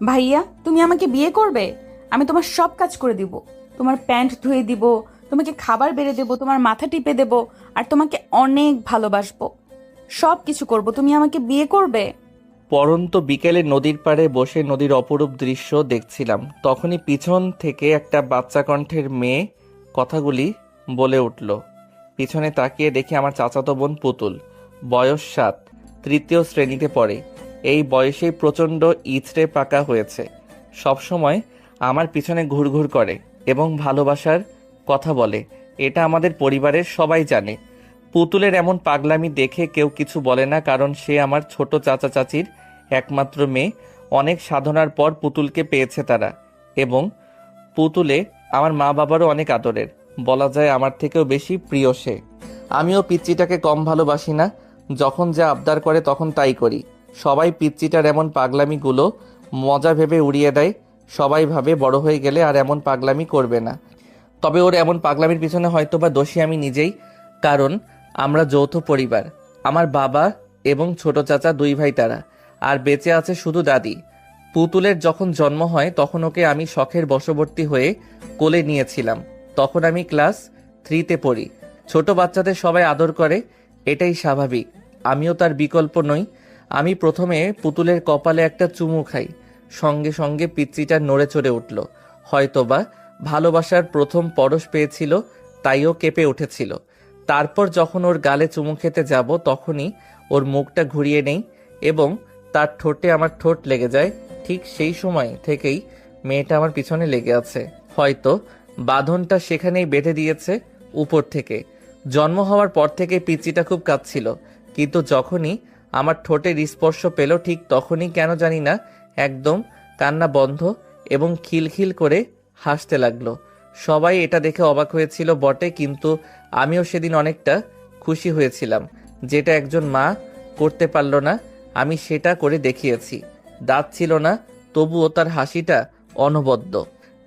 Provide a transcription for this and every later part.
ভাইয়া, তুমি আমাকে বিয়ে করবে? আমি তোমার সব কাজ করে দিব। তোমার প্যান্ট ধুয়ে দিব, তোমাকে খাবার বেড়ে দেব, তোমার মাথা টিপে দেব, আর তোমাকে অনেক ভালোবাসবো। সব কিছু করব। তুমি আমাকে বিয়ে করবে? পরন্ত বিকেলে নদীর পাড়ে বসে নদীর অপরূপ দৃশ্য দেখছিলাম। তখনই পিছন থেকে একটা বাচ্চা কণ্ঠের মেয়ে কথাগুলি বলে উঠল। পিছনে তাকিয়ে দেখি আমার চাচাতো বোন পুতুল, বয়স 7, তৃতীয় শ্রেণীতে পড়ে। এই বয়সেই প্রচণ্ড ইচড়ে পাকা হয়েছে। সবসময় আমার পিছনে ঘুরঘুর করে এবং ভালোবাসার কথা বলে। এটা আমাদের পরিবারের সবাই জানে। পুতুলের এমন পাগলামি দেখে কেউ কিছু বলে না, কারণ সে আমার ছোট চাচা চাচির একমাত্র মেয়ে। অনেক সাধনার পর পুতুলকে পেয়েছে তারা, এবং পুতুলে আমার মা বাবারও অনেক আদরের। বলা যায় আমার থেকেও বেশি প্রিয় সে। আমিও পিচ্চিটাকে কম ভালোবাসি না। যখন যা আবদার করে তখন তাই করি। সবাই পিচ্চিটার এমন পাগলামিগুলো মজা ভেবে উড়িয়ে দেয়। সবাই ভাবে বড় হয়ে গেলে আর এমন পাগলামি করবে না। তবে ওর এমন পাগলামির পিছনে হয়তোবা দোষী আমি নিজেই, কারণ আমরা যৌথ পরিবার। আমার বাবা এবং ছোট চাচা 2 ভাই তারা, আর বেঁচে আছে শুধু দাদি। পুতুলের যখন জন্ম হয় তখন ওকে আমি শখের বশবর্তী হয়ে কোলে নিয়েছিলাম। তখন আমি ক্লাস 3তে পড়ি। ছোট বাচ্চাদের সবাই আদর করে, এটাই স্বাভাবিক। আমিও তার বিকল্প নই। আমি প্রথমে পুতুলের কপালে একটা চুমু খাই, সঙ্গে সঙ্গে পিচ্চিটা নড়ে চড়ে উঠল। হয়তোবা ভালোবাসার প্রথম পরশ পেয়েছিল, তাইও কেঁপে উঠেছিল। তারপর যখন ওর গালে চুমু খেতে যাব তখনই ওর মুখটা ঘুরিয়ে নেই এবং তার ঠোঁটে আমার ঠোঁট লেগে যায়। ঠিক সেই সময় থেকেই মেয়েটা আমার পিছনে লেগে আছে। হয়তো বাঁধনটা সেখানেই বেঁধে দিয়েছে উপর থেকে। জন্ম হওয়ার পর থেকে পিচ্চিটা খুব কাঁদছিল, কিন্তু যখনই আমার ঠোঁটের স্পর্শ পেল ঠিক তখনই কেন জানি না একদম কান্না বন্ধ এবং খিলখিল করে হাসতে লাগলো। সবাই এটা দেখে অবাক হয়েছিল বটে, কিন্তু আমিও সেদিন অনেকটা খুশি হয়েছিলাম। যেটা একজন মা করতে পারল না, আমি সেটা করে দেখিয়েছি। দাঁত ছিল না, তবুও তার হাসিটা অনবদ্য।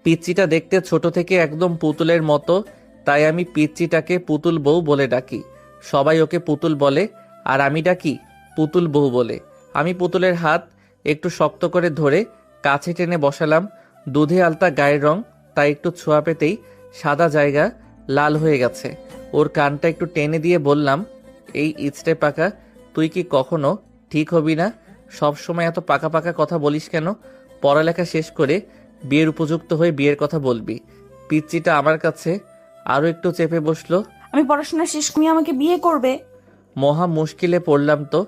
পিচ্চিটা দেখতে ছোট থেকে একদম পুতুলের মতো, তাই আমি পিচ্চিটাকে পুতুল বউ বলে ডাকি। সবাই ওকে পুতুল বলে, আর আমি ডাকি পুতুল বউ বলে। আমি পুতুলের হাত একটু শক্ত করে ধরে কাছে টেনে বসালাম। দুধে আলতা গায়ের রং, তাই একটু ছোঁয়া পেতেই সাদা জায়গা লাল হয়ে গেছে। ওর কানটা একটু টেনে দিয়ে বললাম, এই ইচড়ে পাকা, তুই কি কখনো ঠিক হবি না? সব সময় এত পাকা পাকা কথা বলিস কেন? পড়ালেখা শেষ করে বিয়ের উপযুক্ত হয়ে বিয়ের কথা বলবি। পিচ্চিটা আমার কাছে আরো একটু চেপে বসলো। আমি পড়াশোনা শেষ, তুমি আমাকে বিয়ে করবে? মহা মুশকিলে পড়লাম তো।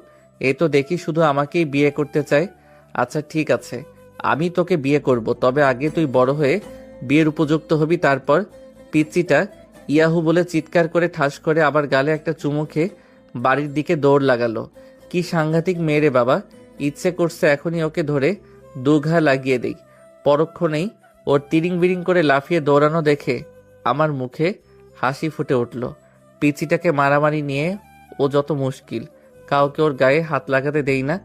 এই তো দেখি শুধু আমাকেই বিয়ে করতে চায়। আচ্ছা ঠিক আছে, আমি তোকে বিয়ে করব, তবে আগে তুই বড় হয়ে বিয়ের উপযুক্ত হবি, তারপর। পিচ্চিটা ইয়াহু বলে চিৎকার করে ঠাস করে আবার গালে একটা চুমু খেয়ে বাড়ির দিকে দৌড় লাগালো। কি সাংঘাতিক মেয়ে রে বাবা! ইচ্ছে করছে এখনই ওকে ধরে 2 ঘা লাগিয়ে দেই। পরক্ষণেই ওর তিরিং বিরিং করে লাফিয়ে দৌড়ানো দেখে আমার মুখে হাসি ফুটে উঠল। পিচিটাকে মারামারি নিয়ে ও যত মুশকিল, কাউকে ওর গায়ে হাত লাগাতে দেই না।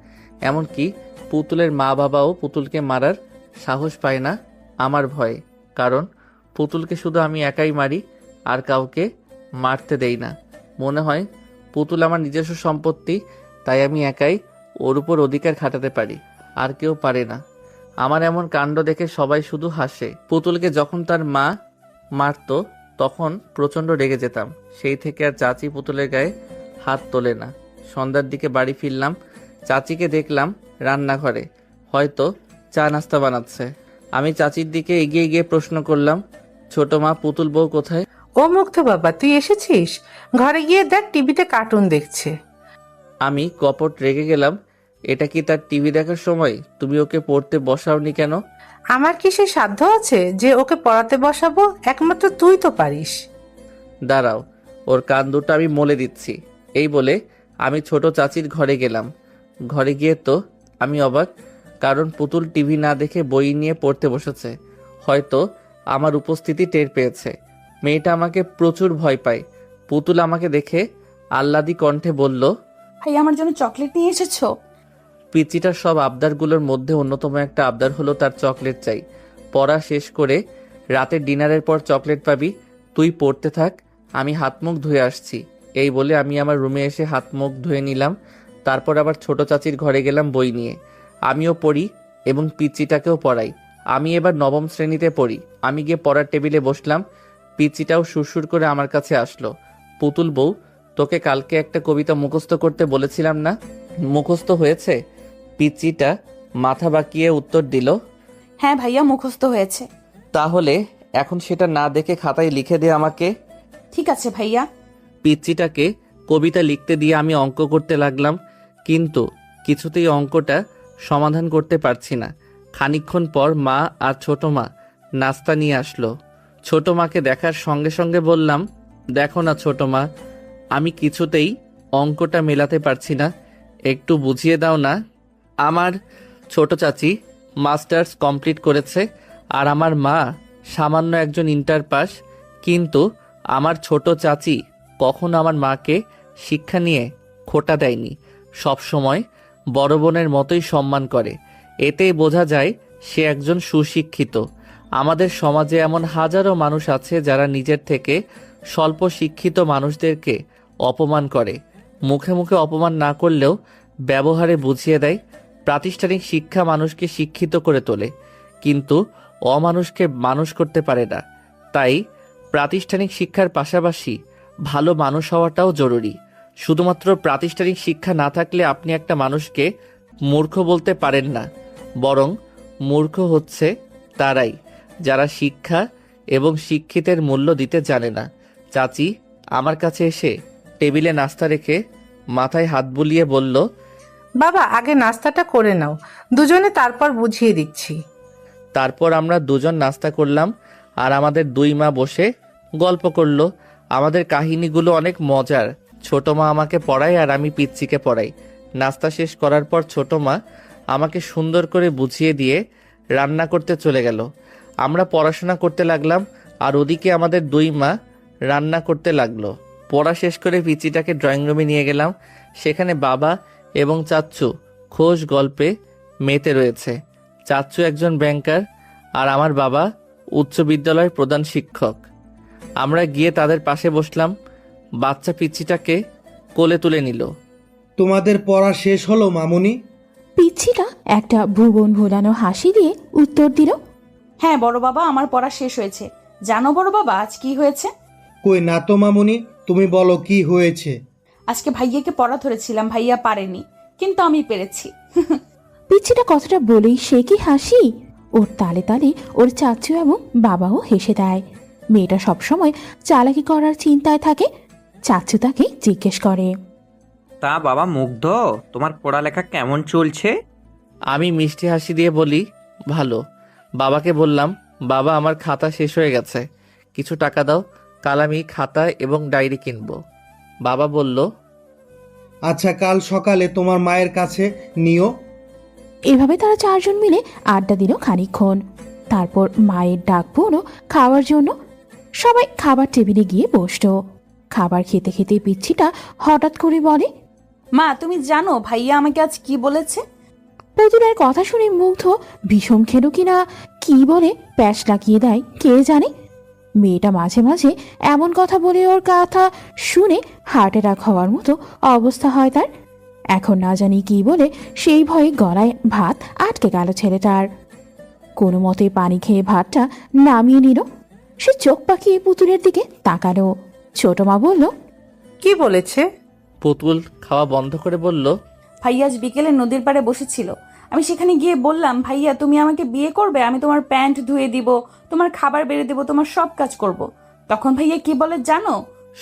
এমনকি পুতুলের মা বাবাও পুতুলকে মারার সাহস পায় না আমার ভয়ে, কারণ পুতুলকে শুধু আমি একাই মারি, আর কাউকে মারতে দেই না। মনে হয় পুতুল আমার নিজস্ব সম্পত্তি, তাই আমি একাই ওর উপর অধিকার খাটাতে পারি, আর কেউ পারে না। আমার এমন কাণ্ড দেখে সবাই শুধু হাসে। পুতুলকে যখন তার মা মারতো তখন প্রচণ্ড রেগে যেতাম। সেই থেকে আর চাচি পুতুলের গায়ে হাত তোলে না। সন্ধ্যার দিকে বাড়ি ফিরলাম, চাচিকে দেখলাম রান্নাঘরে, হয়তো চা নাস্তা বানাচ্ছে। আমি চাচির দিকে এগিয়ে গিয়ে প্রশ্ন করলাম, ছোট মা, পুতুল বউ কোথায়? ও মুগ্ধ বাবা, তুই এসেছিস? ঘরে গিয়ে দেখ, টিভিতে কার্টুন দেখছে। আমি কপট রেগে গেলাম। এটা কি তার টিভি দেখার সময়? তুমি ওকে পড়তে বসাওনি কেন? আমার কি সে সাধ্য আছে যে ওকে পড়াতে বসাবো? একমাত্র তুই তো পারিস। দাঁড়াও, ওর কান দুটো আমি মলে দিচ্ছি। এই বলে আমি ছোট চাচির ঘরে গেলাম। ঘরে গিয়ে তো আমি অবাক, কারণ পুতুল টিভি না দেখে বই নিয়ে পড়তে বসেছে। হয়তো আমার উপস্থিতি টের পেয়েছে। মেয়েটা আমাকে প্রচুর ভয় পায়। পুতুল আমাকে দেখে আহ্লাদি কণ্ঠে বলল, ভাই, আমার জন্য চকলেট নিয়ে এসেছো? পিচিটার সব আবদারগুলোর মধ্যে অন্যতম একটা আবদার হলো তার চকলেট চাই। পড়া শেষ করে রাতের ডিনারের পর চকলেট পাবি। তুই পড়তে থাক, আমি হাত মুখ ধুয়ে আসছি। এই বলে আমি আমার রুমে এসে হাত মুখ ধুয়ে নিলাম। তারপর আবার ছোট চাচির ঘরে গেলাম বই নিয়ে। আমিও পড়ি এবং পিচ্চিটাকেও পড়াই। আমি এবার নবম শ্রেণীতে পড়ি। আমি গিয়ে পড়ার টেবিলে বসলাম। পিচ্চিটাও সুরসুর করে আমার কাছে আসলো। পুতুল বউ, তোকে কালকে একটা কবিতা মুখস্থ করতে বলেছিলাম না, মুখস্থ হয়েছে? পিচ্চিটা মাথা বাঁকিয়ে উত্তর দিল, হ্যাঁ ভাইয়া, মুখস্থ হয়েছে। তাহলে এখন সেটা না দেখে খাতায় লিখে দে আমাকে। ঠিক আছে ভাইয়া। পিচ্চিটাকে কবিতা লিখতে দিয়ে আমি অঙ্ক করতে লাগলাম, কিন্তু কিছুতেই অঙ্কটা সমাধান করতে পারছি না। খানিকক্ষণ পর মা আর ছোট মা নাস্তা নিয়ে আসলো। ছোট মাকে দেখার সঙ্গে সঙ্গে বললাম, দেখো না ছোট মা, আমি কিছুতেই অঙ্কটা মেলাতে পারছি না, একটু বুঝিয়ে দাও না। আমার ছোট চাচি মাস্টার্স কমপ্লিট করেছে আর আমার মা সামান্য একজন ইন্টার পাস, কিন্তু আমার ছোট চাচি কখনো আমার মাকে শিক্ষা নিয়ে খোটা দেয়নি, সব সময় বড় বোনের মতোই সম্মান করে। এতেই বোঝা যায় সে একজন সুশিক্ষিত। আমাদের সমাজে এমন হাজারো মানুষ আছে যারা নিজের থেকে স্বল্প শিক্ষিত মানুষদেরকে অপমান করে। মুখে মুখে অপমান না করলেও ব্যবহারে বুঝিয়ে দেয়। প্রাতিষ্ঠানিক শিক্ষা মানুষকে শিক্ষিত করে তোলে, কিন্তু অমানুষকে মানুষ করতে পারে না। তাই প্রাতিষ্ঠানিক শিক্ষার পাশাপাশি ভালো মানুষ হওয়াটাও জরুরি। শুধুমাত্র প্রাতিষ্ঠানিক শিক্ষা না থাকলে আপনি একটা মানুষকে মূর্খ বলতে পারেন না, বরং মূর্খ হচ্ছে তারাই যারা শিক্ষা এবং শিক্ষিতের মূল্য দিতে জানে না। চাচি আমার কাছে এসে টেবিলে নাস্তা রেখে মাথায় হাত বুলিয়ে বলল, বাবা, আগে নাস্তাটা করে নাও, দুজনে তারপর বুঝিয়ে দিচ্ছি। তারপর আমরা দুজন নাস্তা করলাম আর আমাদের দুই মা বসে গল্প করলো। আমাদের কাহিনীগুলো অনেক মজার। ছোট মা আমাকে পড়ায় আর আমি পিচ্চিকে পড়াই। নাস্তা শেষ করার পর ছোট মা আমাকে সুন্দর করে বুঝিয়ে দিয়ে রান্না করতে চলে গেল। আমরা পড়াশোনা করতে লাগলাম আর ওদিকে আমাদের দুই মা রান্না করতে লাগলো। পড়া শেষ করে পিচ্চিটাকে ড্রয়িং রুমে নিয়ে গেলাম। সেখানে বাবা এবং চাচ্চু খোশ গল্পে মেতে রয়েছে। চাচ্চু একজন ব্যাংকার আর আমার বাবা উচ্চ বিদ্যালয়ের প্রধান শিক্ষক। আমরা গিয়ে তাদের পাশে বসলাম। বাচ্চা পিচ্চিটাকে কোলে তুলে নিল। তোমাদের পড়া শেষ হলো মামুনি? পিচ্ছিটা একটা ভুবন ভোলানো হাসি দিয়ে উত্তর দিল, হ্যাঁ বড় বাবা, আমার পড়া শেষ হয়েছে। জানো বড় বাবা আজ কি হয়েছে? কই না তো মামুনি, তুমি বলো কি হয়েছে। আজকে ভাইয়াকে পড়া ধরেছিলাম, ভাইয়া পারেনি, কিন্তু আমি পেরেছি। পিচ্ছিটা কথাটা বলেই সে কি হাসি! ওর তালে তালে ওর চাচু এবং বাবাও হেসে দেয়। মেয়েটা সবসময় চালাকি করার চিন্তায় থাকে। চাচু তাকে জিজ্ঞেস করে, তা বাবা মুগ্ধ, তোমার পড়ালেখা কেমন চলছে? আমি মিষ্টি হাসি দিয়ে বলি, ভালো। বাবাকে বললাম, বাবা আমার খাতা শেষ হয়ে গেছে, কিছু টাকা দাও, কাল আমি খাতা এবং ডায়েরি কিনবো। বাবা বলল, আচ্ছা কাল সকালে তোমার মায়ের কাছে নিও। এভাবে তারা চারজন মিলে আড্ডা দিল খানিকক্ষণ। তারপর মায়ের ডাক পড়ল খাওয়ার জন্য। সবাই খাবার টেবিলে গিয়ে বসলো। খাবার খেতে খেতে পিচ্ছিটা হঠাৎ করে বলে, মা তুমি জানো ভাইয়া আমাকে আজ কি বলেছে? পুতুলের কথা শুনে মুগ্ধ ভীষণ খেলো কিনা কি বলে প্যাচ লাগিয়ে দেয় কে জানে। মেয়েটা মাঝে মাঝে এমন কথা বলে ওর কথা শুনে হার্ট অ্যাটাক হওয়ার মতো অবস্থা হয় তার। এখন না জানি কি বলে সেই ভয়ে গলায় ভাত আটকে গেল ছেলেটার। কোনো মতে পানি খেয়ে ভাতটা নামিয়ে নিল। সে চোখ পাকিয়ে পুতুলের দিকে তাকালো। ছোট মা বলল, কি বলেছে? পুতুল খাওয়া বন্ধ করে বলল, ভাইয়া আজ বিকেলে নদীর পাড়ে বসেছিল। আমি সেখানে গিয়ে বললাম, ভাইয়া তুমি আমাকে বিয়ে করবে, আমি তোমার প্যান্ট ধুয়ে দিব, তোমার খাবার বেড়ে দেবো, তোমার সব কাজ করব। তখন ভাইয়া কি বলে জানো?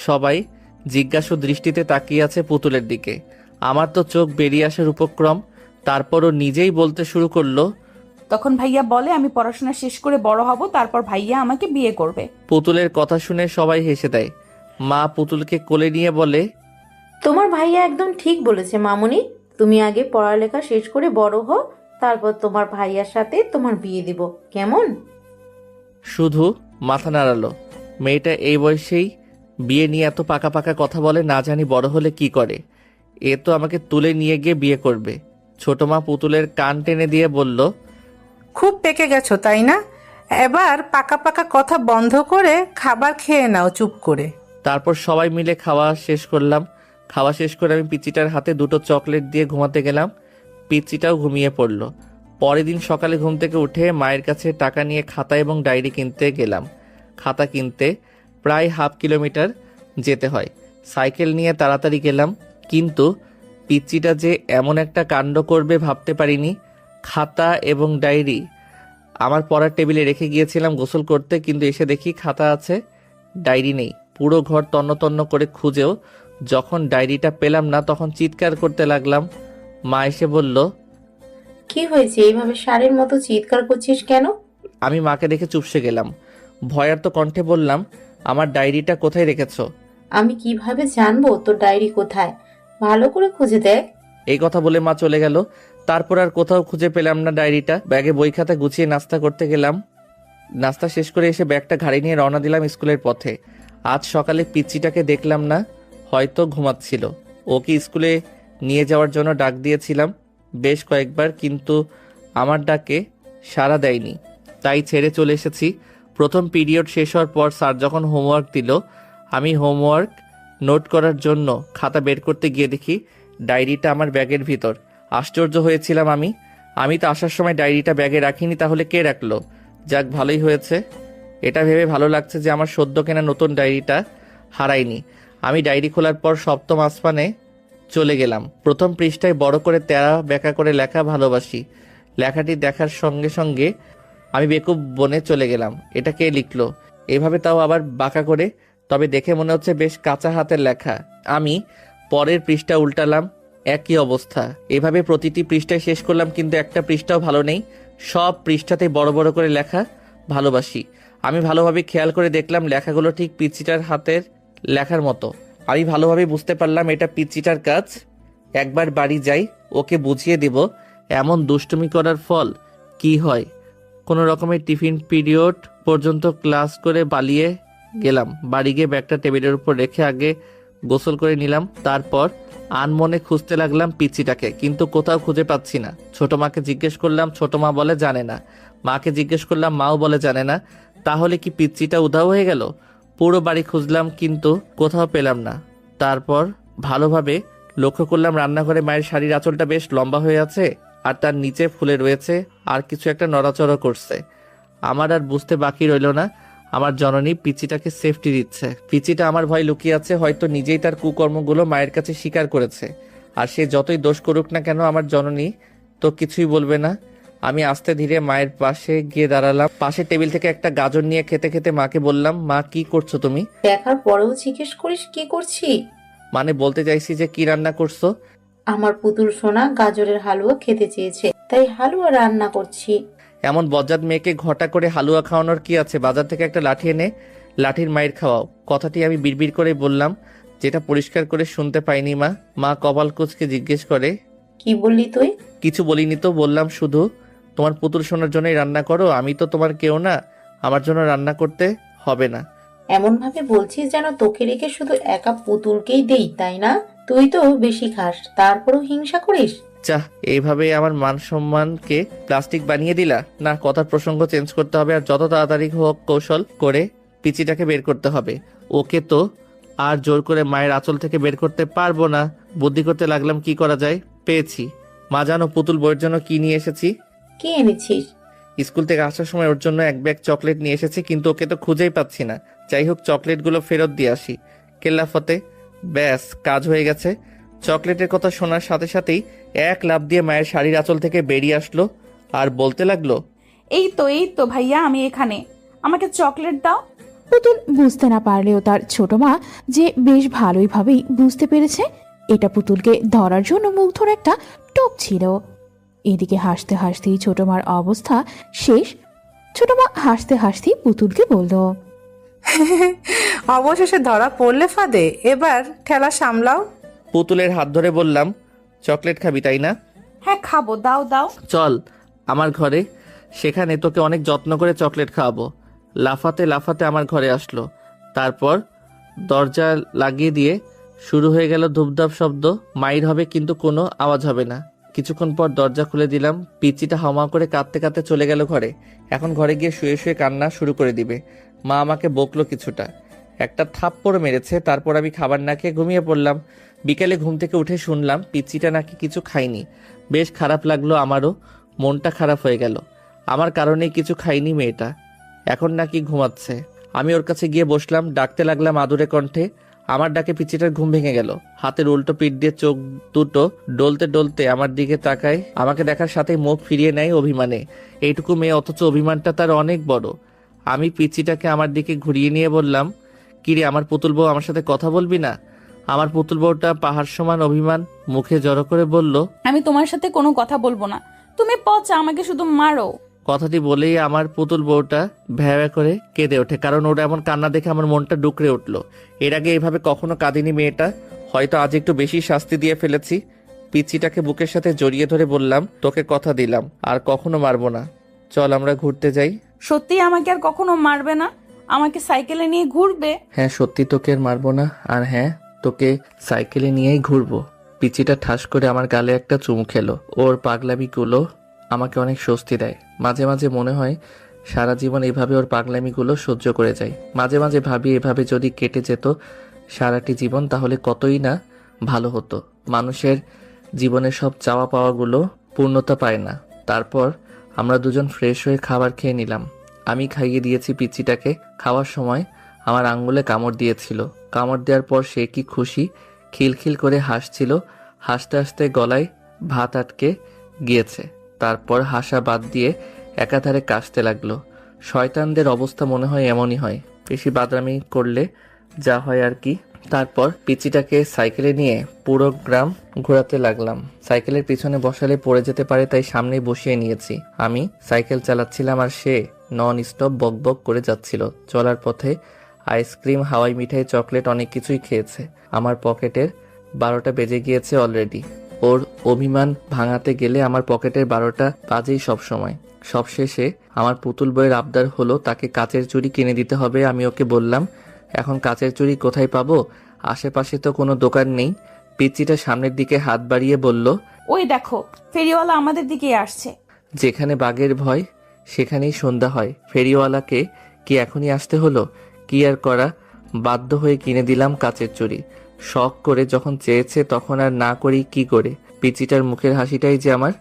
সবাই জিজ্ঞাসু দৃষ্টিতে তাকিয়ে আছে পুতুলের দিকে। আমার তো চোখ বেরিয়ে আসার উপক্রম। তারপরও নিজেই বলতে শুরু করলো, তখন ভাইয়া বলে আমি পড়াশোনা শেষ করে বড় হব, তারপর ভাইয়া আমাকে বিয়ে করবে। পুতুলের কথা শুনে সবাই হেসে দেয়। মা পুতুলকে কোলে নিয়ে বলে, তোমার ভাইয়া একদম ঠিক বলেছে মামুনি, তুমি আগে পড়ালেখা শেষ করে বড় হও, তারপর তোমার ভাইয়ার সাথে তোমার বিয়ে দিব, কেমন? শুধু মাথা নাড়ালো। মেয়েটা এই বয়সেই বিয়ে নিয়ে এত পাকা পাকা কথা বলে, না জানি বড় হলে কি করে। এ তো আমাকে তুলে নিয়ে গিয়ে বিয়ে করবে। ছোট মা পুতুলের কান টেনে দিয়ে বলল, খুব পেকে গেছো তাই না? এবার পাকা পাকা কথা বন্ধ করে খাবার খেয়ে নাও চুপ করে। তারপর সবাই মিলে খাওয়া শেষ করলাম। খাওয়া শেষ করে আমি পিচিটার হাতে 2টো চকলেট দিয়ে ঘুমাতে গেলাম। পিচিটাও ঘুমিয়ে পড়ল। পরের দিন সকালে ঘুম থেকে উঠে মায়ের কাছে টাকা নিয়ে খাতা এবং ডায়েরি কিনতে গেলাম। খাতা কিনতে প্রায় 1/2 কিলোমিটার যেতে হয়। সাইকেল নিয়ে তাড়াতাড়ি গেলাম, কিন্তু পিচ্চিটা যে এমন একটা কাণ্ড করবে ভাবতে পারিনি। খাতা এবং ডায়েরি আমার পড়ার টেবিলে রেখে গিয়েছিলাম গোসল করতে, কিন্তু এসে দেখি খাতা আছে, ডায়েরি নেই। পুরো ঘর তন্ন তন্ন করে খুঁজেও যখন ডায়েরিটা পেলাম না, তখন চিৎকার করতে লাগলাম। মা এসে বলল, কি হয়েছে, এইভাবে ষাঁড়ের মতো চিৎকার করছিস কেন? আমি মাকে দেখে চুপসে গেলাম। ভয়ার্ত কণ্ঠে বললাম, আমার ডায়েরিটা কোথায় রেখেছো? আমি কিভাবে জানবো তোর ডায়েরি কোথায়? ভালো করে খুঁজে দেখ। এই কথা বলে মা চলে গেল। তারপর আর কোথাও খুঁজে পেলাম না ডায়েরিটা। ব্যাগে বই খাতা গুছিয়ে নাস্তা করতে গেলাম। নাস্তা শেষ করে এসে ব্যাগটা ঘাড়ে নিয়ে রওনা দিলাম স্কুলের পথে। আজ সকালে পিচ্চিটাকে দেখলাম না, হয়তো ঘুমাচ্ছিল। ওকে স্কুলে নিয়ে যাওয়ার জন্য ডাক দিয়েছিলাম বেশ কয়েকবার, কিন্তু আমার ডাকে সাড়া দেয়নি, তাই ছেড়ে চলে এসেছি। প্রথম পিরিয়ড শেষ হওয়ার পর স্যার যখন হোমওয়ার্ক দিল, আমি হোমওয়ার্ক নোট করার জন্য খাতা বের করতে গিয়ে দেখি ডায়েরিটা আমার ব্যাগের ভিতর। আশ্চর্য হয়েছিলাম আমি তো আসার সময় ডায়েরিটা ব্যাগে রাখিনি, তাহলে কে রাখলো? যাক, ভালোই হয়েছে। এটা ভেবে ভালো লাগছে যে আমার সদ্য কেনা নতুন ডায়েরিটা হারাইনি। আমি ডায়েরি খোলার পর 7ম আসমানে চলে গেলাম। প্রথম পৃষ্ঠায় বড় করে তেরা বেঁকা করে লেখা ভালোবাসি। লেখাটি দেখার সঙ্গে সঙ্গে আমি বেকুব বনে চলে গেলাম। এটা কে লিখলো এভাবে, তাও আবার বাঁকা করে? তবে দেখে মনে হচ্ছে বেশ কাঁচা হাতের লেখা। আমি পরের পৃষ্ঠা উল্টালাম, একই অবস্থা। এভাবে প্রতিটি পৃষ্ঠায় শেষ করলাম, কিন্তু একটা পৃষ্ঠাও ভালো নেই। সব পৃষ্ঠাতেই বড় বড় করে লেখা ভালোবাসি। আমি ভালোভাবে খেয়াল করে দেখলাম লেখাগুলো ঠিক পিচ্চিটার হাতের লেখার মতো। আমি ভালোভাবে বুঝতে পারলাম এটা পিচ্চিটার কাজ। একবার বাড়ি যাই, ওকে বুঝিয়ে দিব এমন দুষ্টুমি করার ফল কি হয়। কোনো রকমের টিফিন পিরিয়ড পর্যন্ত ক্লাস করে পালিয়ে গেলাম। বাড়ি গিয়ে ব্যাগটা টেবিলের উপর রেখে আগে গোসল করে নিলাম। তারপর আনমনে খুঁজতে লাগলাম পিচ্চিটাকে, কিন্তু কোথাও খুঁজে পাচ্ছি না। ছোট মাকে জিজ্ঞেস করলাম, ছোট মা বলে জানে না। মাকে জিজ্ঞেস করলাম, মাও বলে জানে না। তাহলে কি পিচ্চিটা উধাও হয়ে গেল? পুরো বাড়ি খুঁজলাম, কিন্তু কোথাও পেলাম না। তারপর ভালোভাবে লক্ষ্য করলাম রান্নাঘরে মায়ের শাড়ির আঁচলটা বেশ লম্বা হয়ে আছে, আর তার নিচে ফুলে রয়েছে, আর কিছু একটা নড়াচড়া করছে। আমার আর বুঝতে বাকি রইল না, আমার জননী পিচিটাকে সেফটি দিচ্ছে। পিচিটা আমার ভয় লুকিয়ে আছে, হয়তো নিজেই তার কুকর্মগুলো মায়ের কাছে স্বীকার করেছে। আর সে যতই দোষ করুক না কেন, আমার জননী তো কিছুই বলবে না। আমি আস্তে ধীরে মায়ের পাশে গিয়ে দাঁড়ালাম। পাশের টেবিল থেকে একটা গাজর নিয়ে খেতে খেতে মাকে বললাম, মা কি করছো তুমি? দেখার পরেও জিজ্ঞেস করিস কি করছি? মানে বলতে চাইছি যে কি রান্না করছো। আমার পুতুল সোনা গাজরের হালুয়া খেতে চেয়েছে, তাই হালুয়া রান্না করছি। এমন বজ্জাত মেয়েকে ঘটা করে হালুয়া খাওয়ানোর কি আছে? বাজার থেকে একটা লাঠি এনে লাঠির মায়ের খাওয়াও। কথাটি আমি বিড়বিড় করে বললাম, যেটা পরিষ্কার করে শুনতে পাইনি মা। মা কপাল কুঁচকে জিজ্ঞেস করে, কি বললি তুই? কিছু বলিনি তো, বললাম শুধু তোমার পুতুল সোনার জন্যই রান্না করো, আমি তো তোমার কেউ না, আমার জন্য রান্না করতে হবে না। এমন ভাবে বলছিস যেন তোকে রেখে শুধু একা পুতুলকেই দেই, তাই না? তুই তো বেশি খাস, তারপরও হিংসা করিস। চাহ, এইভাবে আমার মান সম্মানকে প্লাস্টিক বানিয়ে দিলা? না, কথার প্রসঙ্গ চেঞ্জ করতে হবে, আর যত তাড়াতাড়ি হোক কৌশল করে পিচিটাকে বের করতে হবে। ওকে তো আর জোর করে মায়ের আঁচল থেকে বের করতে পারবো না। বুদ্ধি করতে লাগলাম কি করা যায়। পেয়েছি। মা জানো পুতুল বইয়ের জন্য কি নিয়ে এসেছি? কি এনেছিস? স্কুল থেকে আসার সময় ওর জন্য এক ব্যাগ চকলেট নিয়ে এসেছি, কিন্তু ওকে তো খুঁজেই পাচ্ছি না। যাই হোক, চকলেটগুলো ফেরত দিয়ে আসি। কেল্লাফতে ব্যাস, কাজ হয়ে গেছে। চকলেটের কথা শোনার সাথে সাথেই এক লাফ দিয়ে মায়ের শাড়ির আঁচল থেকে বেরিয়ে আসলো আর বলতে লাগলো, এই তো ভাইয়া, আমি এখানে, আমাকে চকলেট দাও। পুতুল বুঝতে না পারলেও তার ছোট মা যে বেশ ভালোইভাবেই বুঝতে পেরেছে এটা পুতুলকে ধরার জন্য মুগ্ধর একটা টোপ ছিল। এদিকে হাসতে হাসতেই ছোট মার অবস্থা শেষ। ছোট মা হাসতে হাসতেই পুতুলকে বলল, অবশেষে ধরা পড়লে ফাঁদে, এবার ঠেলা সামলাও। পুতুলের হাত ধরে বললাম, চকলেট খাবি তাই না? হ্যাঁ খাবো, দাও দাও। চল আমার ঘরে, সেখানে তোকে অনেক যত্ন করে চকলেট খাওয়াবো। লাফাতে লাফাতে আমার ঘরে আসলো। তারপর দরজা লাগিয়ে দিয়ে শুরু হয়ে গেল ধূপধাপ শব্দ। মাইর হবে কিন্তু কোনো আওয়াজ হবে না। কিছুক্ষণ পর দরজা খুলে দিলাম। পিচিটা হামা করে কাঁদতে কাঁদতে চলে গেল ঘরে। এখন ঘরে গিয়ে শুয়ে শুয়ে কান্না শুরু করে দিবে। মা আমাকে বকলো কিছুটা, একটা থাপ্পড় মেরেছে। তারপর আমি খাবার না খেয়ে ঘুমিয়ে পড়লাম। বিকেলে ঘুম থেকে উঠে শুনলাম পিচ্চিটা নাকি কিছু খায়নি। বেশ খারাপ লাগলো, আমারও মনটা খারাপ হয়ে গেল। আমার কারণেই কিছু খায়নি মেয়েটা, এখন নাকি ঘুমাচ্ছে। আমি ওর কাছে গিয়ে বসলাম, ডাকতে লাগলাম আদুরে কণ্ঠে। আমার ডাকে পিচ্চিটার ঘুম ভেঙে গেল। হাতের উল্টো পিঠ দিয়ে চোখ দুটো ডলতে ডলতে আমার দিকে তাকায়। আমাকে দেখার সাথেই মুখ ফিরিয়ে নেয় অভিমানে। এইটুকু মেয়ে, অথচ অভিমানটা তার অনেক বড়। আমি পিচ্চিটাকে আমার দিকে ঘুরিয়ে নিয়ে বললাম, কিরে আমার পুতুল বউ, আমার সাথে কথা বলবি না? আমার পুতুল বউটা পাহাড় সমান অভিমান মুখে জড়ো করে বলল, আমি তোমার সাথে কোনো কথা বলবো না। তুমি পচা, আমাকে শুধু মারো। কথাটি বলেই আমার পুতুল বউটা ভ্যাভ্যা করে কেঁদে ওঠে, কারণ ওর এমন কান্না দেখে আমার মনটা ডুকরে উঠল। এর আগে এভাবে কখনো কাঁদিনি মেয়েটা, হয়তো আজ একটু বেশি শাস্তি দিয়ে ফেলেছি। পিচ্চিটাকে বুকের সাথে জড়িয়ে ধরে বললাম, তোকে কথা দিলাম আর কখনো মারবো না, চল আমরা ঘুরতে যাই। সত্যি আমাকে আর কখনো মারবে না? আমাকে সাইকেলে নিয়ে ঘুরবে? হ্যাঁ সত্যি, তোকে আর মারবো না, আর হ্যাঁ তোকে সাইকেলে নিয়েই ঘুরবো। পিচ্চিটা ঠাস করে আমার গালে একটা চুমু খেলো। ওর পাগলামিগুলো আমাকে অনেক স্বস্তি দেয়। মাঝে মাঝে মনে হয় সারা জীবন এভাবে ওর পাগলামিগুলো সহ্য করে যাই। মাঝে মাঝে ভাবি এভাবে যদি কেটে যেত সারাটি জীবন, তাহলে কতই না ভালো হতো। মানুষের জীবনের সব চাওয়া পাওয়াগুলো পূর্ণতা পায় না। তারপর আমরা দুজন ফ্রেশ হয়ে খাবার খেয়ে নিলাম। আমি খাইয়ে দিয়েছি পিচ্চিটাকে। খাওয়ার সময় আমার আঙ্গুলে কামড় দিয়েছিল। কামড় দেওয়ার পর সে কি খুশি, খিলখিল করে হাসছিল। হাসতে হাসতে গলায় ভাত আটকে গিয়েছে। তারপর হাসা বাদ দিয়ে একাধারে কাশতে লাগলো। শয়তানদের অবস্থা মনে হয় এমনই হয়, বেশি বাদরামি করলে যা হয় আর কি। তারপর পিচ্চিটাকে সাইকেলে নিয়ে পুরো গ্রাম ঘোরাতে লাগলাম। সাইকেলের পিছনে বসালে পড়ে যেতে পারে, তাই সামনেই বসিয়ে নিয়েছি। আমি সাইকেল চালাচ্ছিলাম আর সে নন স্টপ বক বক করে যাচ্ছিল। চলার পথে আইসক্রিম, হাওয়াই মিঠাই, চকলেট অনেক কিছুই খেয়েছে। আমার পকেটের 12টা বেজে গিয়েছে অলরেডি। ওর অভিমান ভাঙাতে গেলে আমার পকেটের 12টা বাজেই সবসময়। সবশেষে আমার পুতুল বইয়ের আবদার হলো তাকে কাচের চুড়ি কিনে দিতে হবে। আমি ওকে বললাম, এখন কাচের চুড়ি কোথায় পাবো? আশেপাশে তো কোনো দোকান নেই। পিচ্চিটা সামনের দিকে হাত বাড়িয়ে বলল, ওই দেখো, ফেরিওয়ালা আমাদের দিকে আসছে। যেখানে বাঘের ভয় সেখানেই সন্ধ্যা হয়। ফেরিওয়ালাকে কি এখনই আসতে হলো? কি আর করা, বাধ্য হয়ে কিনে দিলাম কাচের চুড়ি। শখ করে যখন চেয়েছে তখন আর না করি কি করে? পিচিটার মুখের হাসিটাই যে আমার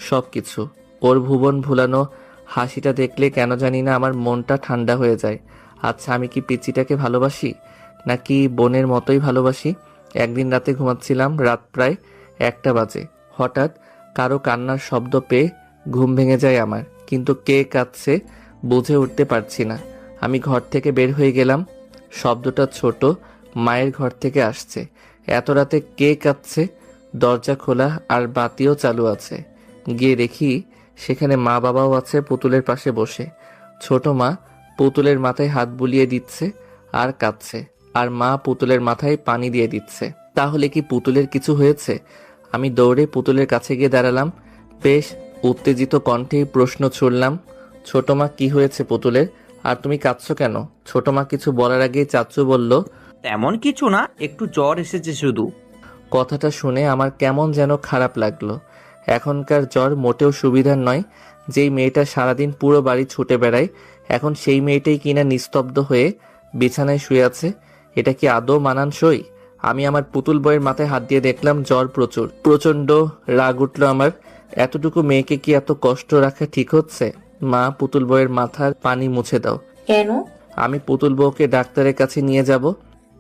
সব কিছু। ওর ভুবন ভুলানো হাসিটা দেখলে কেন জানি না আমার মনটা ঠান্ডা হয়ে যায়। আচ্ছা, আমি কি পিচিটাকে ভালোবাসি নাকি বোনের মতোই ভালোবাসি? একদিন রাতে ঘুমাচ্ছিলাম, রাত প্রায় 1টা বাজে। হঠাৎ কারো কান্নার শব্দ পেয়ে ঘুম ভেঙে যায় আমার, কিন্তু কে কাঁদছে বুঝে উঠতে পারছি না। আমি ঘর থেকে বের হয়ে গেলাম। শব্দটা ছোট, মায়ের ঘর থেকে আসছে। এত রাতে কে কাঁদছে? দরজা খোলা আর বাতিও চালু আছে। গিয়ে দেখি সেখানে মা বাবাও আছে পুতুলের পাশে বসে। ছোট মা পুতুলের মাথায় হাত বুলিয়ে দিচ্ছে আর কাঁদছে, আর মা পুতুলের মাথায় পানি দিয়ে দিচ্ছে। তাহলে কি পুতুলের কিছু হয়েছে? আমি দৌড়ে পুতুলের কাছে গিয়ে দাঁড়ালাম। বেশ উত্তেজিত কণ্ঠে প্রশ্ন ছুড়লাম, ছোট মা কি হয়েছে পুতুলের, আর তুমি কাঁদছো কেন? ছোট মা কিছু বলার আগেই চাচ্চু বলল, তেমন কিছু না, একটু জ্বর এসেছে শুধু। কথাটা শুনে আমার কেমন যেন খারাপ লাগলো। এখনকার জ্বর মোটেও সুবিধার নয়। যেই মেয়েটা সারাদিন পুরো বাড়ি ছুটে বেড়ায়, এখন সেই মেয়েটাই কিনা নিস্তব্ধ হয়ে বিছানায় শুয়ে আছে। এটা কি আদৌ মানানসই? আমি আমার পুতুল বইয়ের মাথায় হাত দিয়ে দেখলাম জ্বর প্রচুর। প্রচন্ড রাগ উঠলো আমার। এতটুকু মেয়েকে কি এত কষ্ট রাখা ঠিক হচ্ছে? মা, পুতুল বইয়ের মাথার পানি মুছে দাও। কেন? আমি পুতুল বউকে ডাক্তারের কাছে নিয়ে যাব।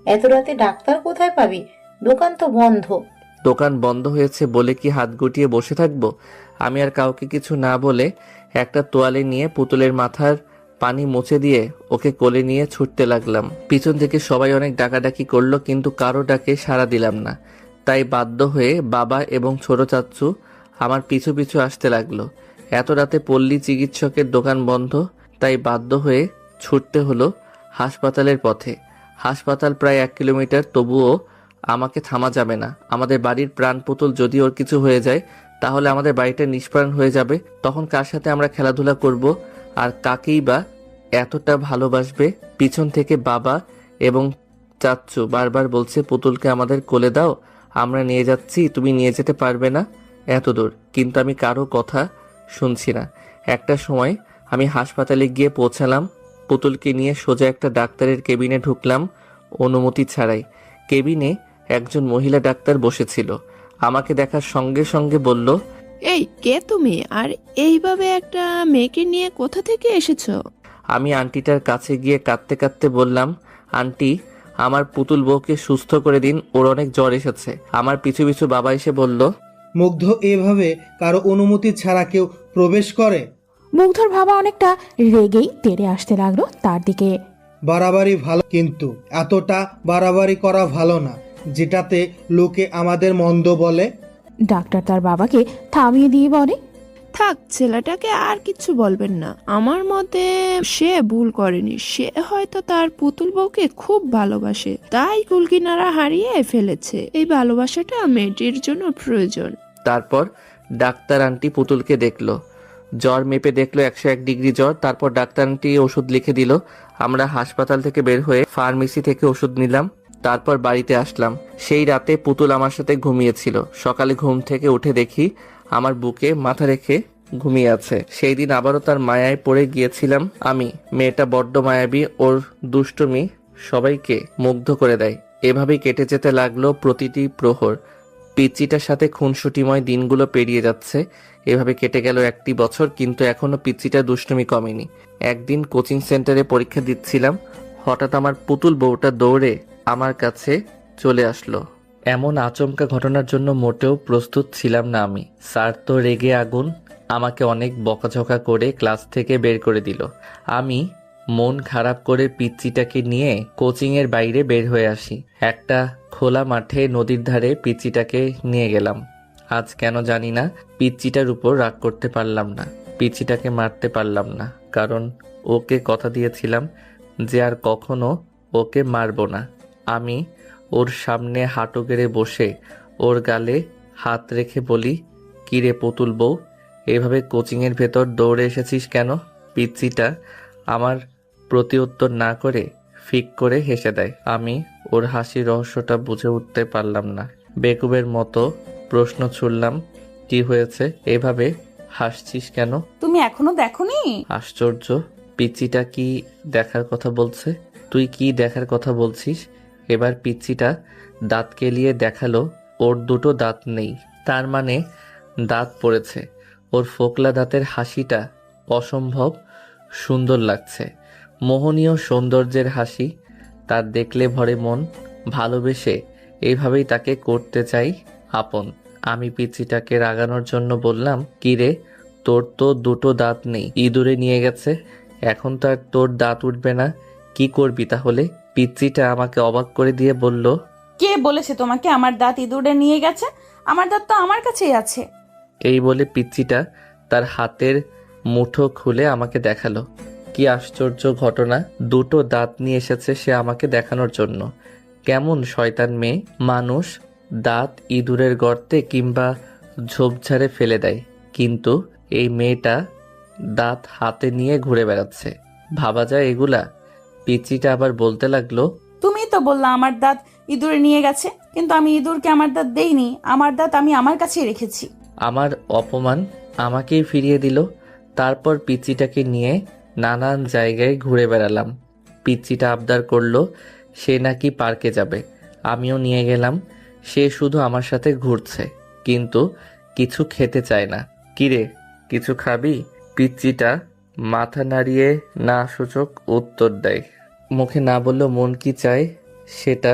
এত রাতে ডাক্তার কোথায় পাবি? দোকান তো বন্ধ। দোকান বন্ধ হয়েছে বলে কি হাত গুটিয়ে বসে থাকবো? আমি আর কাউকে কিছু না বলে একটা তোয়ালে নিয়ে পুতুলের মাথার পানি মুছে দিয়ে ওকে কোলে নিয়ে ছুটতে লাগলাম। পিছন থেকে সবাই অনেক ডাকাডাকি করলো, কিন্তু কারো ডাকে সাড়া দিলাম না। তাই বাধ্য হয়ে বাবা এবং ছোট চাচ্চু আমার পিছু পিছু আসতে লাগলো। এত রাতে পল্লী চিকিৎসকের দোকান বন্ধ, তাই বাধ্য হয়ে ছুটতে হলো হাসপাতালের পথে। হাসপাতাল প্রায় 1 কিলোমিটার, তবুও আমাকে থামা যাবে না। আমাদের বাড়ির প্রাণ পুতুল যদি ওর কিছু হয়ে যায়, তাহলে আমাদের বাড়িটা নিষ্প্রাণ হয়ে যাবে। তখন কার সাথে আমরা খেলাধুলা করব, আর কাকেই বা এতটা ভালোবাসবে? পিছন থেকে বাবা এবং চাচ্চু বারবার বলছে, পুতুলকে আমাদের কোলে দাও, আমরা নিয়ে যাচ্ছি, তুমি নিয়ে যেতে পারবে না এত দূর। কিন্তু আমি কারো কথা শুনছি না। একটা সময় আমি হাসপাতালে গিয়ে পৌঁছালাম। পুতুলকে নিয়ে সোজা একটা ডাক্তারের কেবিনে ঢুকলাম অনুমতি ছাড়াই। কেবিনে একজন মহিলা ডাক্তার বসেছিল। আমাকে দেখার সঙ্গে সঙ্গে বলল, এই কে তুমি, আর এইভাবে একটা মেয়েকে নিয়ে কোথা থেকে এসেছো? আমি আন্টিটার কাছে গিয়ে কাঁদতে কাঁদতে বললাম, আন্টি, আমার পুতুল বউকে সুস্থ করে দিন, ওর অনেক জ্বর এসেছে। আমার পিছু পিছু বাবা এসে বলল, মুগ্ধ এভাবে কারো অনুমতি ছাড়া কেউ প্রবেশ করে? মুগ্ধর বাবা অনেকটা রেগেই তেড়ে আসতে লাগলো তার দিকে। বাড়াবাড়ি ভালো, কিন্তু এতটা বাড়াবাড়ি করা ভালো না যেটাতে লোকে আমাদের মন্দ বলে। ডাক্তার তার বাবাকে থামিয়ে দিয়ে বলে, থাক, ছেলেটাকে আর কিছু বলবেন না। আমার মতে সে ভুল করেনি, সে হয়তো তার পুতুল বউকে খুব ভালোবাসে, তাই কুলকিনারা হারিয়ে ফেলেছে। এই ভালোবাসাটা মেয়েটির জন্য প্রয়োজন। তারপর ডাক্তার আন্টি পুতুলকে দেখলো, জ্বর মেপে দেখলো 101 ডিগ্রি জ্বর। তারপর ডাক্তার আন্টি ওষুধ লিখে দিল। আমরা হাসপাতাল থেকে বের হয়ে ফার্মেসি থেকে ওষুধ নিলাম। তারপর বাড়িতে আসলাম। সেই রাতে পুতুল আমার সাথে ঘুমিয়েছিল। সকালে ঘুম থেকে উঠে দেখি আমার বুকে মাথা রেখে ঘুমিয়ে আছে। সেই দিন আবারও তার মায়ায় পড়ে গিয়েছিলাম আমি। মেয়েটা বড্ড মায়াবী, ওর দুষ্টুমি সবাইকে মুগ্ধ করে দেয়। এভাবেই কেটে যেতে লাগলো প্রতিটি প্রহর। পিচ্চিটার সাথে খুনসুটিময় দিনগুলো পেরিয়ে যাচ্ছে। এভাবে কেটে গেল 1টি বছর, কিন্তু এখনো পিচ্চিটার দুষ্টুমি কমেনি। একদিন কোচিং সেন্টারে পরীক্ষা দিচ্ছিলাম, হঠাৎ আমার পুতুল বউটা দৌড়ে আমার কাছে চলে আসলো। এমন আচমকা ঘটনার জন্য মোটেও প্রস্তুত ছিলাম না আমি। স্যার তো রেগে আগুন, আমাকে অনেক বকাঝকা করে ক্লাস থেকে বের করে দিল। আমি মন খারাপ করে পিচ্চিটাকে নিয়ে কোচিংয়ের বাইরে বের হয়ে আসি। একটা খোলা মাঠে নদীর ধারে পিচ্চিটাকে নিয়ে গেলাম। আজ কেন জানি না পিচ্চিটার উপর রাগ করতে পারলাম না, পিচ্চিটাকে মারতে পারলাম না, কারণ ওকে কথা দিয়েছিলাম যে আর কখনো ওকে মারবো না। আমি ওর সামনে হাঁটু গেড়ে বসে ওর গালে হাত রেখে বলি, কিরে পুতুল বউ, এভাবে কোচিংয়ের ভেতর দৌড়ে এসেছিস কেন? পিচ্চিটা আমার প্রতি উত্তর না করে ফিক করে হেসে দেয়। আমি ওর হাসির রহস্যটা বুঝে উঠতে পারলাম না। বেকুবের মতো প্রশ্ন ছুড়লাম, কি হয়েছে, এভাবে হাসছিস কেন? তুমি এখনো দেখোনি? আশ্চর্য, পিচ্চিটা কি দেখার কথা বলছে? তুই কি দেখার কথা বলছিস? এবার পিচ্চিটা দাঁত কেলিয়ে দেখালো ওর দুটো দাঁত নেই, তার মানে দাঁত পড়েছে। ওর ফোকলা দাঁতের হাসিটা অসম্ভব সুন্দর লাগছে, মোহনীয় সৌন্দর্যের হাসি। তার দেখলে ভরে মন, ভালোবেসে এইভাবেই তাকে করতে চাই আপন। আমি পিচ্চিটাকে রাগানোর জন্য বললাম, কিরে, তোর তো দুটো দাঁত নেই, ইঁদুরে নিয়ে গেছে, এখন তো আর তোর দাঁত উঠবে না, কি করবি তাহলে? পিচ্চিটা আমাকে অবাক করে দিয়ে বলল, কে বলেছে তোমাকে আমার দাঁত ইঁদুরে নিয়ে গেছে? আমার দাঁত তো আমার কাছেই আছে। এই বলে পিচ্চিটা তার হাতের মুঠো খুলে আমাকে দেখালো। কি আশ্চর্য ঘটনা, দুটো দাঁত নিয়ে এসেছে সে আমাকে দেখানোর জন্য। কেমন শয়তান মেয়ে! মানুষ দাঁত ইঁদুরের গর্তে কিংবা ঝোপঝাড়ে ফেলে দেয়, কিন্তু এই মেয়েটা দাঁত হাতে নিয়ে ঘুরে বেড়াচ্ছে। ভাবা যায় এগুলা? পিচ্চিটা আবার বলতে লাগলো, তুমিই তো বললা আমার দাঁত ইঁদুরে নিয়ে গেছে, কিন্তু আমি ইঁদুরকে আমার দাঁত দেইনি, আমার দাঁত আমি আমার কাছেই রেখেছি। আমার অপমান আমাকেই ফিরিয়ে দিল। তারপর পিচ্চিটাকে নিয়ে নানান জায়গায় ঘুরে বেড়ালাম। পিচ্চিটা আবদার করলো সে নাকি পার্কে যাবে, আমিও নিয়ে গেলাম। সে শুধু আমার সাথে ঘুরছে, কিন্তু কিছু খেতে চায় না। কিরে, কিছু খাবি? পিচ্চিটা মাথা নাড়িয়ে না সূচক উত্তর দেয়। মুখে না বললেও মন কি চায় সেটা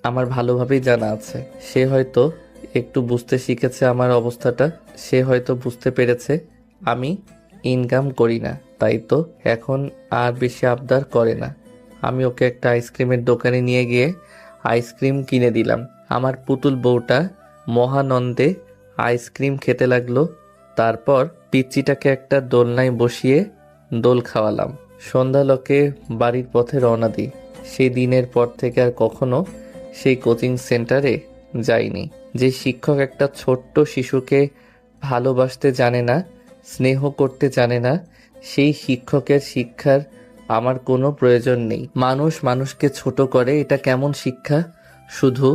আমার ভালোভাবেই জানা আছে। সে হয়তো একটু বুঝতে শিখেছে আমার অবস্থাটা। সে হয়তো বুঝতে পেরেছে আমি ইনকাম করি না, তাই তো এখন আর বেশি আবদার করে না। আমি ওকে একটা আইসক্রিমের দোকানে নিয়ে গিয়ে আইসক্রিম কিনে দিলাম। আমার পুতুল বউটা মহানন্দে আইসক্রিম খেতে লাগলো। তারপর পিচ্চিটাকে একটা দোলনায় বসিয়ে দোল খাওয়ালাম। সন্ধ্যালোকে বাড়ির পথে রওনা দিই। সেই দিনের পর থেকে আর কখনো সেই কোচিং সেন্টারে যাইনি। যে শিক্ষক একটা ছোট্ট শিশুকে ভালোবাসতে জানে না, স্নেহ করতে জানে না, সেই শিক্ষকের শিক্ষার আমার কোনো প্রয়োজন নেই। মানুষ মানুষকে ছোট করে, এটা কেমন শিক্ষা? শুধু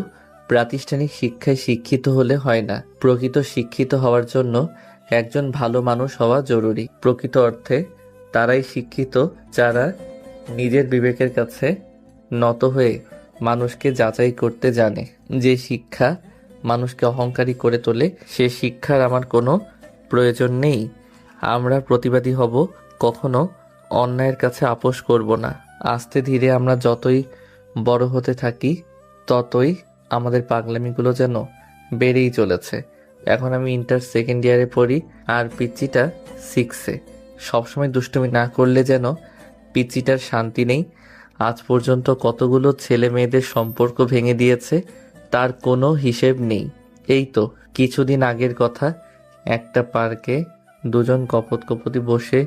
প্রাতিষ্ঠানিক শিক্ষায় শিক্ষিত হলে হয় না, প্রকৃত শিক্ষিত হওয়ার জন্য একজন ভালো মানুষ হওয়া জরুরি। প্রকৃত অর্থে তারাই শিক্ষিত যারা নিজের বিবেকের কাছে নত হয়ে মানুষকে যাচাই করতে জানে। যে শিক্ষা মানুষকে অহংকারী করে তোলে, সে শিক্ষার আমার কোনো প্রয়োজন নেই। আমরা প্রতিবাদী হব, কখনো অন্যায়ের কাছে আপোস করব না। আস্তে ধীরে আমরা যতই বড় হতে থাকি ততই আমাদের পাগলামিগুলো যেন বেড়েই চলেছে। এখন আমি ইন্টার সেকেন্ড ইয়ারে পড়ি আর পিচ্চিটা 6-এ। সবসময় দুষ্টুমি না করলে যেন পিচ্চিটার শান্তি নেই। আজ পর্যন্ত কতগুলো ছেলে মেয়েদের সম্পর্ক ভেঙে দিয়েছে তার কোনো হিসেব নেই। এই তো কিছুদিন আগের কথা, একটা পার্কে দুজন কপতি বসে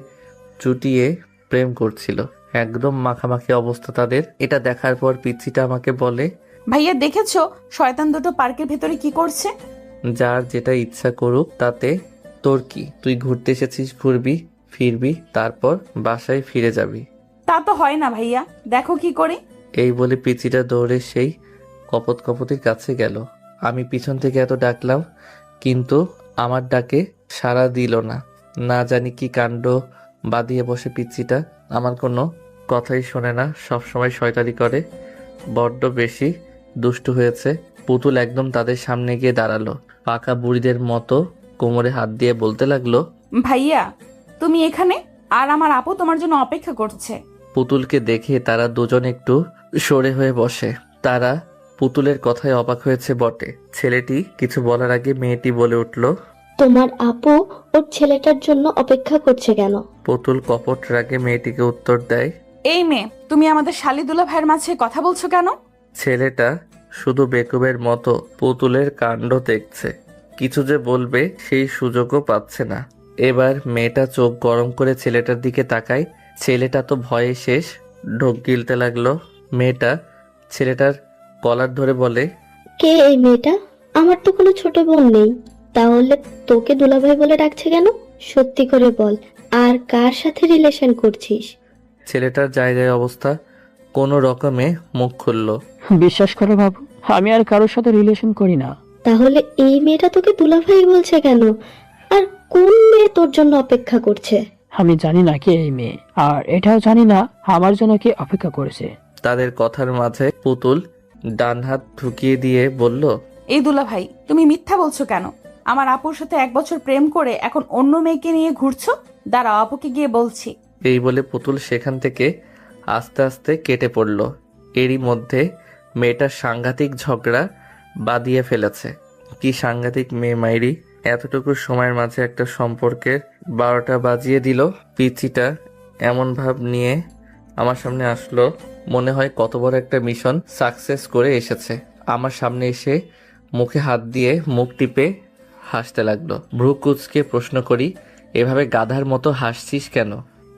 চুটিয়ে প্রেম করছিল। একদম মাখামাখি অবস্থা তাদের। এটা দেখার পর পিচ্চিটা আমাকে বলে, ভাইয়া দেখেছো শয়তান দুটো পার্কের ভেতরে কি করছে? যার যেটা ইচ্ছা করুক, তাতে তোর কি? তুই ঘুরতে এসেছিস, ঘুরবি ফিরবি, তারপর বাসায় ফিরে যাবি। তা তো হয় না ভাইয়া, দেখো কি করে। এই বলে পিচিটা দৌড়ে সেই কপতির কাছে গেল। আমি পিছন থেকে এত ডাকলাম, কিন্তু আমার ডাকে সাড়া দিল না। না জানি কি কাণ্ড বাঁধিয়ে বসে পিচ্চিটা, আমার কোনো কথাই শোনে না, সবসময় শয়তানি করে। বড্ড বেশি দুষ্টু হয়েছে। পুতুল একদম তাদের সামনে গিয়ে দাঁড়ালো, পাকা বুড়িদের মতো কোমরে হাত দিয়ে বলতে লাগলো, ভাইয়া তুমি এখানে, আর আমার আপু তোমার জন্য অপেক্ষা করছে। পুতুলকে দেখে তারা দুজন একটু সরে হয়ে বসে। তারা পুতুলের কথায় অবাক হয়েছে বটে। ছেলেটি কিছু বলার আগে মেয়েটি বলে উঠল, তোমার আপু ওর ছেলেটার জন্য অপেক্ষা করছে কেন? পুতুল কপট রাগে মেয়েটিকে উত্তর দেয়, এই মেয়ে, তুমি আমাদের শালিদুলা ভাইয়ের মাঝে কথা বলছো কেন? ছেলেটা শুধু বেকুবের মতো পুতুলের কাণ্ড দেখছে, কিছু যে বলবে সেই সুযোগও পাচ্ছে না। এবার মেয়েটা চোখ গরম করে ছেলেটার দিকে তাকায়। ছেলেটা তো ভয়ে শেষ, ঢোক গিলতে লাগলো। মেয়েটা ছেলেটার কলার ধরে বলে, কে এই মেয়েটা? আমার তো কোনো ছোট বোন নেই, তাহলে তোকে দুলাভাই বলে ডাকছে কেন? সত্যি করে বল, আর কার সাথে রিলেশন করছিস? ছেলেটার যায় অবস্থা, কোনো রকমে মুখ খুলল। বিশ্বাস করো বাবু, আমি আর কারোর সাথে রিলেশন করি না। তাহলে এই মেয়েটা তোকে দুলাভাই বলছে কেন? আর কোন মেয়ে তোর জন্য অপেক্ষা করছে? আমি জানি না কে এই মেয়ে, আর এটাও জানি না আমার জন্য কে অপেক্ষা করেছে। তাদের কথার মাঝে পুতুল ডান হাত ঢুকিয়ে দিয়ে বলল, এই দুলা ভাই, তুমি মিথ্যা বলছো কেন? আমার আপুর সাথে 1 বছর প্রেম করে এখন অন্য মেয়েকে নিয়ে ঘুরছো। দাঁড়াও, আপুকে গিয়ে বলছি। এই বলে পুতুল সেখান থেকে আস্তে আস্তে কেটে পড়ল। এরই মধ্যে মেয়েটার সাংঘাতিক ঝগড়া বাঁধিয়ে ফেলেছে। কি সাংঘাতিক মেয়ে মাইরি! এতটুকু সময়ের মাঝে একটা সম্পর্কের 12টা বাজিয়ে দিল। পিচিটা এমন ভাব নিয়ে আমার সামনে আসলো, মনে হয় কত বড় একটা মিশন সাকসেস করে এসেছে। আমার সামনে এসে মুখে হাত দিয়ে মুখ টিপে হাসতে লাগলো। ভ্রু কুঁচকে প্রশ্ন করি, এভাবে গাধার মতো হাসছিস কেন?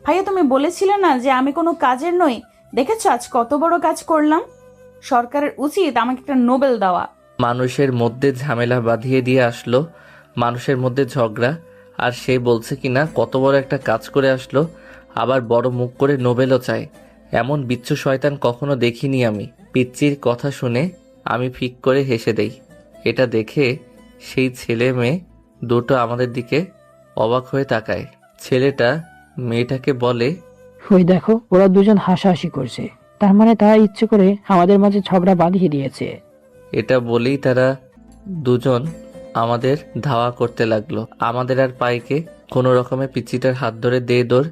ভাইয়া তুমি বলেছিলে না যে আমি কোনো কাজের নই? দেখেছো আজ কত বড় কাজ করলাম। সরকারের উচিত আমাকে একটা নোবেল দেওয়া। মানুষের মধ্যে ঝামেলা বাঁধিয়ে দিয়ে আসলো, মানুষের মধ্যে ঝগড়া, আর সে বলছে কিনা কত বড় একটা কাজ করে আসলো, আবার বড় মুখ করে নোবেলও চায়। এমন বিচ্ছু শয়তান কখনো দেখিনি আমি। পিচ্চির কথা শুনে আমি ফিক করে হেসে দেই। এটা দেখে সেই ছেলে মেয়ে দুটো আমাদের দিকে অবাক হয়ে তাকায়। ছেলেটা মেয়েটাকে বলে, ওই দেখো, ওরা দুজন হাসাহাসি করছে, তার মানে তারা ইচ্ছে করে আমাদের মাঝে ঝগড়া বাঁধিয়ে দিয়েছে। এটা বলেই তারা দুজন আমাদের ধাওয়া করতে লাগলো। আমাদের আর পাইকে কোনো রকমে পিচ্চিটার হাত ধরে দে দৌড়।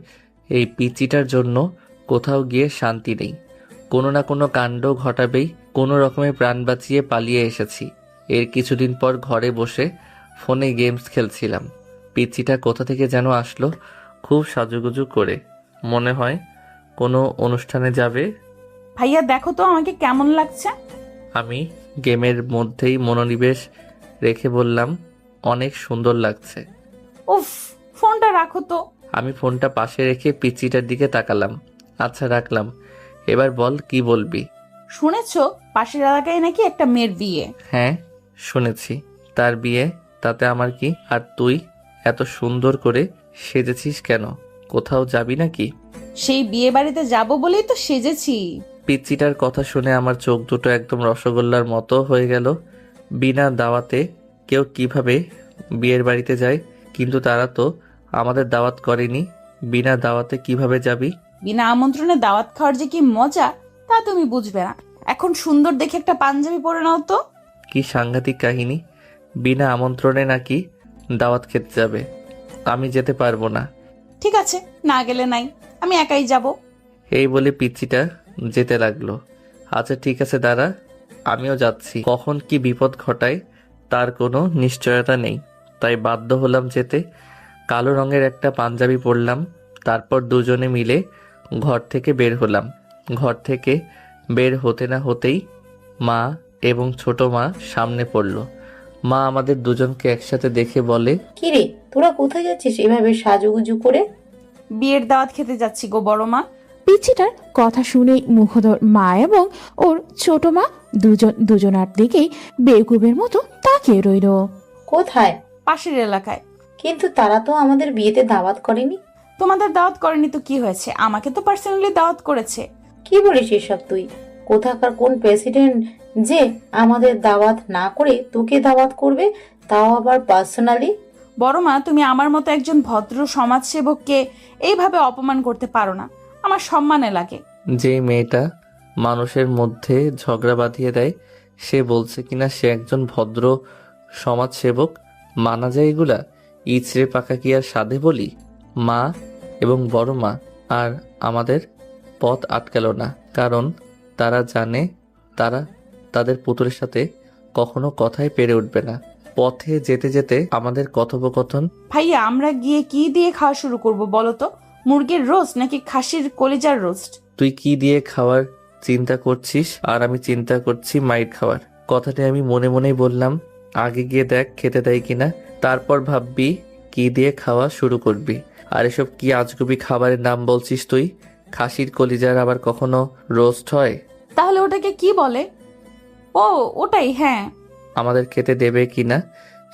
এই পিচ্চিটার জন্য কোথাও গিয়ে শান্তি নেই, কোনো না কোনো কাণ্ড ঘটাবেই। কোনো রকমে প্রাণ বাঁচিয়ে পালিয়ে এসেছি। এর কিছুদিন পর ঘরে বসে ফোনে গেমস খেলছিলাম। পিচ্চিটা কোথা থেকে যেন আসলো, খুব সাজুগুজু করে, মনে হয় কোনো অনুষ্ঠানে যাবে। ভাইয়া দেখো তো আমাকে কেমন লাগছে। আমি গেমের মধ্যেই মনোনিবেশ রেখে বললাম, অনেক সুন্দর লাগছে। উফ, ফোনটা রাখো তো। আমি ফোনটা পাশে রেখে পিচ্চিটার দিকে তাকালাম। আচ্ছা রাখলাম, এবার বল কি বলবি? শুনেছো পাশের এলাকায় নাকি একটা মেয়ের বিয়ে? হ্যাঁ শুনেছি, তার বিয়ে, তাতে আমার কি? আর তুই এত সুন্দর করে সেজেছিস কেন? কোথাও যাবি নাকি? সেই বিয়ে বাড়িতে যাবো বলেই তো সেজেছি। পিচ্চিটার কথা শুনে আমার চোখ দুটো একদম রসগোল্লার মতো হয়ে গেল। বিনা দাওয়াতে কেউ কিভাবে বিয়ের বাড়িতে যায়? কিন্তু তারা তো আমাদের দাওয়াত করেনি, বিনা দাওয়াতে কিভাবে যাবি? বিনা আমন্ত্রণে দাওয়াত খাওয়ার যে কি মজা তা তুমি বুঝবে না। এখন সুন্দর দেখে একটা পাঞ্জাবি পরে নাও তো। কি সাংঘাতিক কাহিনী, বিনা আমন্ত্রণে নাকি দাওয়াত খেতে যাবে। আমি যেতে পারবো না। ঠিক আছে, না গেলে নাই, আমি একাই যাব। এই বলে পিচ্চিটা যেতে লাগলো। আচ্ছা ঠিক আছে দাঁড়া, আমিও যাচ্ছি। কখন কি বিপদ ঘটায় তার কোনো নিশ্চয়তা নেই, তাই বাধ্য হলাম যেতে। কালো রঙের একটা পাঞ্জাবি পরলাম, তারপর দুজনে মিলে ঘর থেকে বের হলাম। ঘর থেকে বের হতে না হতেই মা এবং ছোট মা সামনে পড়ল। মা আমাদের দুজনকে একসাথে দেখে বলে, কিরে তোরা কোথায় যাচ্ছিস এভাবে সাজুগুজু করে? বিয়ের দাওয়াত খেতে যাচ্ছি গো বড় মা। পিচ্চিটার কথা শুনে মুখোদর মা এবং ওর ছোট মা দুজনার দিকেই বেকুবের মতো তাকিয়ে রইল। কোথায়? পাশের এলাকায়। কিন্তু তারা তো আমাদের বিয়েতে দাওয়াত করেনি। তোমাদের দাওয়াত করেনি তো কি হয়েছে, আমাকে তো পার্সোনালি দাওয়াত করেছে। কি বলিস এসব তুই? কোথাকার কোন প্রেসিডেন্ট যে আমাদের দাওয়াত না করে তোকে দাওয়াত করবে, তাও আবার পার্সোনালি? বড় মা, তুমি আমার মতো একজন ভদ্র সমাজসেবককে এইভাবে অপমান করতে পারো না, আমার সম্মানে লাগে। যে মেয়েটা মানুষের মধ্যে ঝগড়া বাঁধিয়ে দেয় সে বলছে কিনা সে একজন ভদ্র সমাজসেবক? মানা যায় এগুলা? ইচড়ে পাকা কি আর সাধে বলি? মা এবং বড় মা আর আমাদের পথ আটকালো না, কারণ তারা জানে তারা তাদের পুতুলের সাথে কখনো কথায় পেরে উঠবে না। পথে যেতে যেতে আমাদের কথোপকথন। ভাইয়া, আমরা গিয়ে কি দিয়ে খাওয়া শুরু করব বলো তো? মুরগির রোস্ট নাকি খাসির কলিজার রোস্ট? তুই কি দিয়ে খাওয়ার চিন্তা করছিস আর আমি চিন্তা করছি মাইট খাওয়ার। কথাটা আমি মনে মনেই বললাম। আগে গিয়ে দেখ খেতে দেয় কিনা, তারপর ভাববি কি দিয়ে খাওয়া শুরু করবি। আর এসব কি আজগুবি খাবারের নাম বলছিস তুই? খাসির কলিজার আবার কখনো রোস্ট হয়? তাহলে ওটাকে কি বলে? ও ওটাই, হ্যাঁ। আমাদের খেতে দেবে কিনা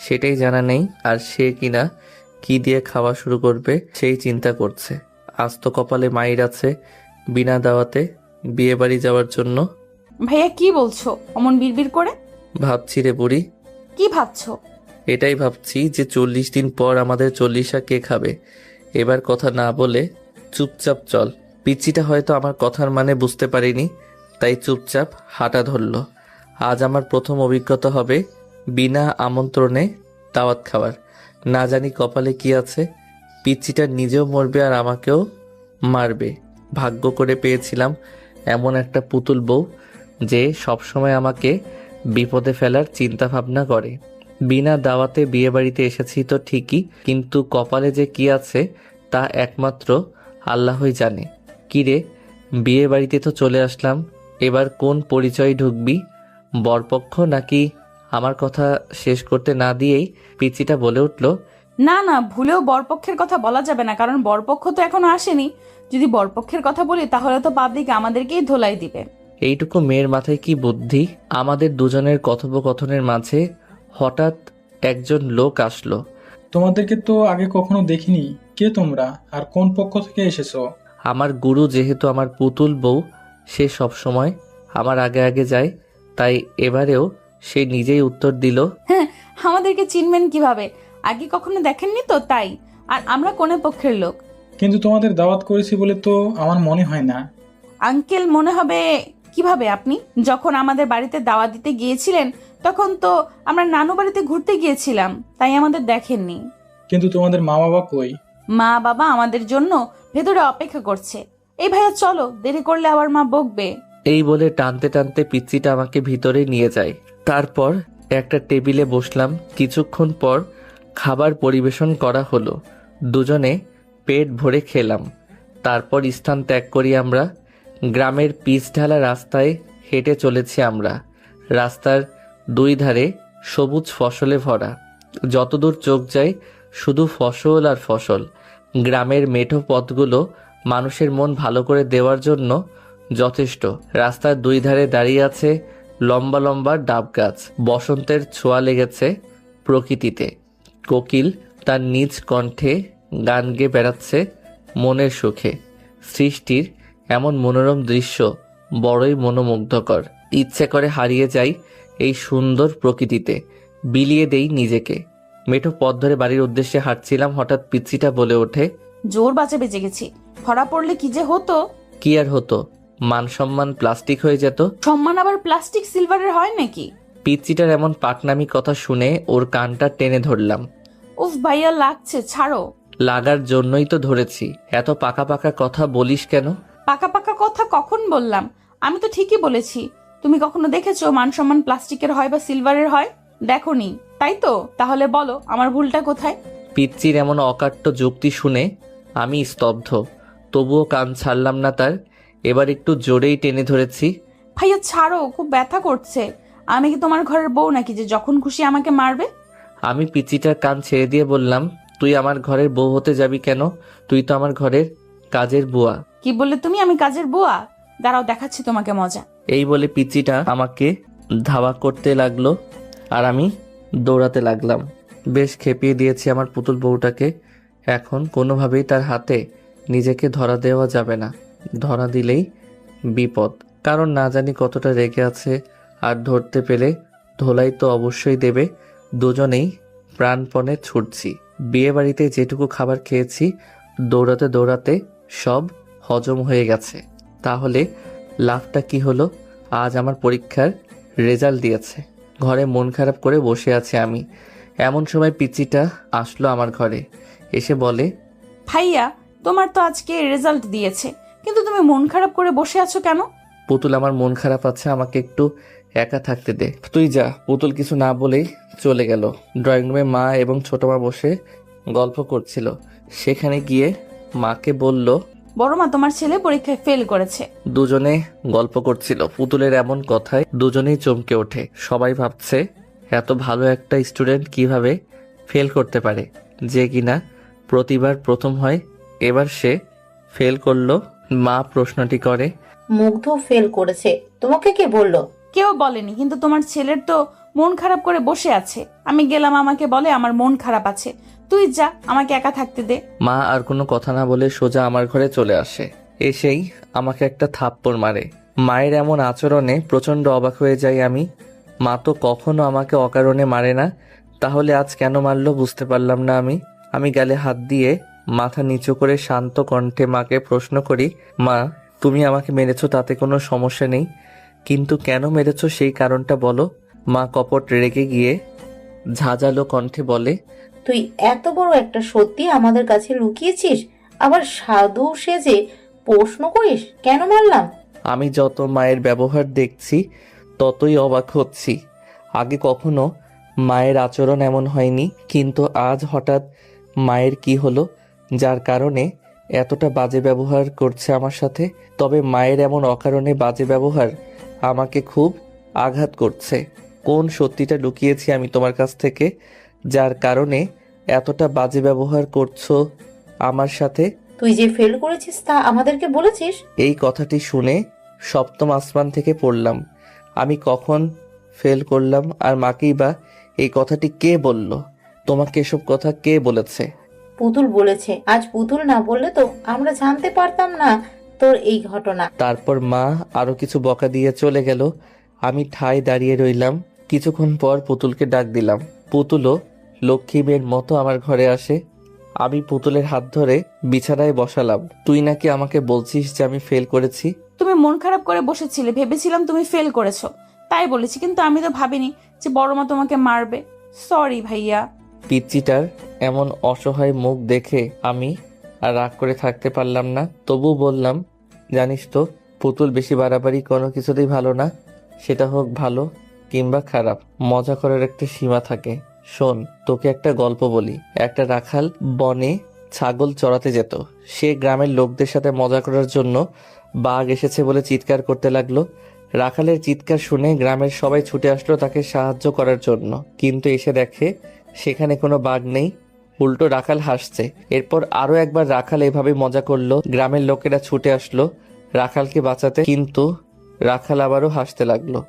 সেটাই জানা নেই, আর সে কিনা কি দিয়ে খাওয়া শুরু করবে সেই চিন্তা করছে। আজ তো কপালে মাইর আছে বিনা দাওয়াতে বিয়ে বাড়ি যাওয়ার জন্য। ভাইয়া কি বলছো অমন বিড়বিড় করে? ভাবছি রে বুড়ি। কি ভাবছো? এটাই ভাবছি যে 40 দিন পর আমাদের 40া কে খাবে। এবার কথা না বলে চুপচাপ চল। পিচ্চিটা হয়তো আমার কথার মানে বুঝতে পারিনি, তাই চুপচাপ হাঁটা ধরলো। আজ আমার প্রথম অভিজ্ঞতা হবে বিনা আমন্ত্রণে দাওয়াত খাওয়ার। না জানি কপালে কি আছে, পিচ্চিটা নিজেও মরবে আর আমাকেও মারবে। ভাগ্য করে পেয়েছিলাম এমন একটা পুতুল বউ যে সবসময় আমাকে বিপদে ফেলার চিন্তা ভাবনা করে। বিনা দাওয়াতে বিয়ে বাড়িতে এসেছি তো ঠিকই, কিন্তু কপালে যে কি আছে তা একমাত্র আল্লাহই জানে। কিরে, বিয়ে বাড়িতে তো চলে আসলাম, এবার কোন পরিচয় ঢুকবি? বরপক্ষ নাকি? আমার কথা শেষ করতে না দিয়েই পিচিটা বলে উঠল, না না, ভুলেও বরপক্ষের কথা বলা যাবে না, কারণ বরপক্ষ তো এখনো আসেনি। যদি বরপক্ষের কথা বলি তাহলে তো পাবলিক আমাদেরকেই ধোলাই দিবে। এইটুকু মেয়ের মাথায় কি বুদ্ধি! আমাদের দুজনের কথোপকথনের মাঝে হঠাৎ একজন লোক আসলো। তোমাদেরকে তো আগে কখনো দেখিনি, কে তোমরা আর কোন পক্ষ থেকে এসেছো? আমার গুরু যেহেতু আমার পুতুল বউ, সে সব সময় আমার আগে আগে যায়, তাই এবারেও সে নিজেই উত্তর দিল, হ্যাঁ, আমাদেরকে চিনবেন কিভাবে? আগে কখনো দেখেননি তো, তাই। আর আমরা কোন পক্ষের লোক? কিন্তু তোমাদের দাওয়াত করেছি বলে তো আমার মনে হয় না। আঙ্কেল, মনে হবে কিভাবে? আপনি যখন আমাদের বাড়িতে দাওয়াত দিতে গিয়েছিলেন তখন তো আমরা নানু বাড়িতে ঘুরতে গিয়েছিলাম, তাই আমাদের দেখেননি। কিন্তু তোমাদের মা বাবা কই? মা বাবা আমাদের জন্য ভেতরে অপেক্ষা করছে। এই ভাইয়া চলো, দেরি করলে আবার মা বকবে। এই বলে টানতে টানতে পিচ্চিটা আমাকে ভিতরে নিয়ে যায়। তারপর একটা টেবিলে বসলাম। কিছুক্ষণ পর খাবার পরিবেশন করা হলো। দুজনে পেট ভরে খেলাম। তারপর স্থান ত্যাগ করি আমরা। গ্রামের পিচ ঢালা রাস্তায় হেঁটে চলেছি আমরা। রাস্তার দুই ধারে সবুজ ফসলে ভরা, যতদূর চোখ যায় শুধু ফসল আর ফসল। গ্রামের মেঠো পথগুলো মানুষের মন ভালো করে দেওয়ার জন্য যথেষ্ট। রাস্তার দুই ধারে দাঁড়িয়ে আছে লম্বা লম্বা ডাব গাছ। বসন্তের ছোঁয়া লেগেছে প্রকৃতিতে। কোকিল তার নিজ কণ্ঠে গান গেয়ে বেড়াচ্ছে মনের সুখে। সৃষ্টির এমন মনোরম দৃশ্য বড়ই মনোমুগ্ধকর। ইচ্ছে করে হারিয়ে যাই এই সুন্দর প্রকৃতিতে, বিলিয়ে দেই নিজেকে। মেঠো পথ ধরে বাড়ির উদ্দেশ্যে হাঁটছিলাম, হঠাৎ পিচ্চিটা বলে ওঠে, জোর বাঁচে বেঁচে গেছি। ধরা পড়লে কি যে হতো! কি আর হতো, মান সম্মান প্লাস্টিক হয়ে যেত। সম্মান আবার প্লাস্টিক সিলভারের হয় নাকি? পিচ্চিটার এমন পাকনামি কথা শুনে ওর কানটা টেনে ধরলাম। উফ ভাইয়া লাগছে, ছাড়ো। লাগার জন্যই তো ধরেছি। এত পাকা পাকা কথা বলিস কেন? পাকা পাকা কথা কখন বললাম? আমি তো ঠিকই বলেছি। তুমি কখনো দেখেছো মান সম্মান প্লাস্টিকের হয় বা সিলভারের হয়? দেখোনি, তাই তো? তাহলে বলো আমার ভুলটা কোথায়? পিচ্চির এমন অকাট্য যুক্তি শুনে আমি স্তব্ধ, তবুও কান ছাড়লাম না তার। এবার একটু জোরেই টেনে ধরেছি। ভাইয়া ছাড়ো, খুব ব্যথা করছে। আমি কি তোমার ঘরের বউ নাকি যে যখন খুশি আমাকে মারবে? আমি পিচ্চিটার কান ছেড়ে দিয়ে বললাম, তুই আমার ঘরের বউ হতে যাবি কেন? তুই তো আমার ঘরের কাজের বুয়া। কি বললে তুমি? আমি কাজের বুয়া? দাঁড়াও, দেখাচ্ছি তোমাকে মজা। এই বলে পিচ্চিটা আমাকে ধাওয়া করতে লাগলো আর আমি দৌড়াতে লাগলাম। বেশ খেপিয়ে দিয়েছি আমার পুতুল বউটাকে। এখন কোনোভাবেই তার হাতে নিজেকে ধরা দেওয়া যাবে না। ধরা দিলেই বিপদ, কারণ না জানি কতটা রেগে আছে। আর ধরতে পেলে ধোলাই তো অবশ্যই দেবে। দুজনেই প্রাণপণে ছুটছি। বিয়ে বাড়িতে যেটুকু খাবার খেয়েছি দৌড়াতে দৌড়াতে সব হজম হয়ে গেছে। তাহলে লাভটা কি হলো? আজ আমার পরীক্ষার রেজাল্ট দিয়েছে। ঘরে মন খারাপ করে বসে আছি আমি। এমন সময় পিচ্চিটা আসলো আমার ঘরে, এসে বলে, ভাইয়া তোমার তো আজকে রেজাল্ট দিয়েছে, কিন্তু তুমি মন খারাপ করে বসে আছো কেন? পুতুল, আমার মন খারাপ আছে, আমাকে একটু একা থাকতে দে। তুই যা। পুতুল কিছু না বলেই চলে গেল। ড্রয়িং রুমে মা এবং ছোট মা বসে গল্প করছিল। সেখানে গিয়ে মাকে বলল, বড় মা, তোমার ছেলে পরীক্ষায় ফেল করেছে। দুজনে গল্প করছিল। পুতুলের এমন কথায় দুজনেই চমকে ওঠে। সবাই ভাবছে এত ভালো একটা স্টুডেন্ট কিভাবে ফেল করতে পারে, যে কিনা প্রতিবার প্রথম হয়। এবার সে ফেল করলো। মা প্রশ্নটি করে, মুগ্ধ ফেল করেছে, তোমাকে কে বললো? কেউ বলেনি, কিন্তু তোমার ছেলের তো মন খারাপ করে বসে আছে। আমি গেলাম, আমাকে বলে আমার মন খারাপ আছে। তুই যা, আমাকে একা থাকতে দে। মা আর কোনো কথা না বলে সোজা আমার ঘরে চলে আসে। এসেই আমাকে একটা থাপ্পড় মারে। মায়ের এমন আচরণে প্রচণ্ড অবাক হয়ে যাই আমি। মা তো কখনো আমাকে অকারণে মারে না, তাহলে আজ কেন মারলো বুঝতে পারলাম না আমি। আমি গালে হাত দিয়ে মাথা নিচু করে শান্ত কণ্ঠে মাকে প্রশ্ন করি, মা, তুমি আমাকে মেরেছো তাতে কোনো সমস্যা নেই, কিন্তু কেন মেরেছো সেই কারণটা বলো। মা কপট রেগে গিয়ে ঝাঁঝালো কণ্ঠে বলে, তুই এত বড় একটা সত্যি আমাদের কাছে লুকিয়েছিস, আবার সাধু সেজে প্রশ্ন করিস কেন মারলাম? আমি যত মায়ের ব্যবহার দেখছি ততই অবাক হচ্ছি। আগে কখনো মায়ের আচরণ এমন হয়নি, কিন্তু আজ হঠাৎ মায়ের কি হলো যার কারণে এতটা বাজে ব্যবহার করছে আমার সাথে? তবে মায়ের এমন অকারণে বাজে ব্যবহার আমাকে খুব আঘাত করছে। কোন সত্যিটা লুকিয়েছি আমি তোমার কাছ থেকে, যার কারণে এতটা বাজে ব্যবহার করছো আমার সাথে? তুই যে ফেল করেছিস তা আমাদেরকে বলেছিস? এই কথাটি শুনে সপ্তম আসমান থেকে পড়লাম। আমি কখন ফেল করলাম? আর মাকেই বা এই কথাটি কে বলল? তোমাকে এসব কথা কে বলেছে? পুতুল বলেছে। আজ পুতুল না বললে তো আমরা জানতে পারতাম না তোর এই ঘটনা। তারপর মা আরো কিছু বকা দিয়ে চলে গেল। আমি ঠায় দাঁড়িয়ে রইলাম। কিছুক্ষণ পর পুতুলকে ডাক দিলাম। পুতুলও লক্ষ্মী মেয়ের মতো আমার ঘরে আসে। আমি পুতুলের হাত ধরে বিছানায় বসালাম। তুই নাকি আমাকে বলছিস যে আমি ফেল করেছি? তুমি মন খারাপ করে বসেছিলে, ভেবেছিলাম তুমি ফেল করেছো, তাই বলেছি। কিন্তু আমি তো ভাবিনি যে বড় মা তোমাকে মারবে। সরি ভাইয়া। পিচ্চিটার এমন অসহায় মুখ দেখে আমি আর রাগ করে থাকতে পারলাম না। তবু বললাম, জানিস তো পুতুল, বেশি বাড়াবাড়ি কোনো কিছুতেই ভালো না, সেটা হোক ভালো কিংবা খারাপ। মজা করার একটা সীমা থাকে। শোন, তোকে একটা গল্প বলি। একটা রাখাল বনে ছাগল চড়াতে যেত। সে গ্রামের লোকদের সাথে মজা করার জন্য বাঘ এসেছে বলে চিৎকার করতে লাগলো। রাখালের চিৎকার শুনে গ্রামের সবাই ছুটে আসলো তাকে সাহায্য করার জন্য, কিন্তু এসে দেখে সেখানে কোনো বাঘ নেই, উল্টো রাখাল হাসছে। এরপর আরো একবার রাখাল এভাবে মজা করলো। গ্রামের লোকেরা ছুটে আসলো রাখালকে বাঁচাতে, কিন্তু রাখাল আবারও হাসতে লাগলো।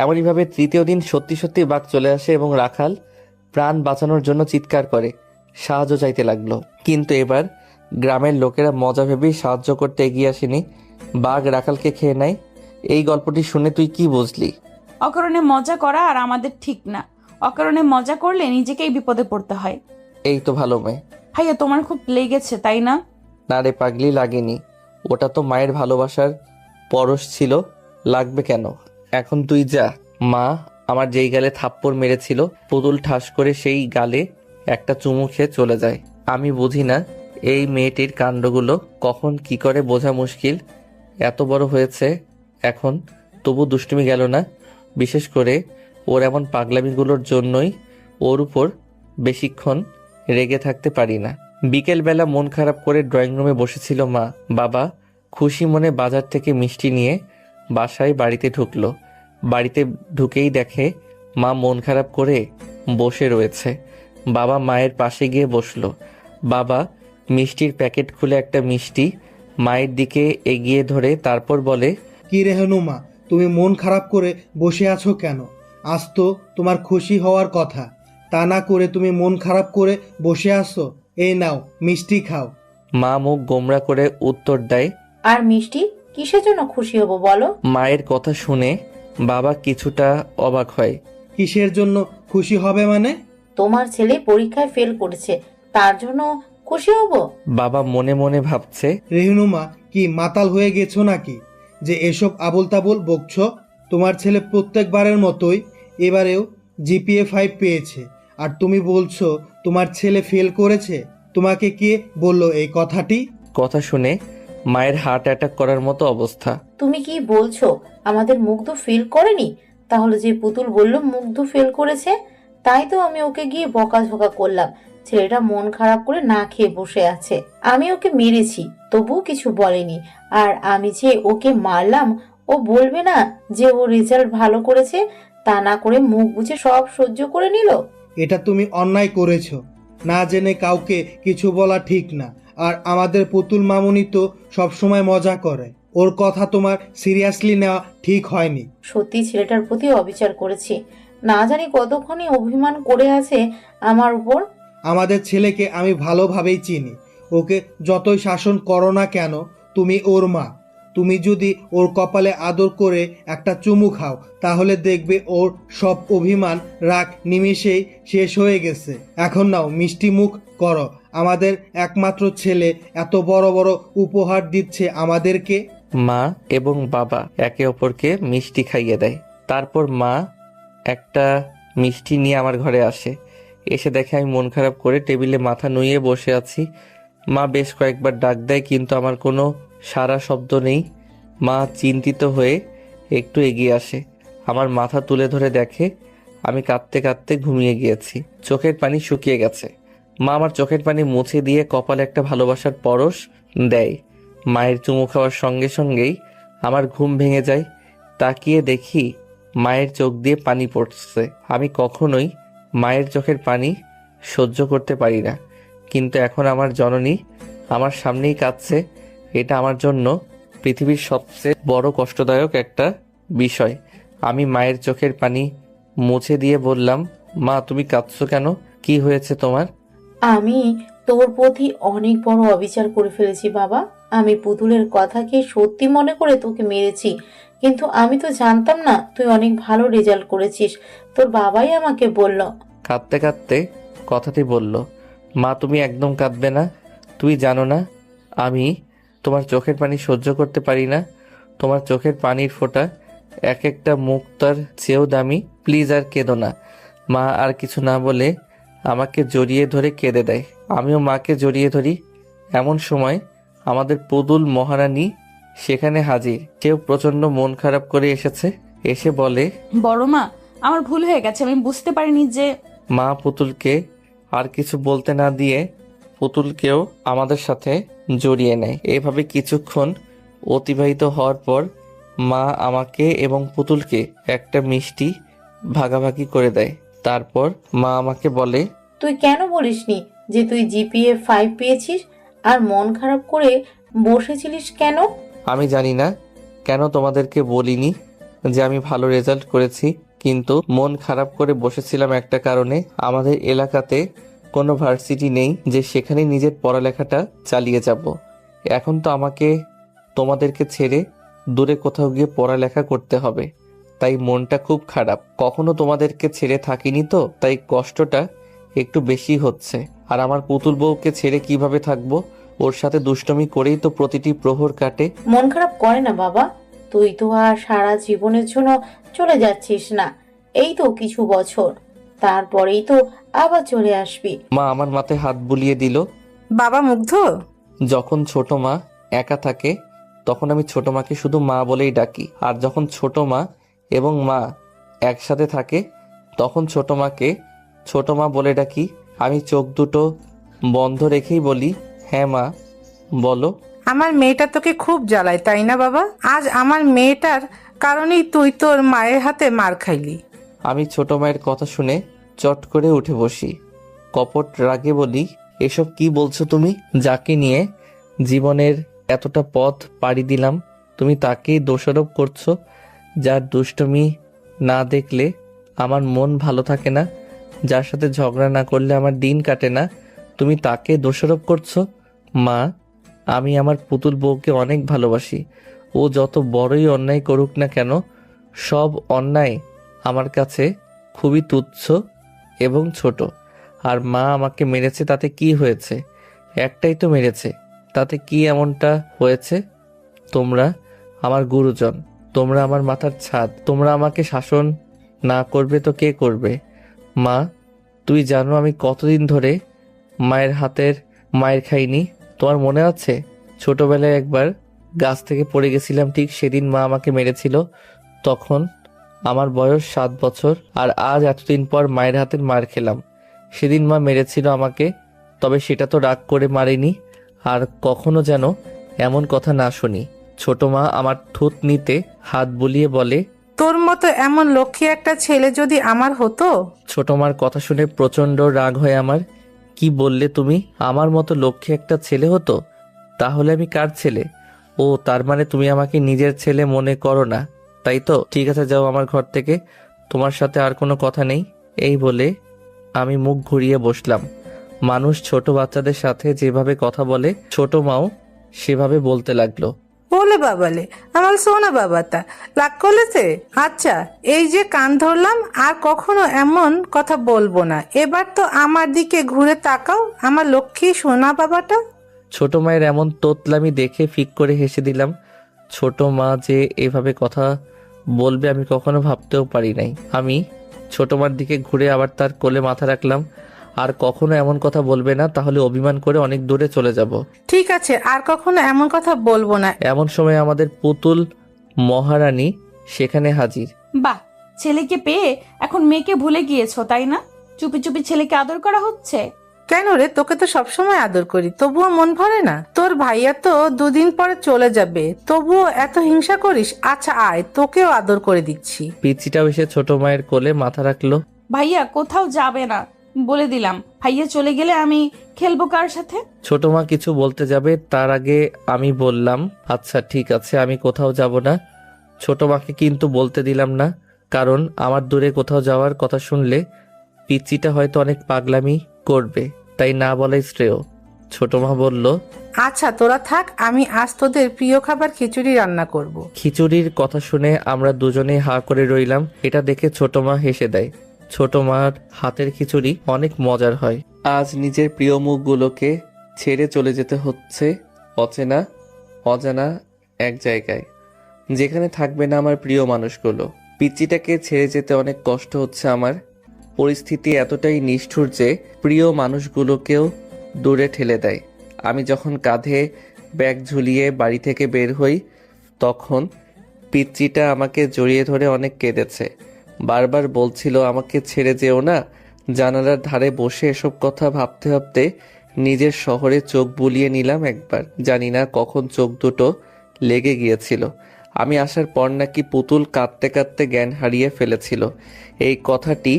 এমনইভাবে তৃতীয় দিন সত্যি সত্যি বাঘ চলে আসে এবং রাখাল প্রাণ বাঁচানোর জন্য চিৎকার করে সাহায্য চাইতে লাগলো। কিন্তু এবার গ্রামের লোকেরা মজা ভেবেই সাহায্য করতে এগিয়ে আসেনি, বাঘ রাখালকে খেয়ে নেয়। এই গল্পটি শুনে তুই কি বুঝলি? অকারণে মজা করা আর আমাদের ঠিক না। অকারণে মজা করলে নিজেকেই বিপদে পড়তে হয়। এই তো ভালো মেয়ে। ভাইয়া তোমার খুব লেগেছে তাই না? না রে পাগলি, লাগেনি। ওটা তো মায়ের ভালোবাসার পরশ ছিল, লাগবে কেন? এখন তুই যা। মা আমার যেই গালে থাপ্পড় মেরেছিল, পুতুল ঠাস করে সেই গালে একটা চুমু খেয়ে চলে যায়। আমি বুঝি না এই মেয়েটির কাণ্ডগুলো কখন কি করে, বোঝা মুশকিল। এত বড় হয়েছে এখন, তবু দুষ্টুমি গেল না। বিশেষ করে ওর এমন পাগলামিগুলোর জন্যই ওর উপর বেশিক্ষণ রেগে থাকতে পারি না। বিকেলবেলা মন খারাপ করে ড্রয়িং রুমে বসেছিল মা। বাবা খুশি মনে বাজার থেকে মিষ্টি নিয়ে বাসায় বাড়িতে ঢুকলো। বাড়িতে ঢুকেই দেখে মা মন খারাপ করে বসে রয়েছে। বাবা মায়ের পাশে গিয়ে বসলো। বাবা মিষ্টির প্যাকেট খুলে একটা মিষ্টি মায়ের দিকে এগিয়ে ধরে তারপর বলে, কি রে হনুমা, তুমি মন খারাপ করে বসে আছো কেন? আজ তো তোমার খুশি হওয়ার কথা, তা না করে তুমি মন খারাপ করে বসে আছো। এই নাও মিষ্টি খাও। মা মুখ গোমড়া করে উত্তর দেয়, আর মিষ্টি কিসের জন্য খুশি হব বলো? মায়ের কথা শুনে বাবা কিছুটা অবাক হয়। কিসের জন্য খুশি হবে মানে? তোমার ছেলে পরীক্ষায় ফেল করেছে, তার জন্য খুশি হব। বাবা মনে মনে ভাবছে, রেহনুমা কি মাতাল হয়ে গেছো নাকি যে এসব আবোল তাবোল বকছো? তোমার ছেলে প্রত্যেকবারের মতোই এবারেও জিপিএ 5 পেয়েছে, আর তুমি বলছো তোমার ছেলে ফেল করেছে। তোমাকে কে বললো এই কথাটি? কথা শুনে মায়ের হার্ট অ্যাটাক করার মতো অবস্থা। তুমি কি বলছো আমাদের মুগ্ধ ফেল করেনি? তাহলে যে পুতুল বলল মুগ্ধ ফেল করেছে, তাই তো আমি ওকে গিয়ে বকাঝকা করলাম। ছেলেটা মন খারাপ করে না খেয়ে বসে আছে, আমি ওকে মেরেছি তবুও কিছু বলেনি। আর আমি যে ওকে মারলাম, ও বলবে না যে ও রেজাল্ট ভালো করেছে? তা না করে মুখ বুজে সব সহ্য করে নিল। এটা তুমি অন্যায় করেছো। না জেনে কাউকে কিছু বলা ঠিক না। আর আমাদের পুতুল মামুনি তো সবসময় মজা করে, ওর কথা তোমার সিরিয়াসলি নেওয়া ঠিক হয়নি। সত্যি ছেলেটার প্রতি অবিচার করেছি, না জানি কতক্ষণই অভিমান করে আছে আমার উপর। আমাদের ছেলেকে আমি ভালোভাবেই চিনি। ওকে যতই শাসন করো না কেন, তুমি ওর মা। তুমি যদি ওর কপালে আদর করে একটা চুমু খাও, তাহলে দেখবে ওর সব অভিমান রাগ নিমিষেই শেষ হয়ে গেছে। এখন নাও মিষ্টি মুখ করো। আমাদের একমাত্র ছেলে এত বড় বড় উপহার দিচ্ছে আমাদেরকে। মা এবং বাবা একে অপরকে মিষ্টি খাইয়ে দেয়। তারপর মা একটা মিষ্টি নিয়ে আমার ঘরে আসে। এসে দেখে আমি মন খারাপ করে টেবিলে মাথা নুইয়ে বসে আছি। মা বেশ কয়েকবার ডাক দেয়, কিন্তু আমার কোনো সারা শব্দ নেই। মা চিন্তিত হয়ে একটু এগিয়ে আসে, আমার মাথা তুলে ধরে দেখে আমি কাঁদতে কাঁদতে ঘুমিয়ে গিয়েছি। চোখের পানি শুকিয়ে গেছে। মা আমার চোখের পানি মুছে দিয়ে কপালে একটা ভালোবাসার পরশ দেয়। মায়ের চুমু খাওয়ার সঙ্গে সঙ্গেই আমার ঘুম ভেঙে যায়। তাকিয়ে দেখি মায়ের চোখ দিয়ে পানি পড়ছে। আমি কখনোই মায়ের চোখের পানি সহ্য করতে পারি না, কিন্তু এখন আমার জননী আমার সামনেই কাঁদছে। এটা আমার জন্য পৃথিবীর সবচেয়ে বড় কষ্টদায়ক একটা বিষয়। আমি মায়ের চোখের পানি মুছে দিয়ে বললাম, মা তুমি কাঁদছো কেন? কি হয়েছে তোমার? আমি তোর প্রতি অনেক বড় অবিচার করে ফেলেছি বাবা। আমি পুতুলের কথাকে সত্যি মনে করে তোকে মেরেছি, কিন্তু আমি তো জানতাম না তুই অনেক ভালো রেজাল্ট করেছিস। তোর বাবাই আমাকে বলল। কাঁদতে কাঁদতে কথাটি বলল, মা তুমি একদম কাঁদবে না। তুই জানো না আমি তোমার চোখের পানি সহ্য করতে পারি না। তোমার চোখের পানির ফোঁটা এক একটা মুক্তার চেয়েও দামি। প্লিজ আর কেঁদো না। মা আর কিছু না বলে আমাকে জড়িয়ে ধরে কেঁদে দেয়। আমিও মাকে জড়িয়ে ধরি। এমন সময় আমাদের পুতুল মহারানী সেখানে হাজির। কেউ প্রচন্ড মন খারাপ করে এসেছে। এসে বলে, বড় মা, আমার ভুল হয়ে গেছে, আমি বুঝতে পারিনি যে। মা পুতুলকে আর কিছু বলতে না দিয়ে পুতুলকেও আমাদের সাথে জড়িয়ে নেয়। এভাবে কিছুক্ষণ অতিবাহিত হওয়ার পর মা আমাকে এবং পুতুলকে একটা মিষ্টি ভাগাভাগি করে দেয়। তারপর মা আমাকে বলে, তুই কেন বলিসনি যে তুই জিপিএ 5 পেয়েছিস? আর মন খারাপ করে বসেছিলিস কেন? আমি জানি না কেন তোমাদেরকে বলিনি যে আমি ভালো রেজাল্ট করেছি, কিন্তু মন খারাপ করে বসেছিলাম একটা কারণে। আমাদের এলাকাতে কোনো ভার্সিটি নেই যে সেখানে নিজের পড়ালেখাটা চালিয়ে যাব। এখন তো আমাকে তোমাদেরকে ছেড়ে দূরে কোথাও গিয়ে পড়ালেখা করতে হবে, তাই মনটা খুব খারাপ। কখনো তোমাদেরকে ছেড়ে থাকিনি তো, তাই কষ্টটা একটু বেশি হচ্ছে। আর আমার পুতুল বউকে ছেড়ে কিভাবে থাকবো? ওর সাথে দুষ্টমি করেই তো প্রতিটি প্রহর কাটে। মন খারাপ করে না বাবা, তুই তো আর সারা জীবনের জন্য চলে যাচ্ছিস না। এই তো কিছু বছর, তারপরেই তো আবার চলে আসবি। মা আমার মাথায় হাত বুলিয়ে দিল। বাবা মুগ্ধ, যখন ছোট মা একা থাকে তখন আমি ছোট মাকে শুধু মা বলেই ডাকি, আর যখন ছোট মা এবং মা একসাথে থাকে তখন ছোট মাকে ছোট মা বলে ডাকি। আমি চোখ দুটো বন্ধ রেখেই বলি, হ্যাঁ মা বলো। আমার মেয়েটা তোকে খুব জ্বালায় তাই না বাবা? আজ আমার মেয়েটার কারণেই তুই তোর মায়ের হাতে মার খাইলি। আমি ছোট মায়ের কথা শুনে চট করে উঠে বসি, কপট রাগে বলি, এসব কি বলছো তুমি? যাকে নিয়ে জীবনের এতটা পথ পাড়ি দিলাম তুমি তাকেই দোষারোপ করছো। যার দুষ্টুমি না দেখলে আমার মন ভালো থাকে না, যার সাথে ঝগড়া না করলে আমার দিন কাটে না, তুমি তাকে দোষারোপ করছো। মা, আমি আমার পুতুল বউকে অনেক ভালোবাসি। ও যত বড়ই অন্যায় করুক না কেন, সব অন্যায় আমার কাছে খুবই তুচ্ছ এবং ছোট। আর মা আমাকে মেরেছে তাতে কি হয়েছে? একটাই তো মেরেছে, তাতে কি এমনটা হয়েছে? তোমরা আমার গুরুজন, তোমরা আমার মাথার ছাদ, তোমরা আমাকে শাসন না করবে তো কে করবে? মা, তুই জানো আমি কতদিন ধরে মায়ের হাতের মায়ের খাইনি? তোমার মনে আছে ছোটবেলায় একবার গাছ থেকে পড়ে গেছিলাম, ঠিক সেদিন মা আমাকে মেরেছিল। তখন আমার বয়স 7 বছর, আর আজ এতদিন পর মায়ের হাতের মার খেলাম। সেদিন মা মেরেছিল আমাকে, তবে সেটা তো রাগ করে মারেনি। আর কখনো যেন এমন কথা না শুনি। ছোট মা আমার থুতনিতে হাত বুলিয়ে বলে, তোর মতো এমন লক্ষ্মী একটা ছেলে যদি আমার হতো। ছোট মার কথা শুনে প্রচন্ড রাগ হয় আমার। কি বললে তুমি? আমার মতো লক্ষ্মী একটা ছেলে হতো? তাহলে আমি কার ছেলে? ও, তার মানে তুমি আমাকে নিজের ছেলে মনে করো না, তাই তো? ঠিক আছে, যাও আমার ঘর থেকে, তোমার সাথে আর কোনো কথা নেই। এই বলে আমি মুখ ঘুরিয়ে বসলাম। মানুষ ছোট বাচ্চাদের সাথে যেভাবে কথা বলে ছোট মাও সেভাবে বলতে লাগলো। বলে বাবালে, আমার সোনা বাবাটা রাগ করেছে। আচ্ছা, এই যে কান ধরলাম, আর কখনো এমন কথা বলবো না। এবার তো আমার দিকে ঘুরে তাকাও, আমার লক্ষ্মী সোনা বাবাটা। ছোট মায়ের এমন তোতলামি দেখে ফিক করে হেসে দিলাম। ছোট মা যে এভাবে কথা বলবে আমি কখনো ভাবতেও পারি নাই। আমি ছোট মার দিকে ঘুরে আবার তার কোলে মাথা রাখলাম। আর কখনো এমন কথা বলবে না, তাহলে অভিমান করে অনেক দূরে চলে যাব। ঠিক আছে, আর কখনো এমন কথা বলবো না। এমন সময় আমাদের পুতুল মহারানী সেখানে হাজির। বাহ, ছেলেকে পেয়ে এখন মেয়েকে ভুলে গিয়েছো তাই না? চুপি চুপি ছেলেকে আদর করা হচ্ছে। কেন রে, তোকে তো সবসময় আদর করি, তবুও মন ভরে না? তোর ভাইয়া তো 2 দিন পরে চলে যাবে, তবুও এত হিংসা করিস? আচ্ছা আয়, তোকেও আদর করে দিচ্ছি। পিচিটাও এসে ছোট মায়ের কোলে মাথা রাখলো। ভাইয়া কোথাও যাবে না বলে দিলাম। ভাইয়া চলে গেলে আমি খেলবো কার সাথে? ছোট মা কিছু বলতে যাবে তার আগে আমি বললাম, আচ্ছা ঠিক আছে, আমি কোথাও যাব না। ছোট মাকে কিন্তু বলতে দিলাম না, কারণ আমার দূরে কোথাও যাওয়ার কথা শুনলে পিচিটা হয়তো অনেক পাগলামি করবে, তাই না বলাই শ্রেয়। ছোট মা বলল, আচ্ছা তোরা থাক, আমি আজ তোদের প্রিয় খাবার খিচুড়ি রান্না করব। খিচুড়ির কথা শুনে আমরা দুজনেই হা করে রইলাম। এটা দেখে ছোট মা হেসে দেয়। ছোট মার হাতের খিচুড়ি অনেক মজার হয়। আজ নিজের প্রিয় মুখগুলোকে ছেড়ে চলে যেতে হচ্ছে অচেনা অজানা এক জায়গায়, যেখানে থাকবে না আমার প্রিয় মানুষগুলো। পিচ্চিটাকে ছেড়ে যেতে অনেক কষ্ট হচ্ছে আমার। পরিস্থিতি এতটাই নিষ্ঠুর যে প্রিয় মানুষগুলোকেও দূরে ঠেলে দেয়। আমি যখন কাঁধে ব্যাগ ঝুলিয়ে বাড়ি থেকে বের হই তখন পিচ্চিটা আমাকে জড়িয়ে ধরে অনেক কেঁদেছে। বারবার বলছিল আমাকে ছেড়ে যেও না। জানালার ধারে বসে এসব কথা ভাবতে ভাবতে নিজের শহরে চোখ বুলিয়ে নিলাম একবার। জানি না কখন চোখ দুটো লেগে গিয়েছিল। আমি আসার পর নাকি পুতুল কাঁদতে কাঁদতে জ্ঞান হারিয়ে ফেলেছিল। এই কথাটি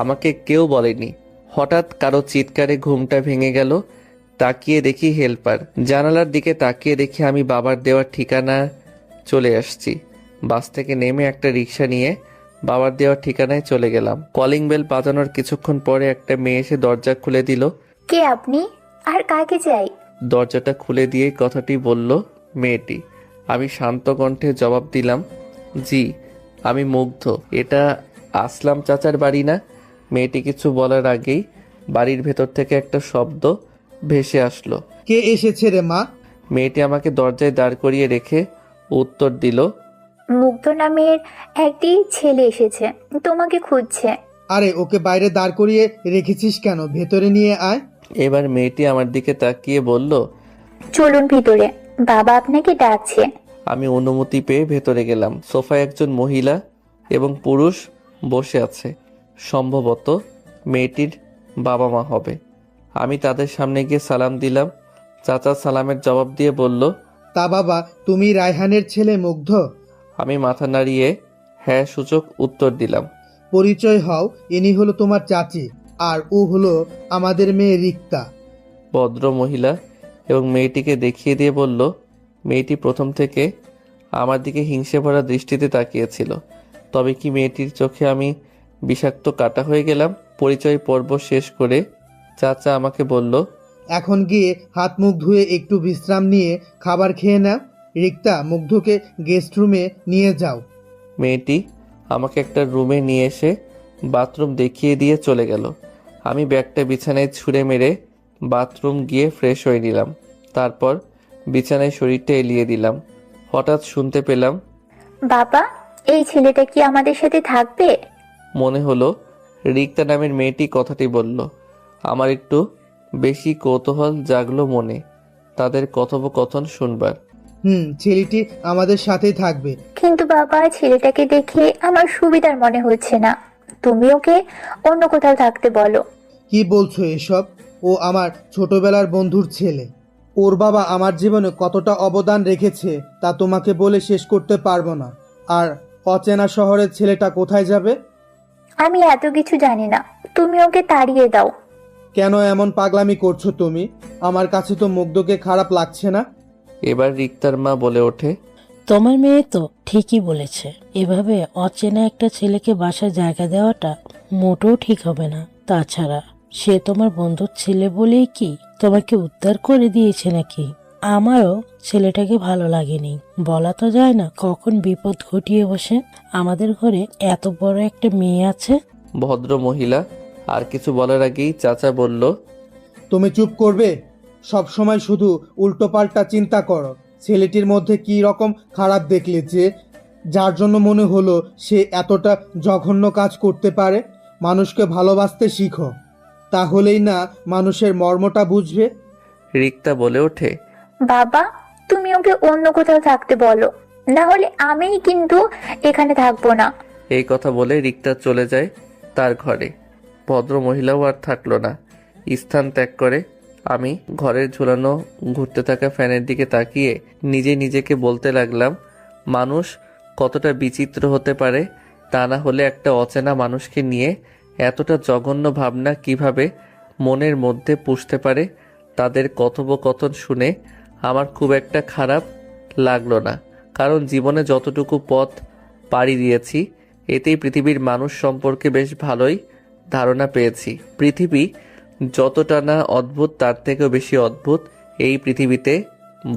আমাকে কেউ বলেনি। হঠাৎ কারো চিৎকারে ঘুমটা ভেঙে গেল। তাকিয়ে দেখি হেল্পার। জানালার দিকে তাকিয়ে দেখি আমি বাবার দেওয়ার ঠিকানা চলে আসছি। বাস থেকে নেমে একটা রিক্সা নিয়ে বাবার দেওয়ার ঠিকানায় চলে গেলাম। কলিং বেল বাজানোর কিছুক্ষণ পরে একটা মেয়ে এসে দরজা খুলে দিল। কে আপনি আর কাকে চাই? দরজাটা খুলে দিয়ে কথাটি বলল মেয়েটি। আমি শান্ত কণ্ঠে জবাব দিলাম, জি আমি মুগ্ধ। এটা আসলাম চাচার বাড়ি না? মেয়েটি কিছু বলার আগেই বাড়ির ভেতর থেকে একটা শব্দ ভেসে আসলো। কে এসেছে রে মা? মেয়েটি আমাকে দরজায় দাঁড় করিয়ে রেখে উত্তর দিল, মুগ্ধ নামের একটি ছেলে এসেছে, তোমাকে খুঁজছে। আরে ওকে বাইরে দাঁড় করিয়ে রেখেছিস কেন? ভেতরে নিয়ে আয়। এবার মেয়েটি আমার দিকে তাকিয়ে বলল, চলুন ভিতরে, বাবা আপনাকে ডাকছে। আমি অনুমতি পেয়ে ভেতরে গেলাম। সোফায় একজন মহিলা এবং পুরুষ বসে আছে। সম্ভবত মেয়েটির বাবা মা হবে। আমি তাদের সামনে গিয়ে সালাম দিলাম। চাচা সালামের জবাব দিয়ে বলল, তা বাবা, তুমি রায়হানের ছেলে মুগ্ধ? আমি মাথা নাড়িয়ে হ্যাঁ সূচক উত্তর দিলাম। পরিচয় হও, ইনি হলো তোমার চাচি, আর ও হলো আমাদের মেয়ে রিক্তা। ভদ্র মহিলা এবং মেয়েটিকে দেখিয়ে দিয়ে বলল, মেয়েটি প্রথম থেকে আমার দিকে হিংসে ভরা দৃষ্টিতে তাকিয়েছিল। তবে কি মেয়েটির চোখে আমি বিষাক্ত কাটা হয়ে গেলাম? পরিচয় পর্ব শেষ করে চাচা আমাকে বলল, এখন গিয়ে হাত মুখ ধুয়ে একটু বিশ্রাম নিয়ে খাবার খেয়ে নাও। রিক্তা, মুগ্ধকে গেস্ট রুমে নিয়ে যাও। মেয়েটি আমাকে একটা রুমে নিয়ে এসে বাথরুম দেখিয়ে দিয়ে চলে গেল। আমি ব্যাগটা বিছানায় ছুঁড়ে মেরে বাথরুম গিয়ে ফ্রেশ হয়ে নিলাম। তারপর বিছানায় শরীরটা এলিয়ে দিলাম। হঠাৎ শুনতে পেলাম, বাবা, এই ছেলেটা কি আমাদের সাথে থাকবে? মনে হলো রিক্তা নামের মেয়েটি কথাটি বলল। আমার একটু বেশি কৌতূহল জাগলো মনে তাদের কথোপকথন শুনবার। ছেলেটি আমাদের সাথেই থাকবে। কিন্তু বাবা, ছেলেটাকে দেখে আমার সুবিধার মনে হচ্ছে না, তুমি ওকে অন্য কোথাও থাকতে বলো। কি বলছো এসব? ও আমার ছোটবেলার বন্ধুর ছেলে। ওর বাবা আমার জীবনে কতটা অবদান রেখেছে তা তোমাকে বলে শেষ করতে পারবো না। আর অচেনা শহরের ছেলেটা কোথায় যাবে? আমি এত কিছু জানি না, তুমি ওকে তাড়িয়ে দাও। কেন এমন পাগলামি করছো তুমি? আমার কাছে তো মুগ্ধকে খারাপ লাগছে না। এবার রিক্তার মা বলে ওঠে, তোমার মেয়ে তো ঠিকই বলেছে। এভাবে অচেনা একটা ছেলেকে বাসায় জায়গা দেওয়াটা মোটেও ঠিক হবে না। তাছাড়া সে তোমার বন্ধুর ছেলে বলেই কি তোমাকে উদ্ধার করে দিয়েছে নাকি? আমারও ছেলেটাকে ভালো লাগেনি। বলা তো যায় না কখন বিপদ ঘটিয়ে বসে। আমাদের ঘরে এত বড় একটা মেয়ে আছে। ভদ্র মহিলা আর কিছু বলার আগেই চাচা বলল, তুমি চুপ করবে? সব সময় শুধু উল্টোপাল্টা চিন্তা করো। ছেলেটির মধ্যে কি রকম খারাপ দেখলে যে যার জন্য মনে হলো সে এতটা জঘন্য কাজ করতে পারে? মানুষকে ভালোবাসতে শিখো, তাহলেই না মানুষের মর্মটা বুঝবে। রিক্তা বলে ওঠে, বাবা, তুমি ওকে অন্য কোথাও থাকতে বলো, না হলে আমি কিন্তু এখানে থাকবো না। এই কথা বলে রিক্তা চলে যায় তার ঘরে। ভদ্র মহিলাও আর থাকলো না, স্থান ত্যাগ করে। আমি ঘরের ঝুলানো ঘুরতে থাকা ফ্যানের দিকে তাকিয়ে নিজেকে বলতে লাগলাম, মানুষ কতটা বিচিত্র হতে পারে। তা না হলে একটা অচেনা মানুষকে নিয়ে এতটা জঘন্য ভাবনা কিভাবে মনের মধ্যে পুষতে পারে? তাদের কথোপকথন শুনে আমার খুব একটা খারাপ লাগলো না, কারণ জীবনে যতটুকু পথ পাড়ি দিয়েছি এতেই পৃথিবীর মানুষ সম্পর্কে বেশ ভালোই ধারণা পেয়েছি। পৃথিবী যতটা না অদ্ভুত তার থেকেও বেশি অদ্ভুত এই পৃথিবীতে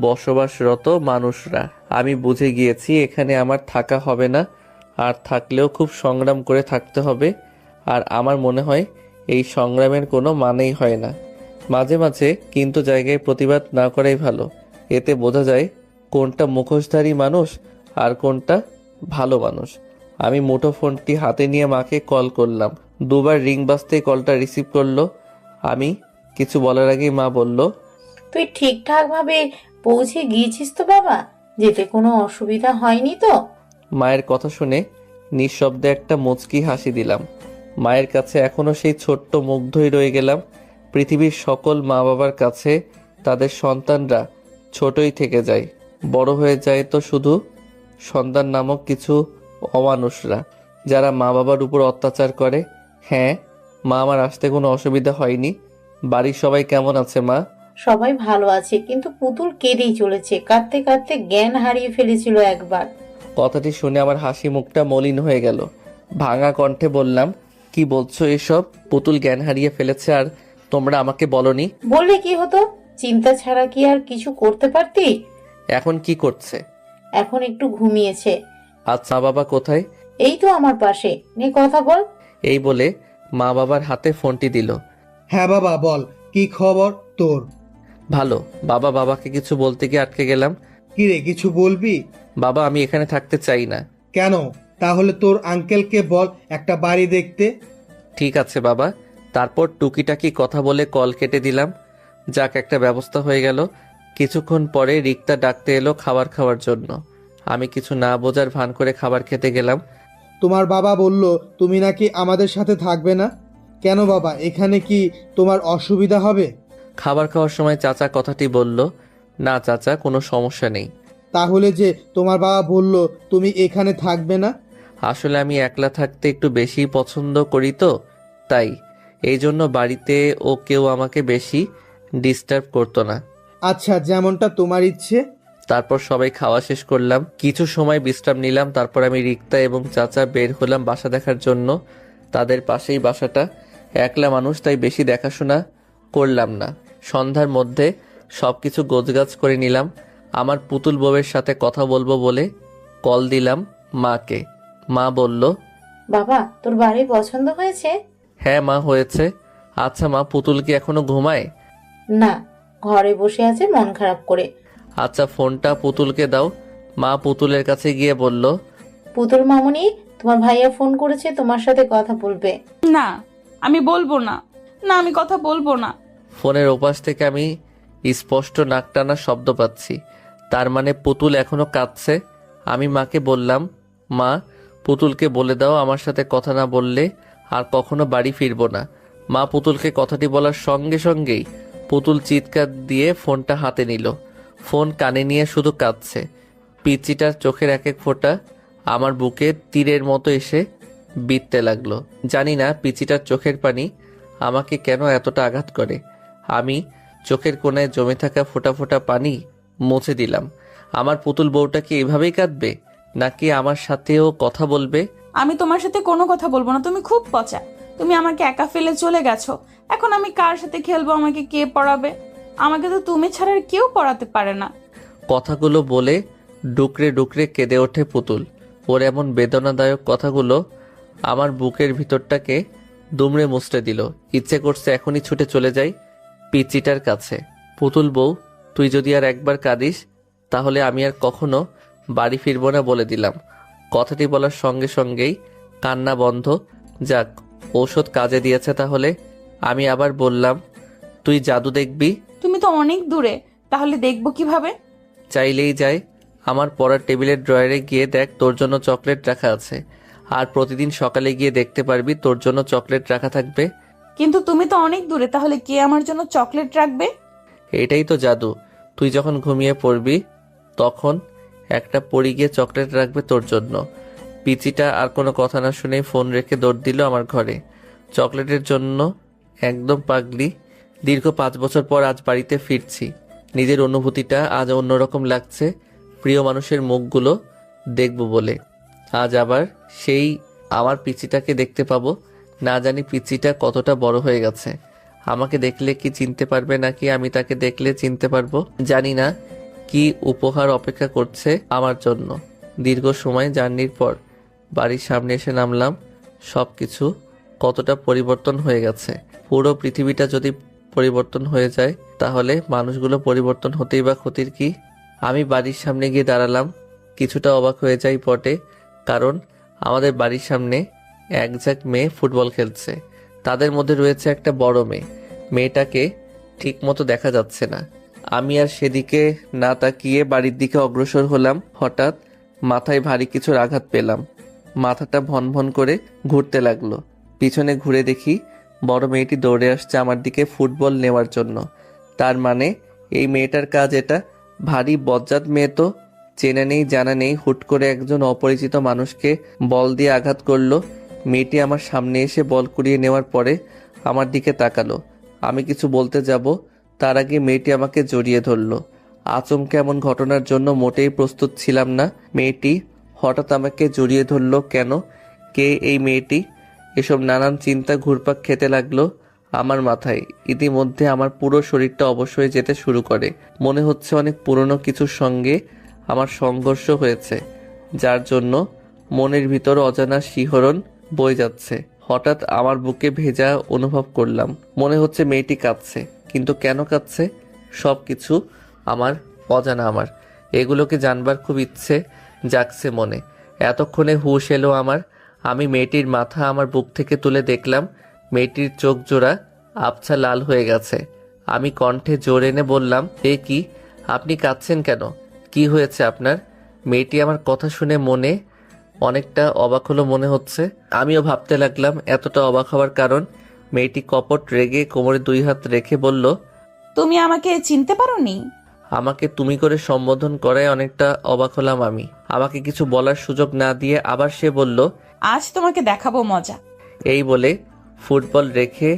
বসবাসরত মানুষরা। আমি বুঝে গিয়েছি এখানে আমার থাকা হবে না, আর থাকলেও খুব সংগ্রাম করে থাকতে হবে। আর আমার মনে হয় এই সংগ্রামের কোনো মানেই হয় না। মাঝে মাঝে কিন্তু জায়গায় প্রতিবাদ না করাই ভালো। এতে বোঝা যায় কোনটা মুখোশধারী মানুষ আর কোনটা ভালো মানুষ। আমি মুঠোফোনটি হাতে নিয়ে মাকে কল করলাম। দুবার রিং বাজতেই কলটা রিসিভ করলো। আমি কিছু বলার আগেই মা বলল, তুই ঠিকঠাক ভাবে পৌঁছে গিয়েছিস তো বাবা? যেতে কোনো অসুবিধা হয়নি তো? মায়ের কথা শুনে নিঃশব্দে একটা মুচকি হাসি দিলাম। মায়ের কাছে এখনো সেই ছোট্ট মুগ্ধই রয়ে গেলাম। পৃথিবীর সকল মা বাবার কাছে তাদের সন্তানরা ছোটই থেকে যায়, বড় হয়ে যায় তো শুধু সন্তান নামক কিছু অমানুষরা, যারা মা বাবার উপর অত্যাচার করে। হ্যাঁ মা, আমার আসতে কোনো অসুবিধা হয়নি। বাড়ির সবাই কেমন আছে মা? সবাই ভালো আছে, কিন্তু পুতুল কেঁদেই চলেছে। কাঁদতে কাঁদতে জ্ঞান হারিয়ে ফেলেছিল একবার। কথাটি শুনে আমার হাসি মুখটা মলিন হয়ে গেল। ভাঙা কণ্ঠে বললাম, কি বলছো এসব? পুতুল জ্ঞান হারিয়ে ফেলেছে আর তোমরা আমাকে বলনি? বললে কি হতো? চিন্তা ছাড়া কি আর কিছু করতে পারতি? এখন কি করছে? এখন একটু ঘুমিয়েছে। আচ্ছা, বাবা কোথায়? এই তো আমার পাশে, নে কথা বল। এই বলে মা বাবার হাতে ফোনটি দিল। হ্যাঁ বাবা বল, কি খবর তোর? ভালো। বাবাকে কিছু বলতে গিয়ে আটকে গেলাম। কিরে কিছু বলবি? বাবা আমি এখানে থাকতে চাই না। কেন? তাহলে তোর আঙ্কেলকে বল একটা বাড়ি দেখতে। ঠিক আছে বাবা। তারপর টুকিটাকি কথা বলে কল কেটে দিলাম। যাক একটা ব্যবস্থা হয়ে গেল। কিছুক্ষণ পরে রিক্তা ডাকতে এলো খাবার খাওয়ার জন্য। আমি কিছু না বোঝার ভান করে খাবার খেতে গেলাম। তোমার বাবা বলল তুমি নাকি আমাদের সাথে থাকবে না। কেন বাবা, এখানে কি তোমার অসুবিধা হবে? খাবার খাওয়ার সময় চাচা কথাটি বলল। না চাচা, কোনো সমস্যা নেই। তাহলে যে তোমার বাবা বলল তুমি এখানে থাকবে না? আসলে আমি একলা থাকতে একটু বেশি পছন্দ করি তো, তাই এই জন্য বাড়িতে ও কেউ আমাকে বেশি ডিস্টার্ব করতো না। আচ্ছা, যেমনটা তোমার ইচ্ছে। তারপর সবাই খাওয়া শেষ করলাম, কিছু সময় বিশ্রাম নিলাম। তারপর আমি রিক্তা এবং চাচা বের হলাম বাসা দেখার জন্য। তাদের পাশেই বাসাটা, একলা মানুষ তাই বেশি দেখাশোনা করলাম না। সন্ধ্যার মধ্যে সবকিছু গোছগাছ করে নিলাম। আমার পুতুল বউয়ের সাথে কথা বলবো বলে কল দিলাম মাকে। মা বলল, বাবা তোর বাড়ি পছন্দ হয়েছে? হ্যাঁ মা হয়েছে। আচ্ছা মা, পুতুল কি এখনো ঘুমায়? না, ঘরে বসে আছে মন খারাপ করে। আচ্ছা ফোনটা পুতুলকে দাও। মা পুতুলের কাছে গিয়ে বলল, পুতুল মামুনি, তোমার ভাইয়া ফোন করেছে, তোমার সাথে কথা বলবে। না আমি বলবো না, না আমি কথা বলবো না। ফোনের ওপাশ থেকে আমি স্পষ্ট নাক টানা শব্দ পাচ্ছি। তার মানে পুতুল এখনো কাঁদছে। আমি মাকে বললাম, মা পুতুলকে বলে দাও আমার সাথে কথা না বললে আর কখনো বাড়ি ফিরবো না। মা পুতুলকে কথাটি বলার সঙ্গে সঙ্গেই পুতুল চিৎকার দিয়ে ফোনটা হাতে নিল। ফোন কানে নিয়ে শুধু কাঁদছে। পিচিটার চোখের এক এক ফোঁটা আমার বুকে তীরের মতো এসে বিঁধতে লাগলো। জানি না পিচিটার চোখের পানি আমাকে কেন এতটা আঘাত করে। আমি চোখের কোণায় জমে থাকা ফোঁটা ফোঁটা পানি মুছে দিলাম। আমার পুতুল বউটা কি এভাবেই কাঁদবে, নাকি আমার সাথেও কথা বলবে? আমি তোমার সাথে কোনো কথা বলবো না, তুমি খুব পচা। তুমি আমাকে একা ফেলে চলে গেছো, এখন আমি কার সাথে খেলবো, আমাকে কে পড়াবে? আমাকে তো তুমি ছাড়া আর কেউ পড়াতে পারে না। কথাগুলো বলে ডুকরে ডুকরে কেঁদে ওঠে পুতুল। ওর এমন বেদনাদায়ক কথাগুলো আমার বুকের ভিতরটাকে দুমড়ে মুচড়ে দিল। ইচ্ছে করছে এখনই ছুটে চলে যাই পিচিটার কাছে। পুতুল বউ, তুই যদি আর একবার কাঁদিস তাহলে আমি আর কখনো বাড়ি ফিরবো না বলে দিলাম। কথাটি বলার সঙ্গে সঙ্গেই কান্না বন্ধ। যাক, ঔষধ কাজে দিয়েছে তাহলে। আমি আবার বললাম, তুই জাদু দেখবি? তুমি তো অনেক দূরে, তাহলে দেখবো কিভাবে? চাইলেই যাই। আমার পড়ার টেবিলের ড্রয়ারে গিয়ে দেখ, তোর জন্য চকলেট রাখা আছে। আর প্রতিদিন সকালে গিয়ে দেখতে পারবি তোর জন্য চকলেট রাখা থাকবে। কিন্তু তুমি তো অনেক দূরে, তাহলে কে আমার জন্য চকলেট রাখবে? এটাই তো জাদু। তুই যখন ঘুমিয়ে পড়বি তখন একটা পরি গিয়ে চকলেট রাখবে তোর জন্য। পিচিটা আর কোনো কথা না শুনে ফোন রেখে দৌড় দিল আমার ঘরে। চকলেটের জন্য একদম পাগলি। দীর্ঘ 5 বছর পর আজ বাড়িতে ফিরছি। নিজের অনুভূতিটা আজ অন্যরকম লাগছে। প্রিয় মানুষের মুখগুলো দেখব বলে। আজ আবার সেই আমার পিচিটাকে দেখতে পাবো। না জানি পিচিটা কতটা বড় হয়ে গেছে। আমাকে দেখলে কি চিনতে পারবে, নাকি আমি তাকে দেখলে চিনতে পারবো জানি না। কি উপহার অপেক্ষা করছে আমার জন্য। দীর্ঘ সময় জার্নির পর বাড়ির সামনে এসে নামলাম। সব কিছু কতটা পরিবর্তন হয়ে গেছে। পুরো পৃথিবীটা যদি পরিবর্তন হয়ে যায় তাহলে মানুষগুলো পরিবর্তন হতেই বা ক্ষতির কি? আমি বাড়ির সামনে গিয়ে দাঁড়ালাম। কিছুটা অবাক হয়ে যাই বটে, কারণ আমাদের বাড়ির সামনে এক ঝাঁক মেয়ে ফুটবল খেলছে। তাদের মধ্যে রয়েছে একটা বড় মেয়ে। মেয়েটাকে ঠিক মতো দেখা যাচ্ছে না। আমি আর সেদিকে না তাকিয়ে বাড়ির দিকে অগ্রসর হলাম। হঠাৎ মাথায় ভারী কিছুর আঘাত পেলাম। মাথাটা ভন ভন করে ঘুরতে লাগলো। পিছনে ঘুরে দেখি বড় মেয়েটি দৌড়ে আসছে আমার দিকে ফুটবল নেওয়ার জন্য। তার মানে এই মেয়েটার কাজ এটা। ভারী বজ্জাত মেয়ে তো, চেনা নেই জানা নেই, হুট করে একজন অপরিচিত মানুষকে বল দিয়ে আঘাত করলো। মেয়েটি আমার সামনে এসে বল কুড়িয়ে নেওয়ার পরে আমার দিকে তাকালো। আমি কিছু বলতে যাব তার আগে মেয়েটি আমাকে জড়িয়ে ধরলো। আচমকা এমন ঘটনার জন্য মোটেই প্রস্তুত ছিলাম না। মেয়েটি হঠাৎ আমাকে জড়িয়ে ধরলো কেন? কে এই মেয়েটি? এসব নানান চিন্তা ঘুরপাক খেতে লাগলো আমার মাথায়। ইতিমধ্যে আমার পুরো শরীরটা অবশ হয়ে যেতে শুরু করে। মনে হচ্ছে অনেক পুরনো কিছুর সঙ্গে আমার সংঘর্ষ হয়েছে, যার জন্য মনের ভিতর অজানা শিহরণ বয়ে যাচ্ছে। হঠাৎ আমার বুকে ভেজা অনুভব করলাম। মনে হচ্ছে মেয়েটি কাঁদছে, কিন্তু কেন কাঁদছে? সব কিছু আমার অজানা। আমার এগুলোকে জানবার খুব ইচ্ছে জাগছে মনে। এতক্ষণে হুঁশ এলো আমার। আমি মেয়েটির মাথা আমার বুক থেকে তুলে দেখলাম মেয়েটির চোখ জোড়া আবছা লাল হয়ে গেছে। আমি কণ্ঠে জোর এনে বললাম, এ কি, আপনি কাঁদছেন কেন? কি হয়েছে আপনার? মেয়েটি আমার কথা শুনে মনে অনেকটা অবাক হলো মনে হচ্ছে। আমিও ভাবতে লাগলাম এতটা অবাক হওয়ার কারণ। মেয়েটি কপট রেগে কোমরে 2 হাত রেখে বলল, তুমি আমাকে চিনতে পারোনি? আমাকে তুমি করে সম্বোধন করায় অনেকটা অবাক হলাম আমি। আমাকে কিছু বলার সুযোগ না দিয়ে আবার সে বলল, আজ তোমাকে দেখাবো মজা। এই বলে ফুটবল রেখে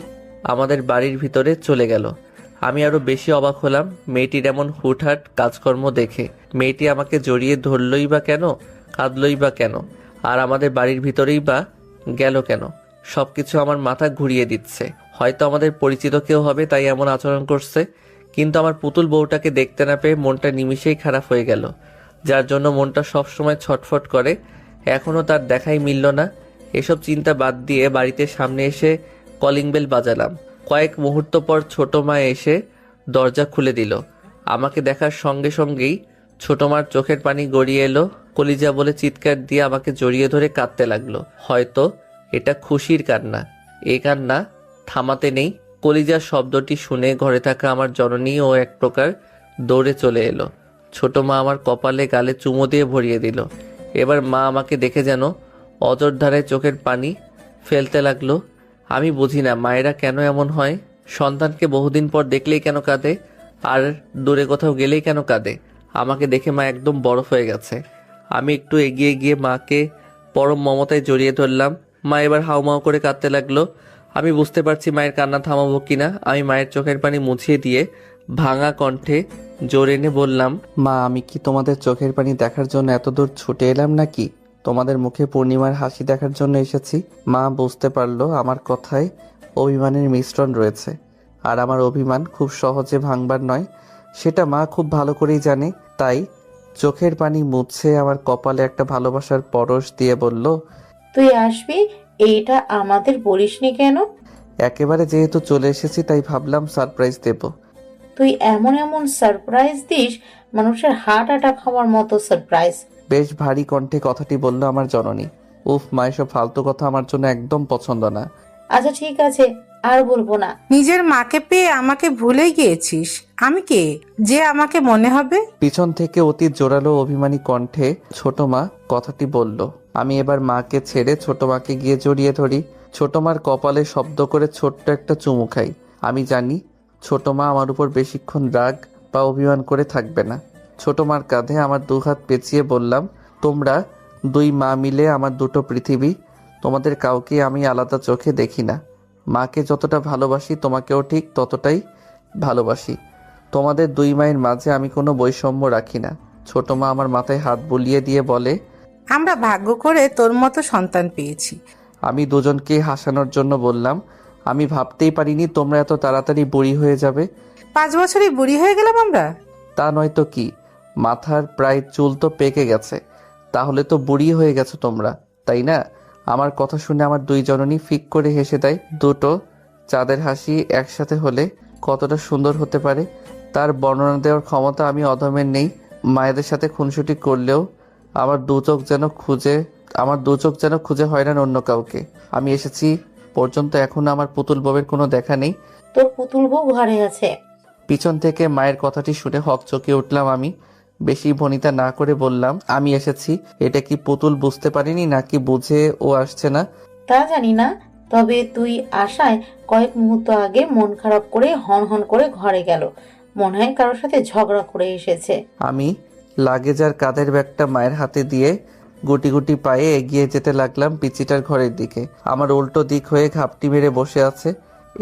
আমাদের বাড়ির ভিতরে চলে গেল। আমি আরো বেশি অবাক হলাম মেয়েটির এমন হুটহাট কাজকর্ম দেখে। মেয়েটি আমাকে জড়িয়ে ধরলই বা কেন, কাঁদলই বা কেন, আর আমাদের বাড়ির ভিতরেই বা গেল কেন? সবকিছু আমার মাথা ঘুরিয়ে দিচ্ছে। হয়তো আমাদের পরিচিত কেউ হবে তাই এমন আচরণ করছে, কিন্তু আমার পুতুল বউটাকে দেখতে না পেয়ে মনটা নিমিষেই খারাপ হয়ে গেল, যার জন্য মনটা সবসময় ছটফট করে। এখনও তার দেখাই মিলল না। এসব চিন্তা বাদ দিয়ে বাড়িতে সামনে এসে কলিং বেল বাজালাম। কয়েক মুহূর্ত পর ছোট মা এসে দরজা খুলে দিল। আমাকে দেখার সঙ্গে সঙ্গেই ছোট মার চোখের পানি গড়িয়ে এলো। কলিজা বলে চিৎকার দিয়ে আমাকে জড়িয়ে ধরে কাঁদতে লাগলো। হয়তো এটা খুশির কান্না। এই কান্না থামাতে নেই। কলিজার শব্দটি শুনে ঘরে থাকা আমার জননী ও এক প্রকার দৌড়ে চলে এলো। ছোট মা আমার কপালে গালে চুমো দিয়ে ভরিয়ে দিল। এবার মা আমাকে দেখে যেন অজর ধারায় চোখের পানি ফেলতে লাগলো। আমি বুঝি না মায়েরা কেন এমন হয়। সন্তানকে বহুদিন পর দেখলেই কেন কাঁদে, আর দূরে কোথাও গেলেই কেন কাঁদে। আমাকে দেখে মা একদম বরফ হয়ে গেছে। আমি একটু এগিয়ে গিয়ে মাকে পরম মমতায় জড়িয়ে ধরলাম। মা এবার হাউমাউ করে কাঁদতে লাগলো। আমি বুঝতে পারছি মায়ের কান্না থামাবো কিনা। আমি মায়ের চোখের পানি মুছিয়ে দিয়ে ভাঙা কণ্ঠে জোর এনে বললাম, মা, আমি কি তোমাদের চোখের পানি দেখার জন্য এত দূর ছুটে এলাম নাকি? তোমাদের মুখে পূর্ণিমার হাসি দেখার জন্য এসেছি। মা বুঝতে পারলো আমার কথায় অভিমানের মিশ্রণ রয়েছে, আর আমার অভিমান খুব সহজে ভাঙবার নয়, সেটা মা খুব ভালো করেই জানে। তাই চোখের পানি মুছে আমার কপালে একটা ভালোবাসার পরশ দিয়ে বলল, তুই আসবি এইটা আমাদের বলিসনি কেন? একেবারে যেহেতু চলে এসেছি তাই ভাবলাম সারপ্রাইজ দেব। তুই এমন এমন সারপ্রাইজ দিস, মানুষের হার্ট অ্যাটাক হওয়ার মতো সারপ্রাইজ। বেশ ভারী কণ্ঠে কথাটি বলল আমার জননী। উফ মা, এসব ফালতু কথা আমার জন্য একদম পছন্দ না। আচ্ছা ঠিক আছে, আর বলবো না। নিজের মাকে পেয়ে আমাকে ভুলে গিয়েছিস? আমি কে যে আমাকে মনে হবে? পিছন থেকে অতি জোরালো অভিমানী কণ্ঠে ছোট মা কথাটি বলল। আমি এবার মাকে ছেড়ে ছোট মাকে গিয়ে জড়িয়ে ধরি। ছোট মার কপালে শব্দ করে ছোট্ট একটা চুমু খাই। আমি জানি ছোট মা আমার উপর বেশিক্ষণ রাগ বা অভিমান করে থাকবে না। ছোট মার কাঁধে আমার 2 হাত পেঁচিয়ে বললাম, তোমরা 2 মা মিলে আমার দুটো পৃথিবী। তোমাদের কাউকে আমি আলাদা চোখে দেখি না। মাকে যতটা ভালোবাসি তোমাকেও ঠিক ততটাই ভালোবাসি। তোমাদের 2 মায়ের মাঝে আমি কোনো বৈষম্য রাখি না। ছোট মা আমার মাথায় হাত বুলিয়ে দিয়ে বলে, আমরা ভাগ্য করে তোর মতো সন্তান পেয়েছি। আমি দুজনকে হাসানোর জন্য বললাম, আমি ভাবতেই পারিনি তোমরা এত তাড়াতাড়ি বুড়ি হয়ে যাবে। 5 বছরই বুড়ি হয়ে গেলাম আমরা? তা নয় তো কি, মাথার প্রায় চুল তো পেকে গেছে। তাহলে তো বুড়ি হয়ে গেছো তোমরা, তাই না? আমার কথা শুনে আমার 2 জননী ফিক করে হেসে দেয়। দুটো চাঁদের হাসি একসাথে হলে কতটা সুন্দর হতে পারে তার বর্ণনা দেওয়ার ক্ষমতা আমি অধমের নেই। মায়েদের সাথে খুনসুটি করলেও আমার 2 চোখ যেন খুঁজে হয় না অন্য কাউকে। আমি এসেছি পর্যন্ত এখনো আমার পুতুল বউয়ের কোনো দেখা নেই। তোর পুতুল বউ ঘরে আছে। পিছন থেকে মায়ের কথাটি শুনে হকচকিয়ে উঠলাম আমি। বেশি ভনিতা না করে বললাম, আমি এসেছি। এটা কি পুতুল বুঝতে পারিনি নাকি বুঝে ও আসছে না? তা জানি না, তবে তুই আসায় কয়েক মুহূর্ত আগে মন খারাপ করে হন হন করে ঘরে গেল। মনে হয় কারোর সাথে ঝগড়া করে এসেছে। আমি লাগেজ আর কাঁধের ব্যাগটা মায়ের হাতে দিয়ে গুটি গুটি পায়ে এগিয়ে যেতে লাগলাম পিচিটার ঘরের দিকে। আমার উল্টো দিক হয়ে ঘাপটি মেরে বসে আছে।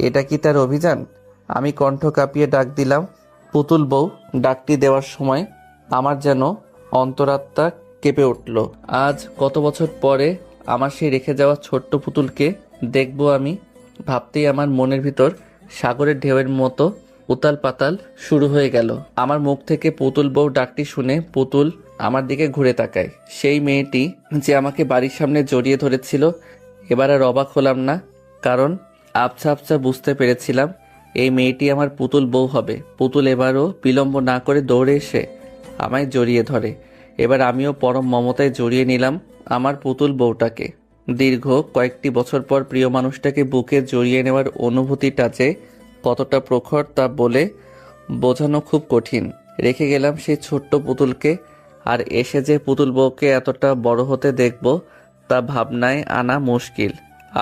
এটা কি তার অভিযান? আমি কণ্ঠ কাঁপিয়ে ডাক দিলাম, পুতুল বউ। ডাকটি দেওয়ার সময় আমার যেন অন্তরাত্মা কেঁপে উঠল। আজ কত বছর পরে আমার সেই রেখে যাওয়া ছোট্ট পুতুলকে দেখব আমি। ভাবতেই আমার মনের ভিতর সাগরের ঢেউয়ের মতো উতাল পাতাল শুরু হয়ে গেল। আমার মুখ থেকে পুতুল বউ ডাকটি শুনে পুতুল আমার দিকে ঘুরে তাকায়। সেই মেয়েটি যে আমাকে বাড়ির সামনে জড়িয়ে ধরেছিল। এবার আর অবাক হলাম না, কারণ আবছা আবছা বুঝতে পেরেছিলাম এই মেয়েটি আমার পুতুল বউ হবে। পুতুল এবারও বিলম্ব না করে দৌড়ে এসে আমায় জড়িয়ে ধরে। এবার আমিও পরম মমতায় জড়িয়ে নিলাম আমার পুতুল বউটাকে। দীর্ঘ কয়েকটি বছর পর প্রিয় মানুষটাকে বুকে জড়িয়ে নেওয়ার অনুভূতিটা যে কতটা প্রখর তা বলে বোঝানো খুব কঠিন। রেখে গেলাম সেই ছোট্ট পুতুলকে, আর এসে যে পুতুল বউকে এতটা বড় হতে দেখব তা ভাবনায় আনা মুশকিল।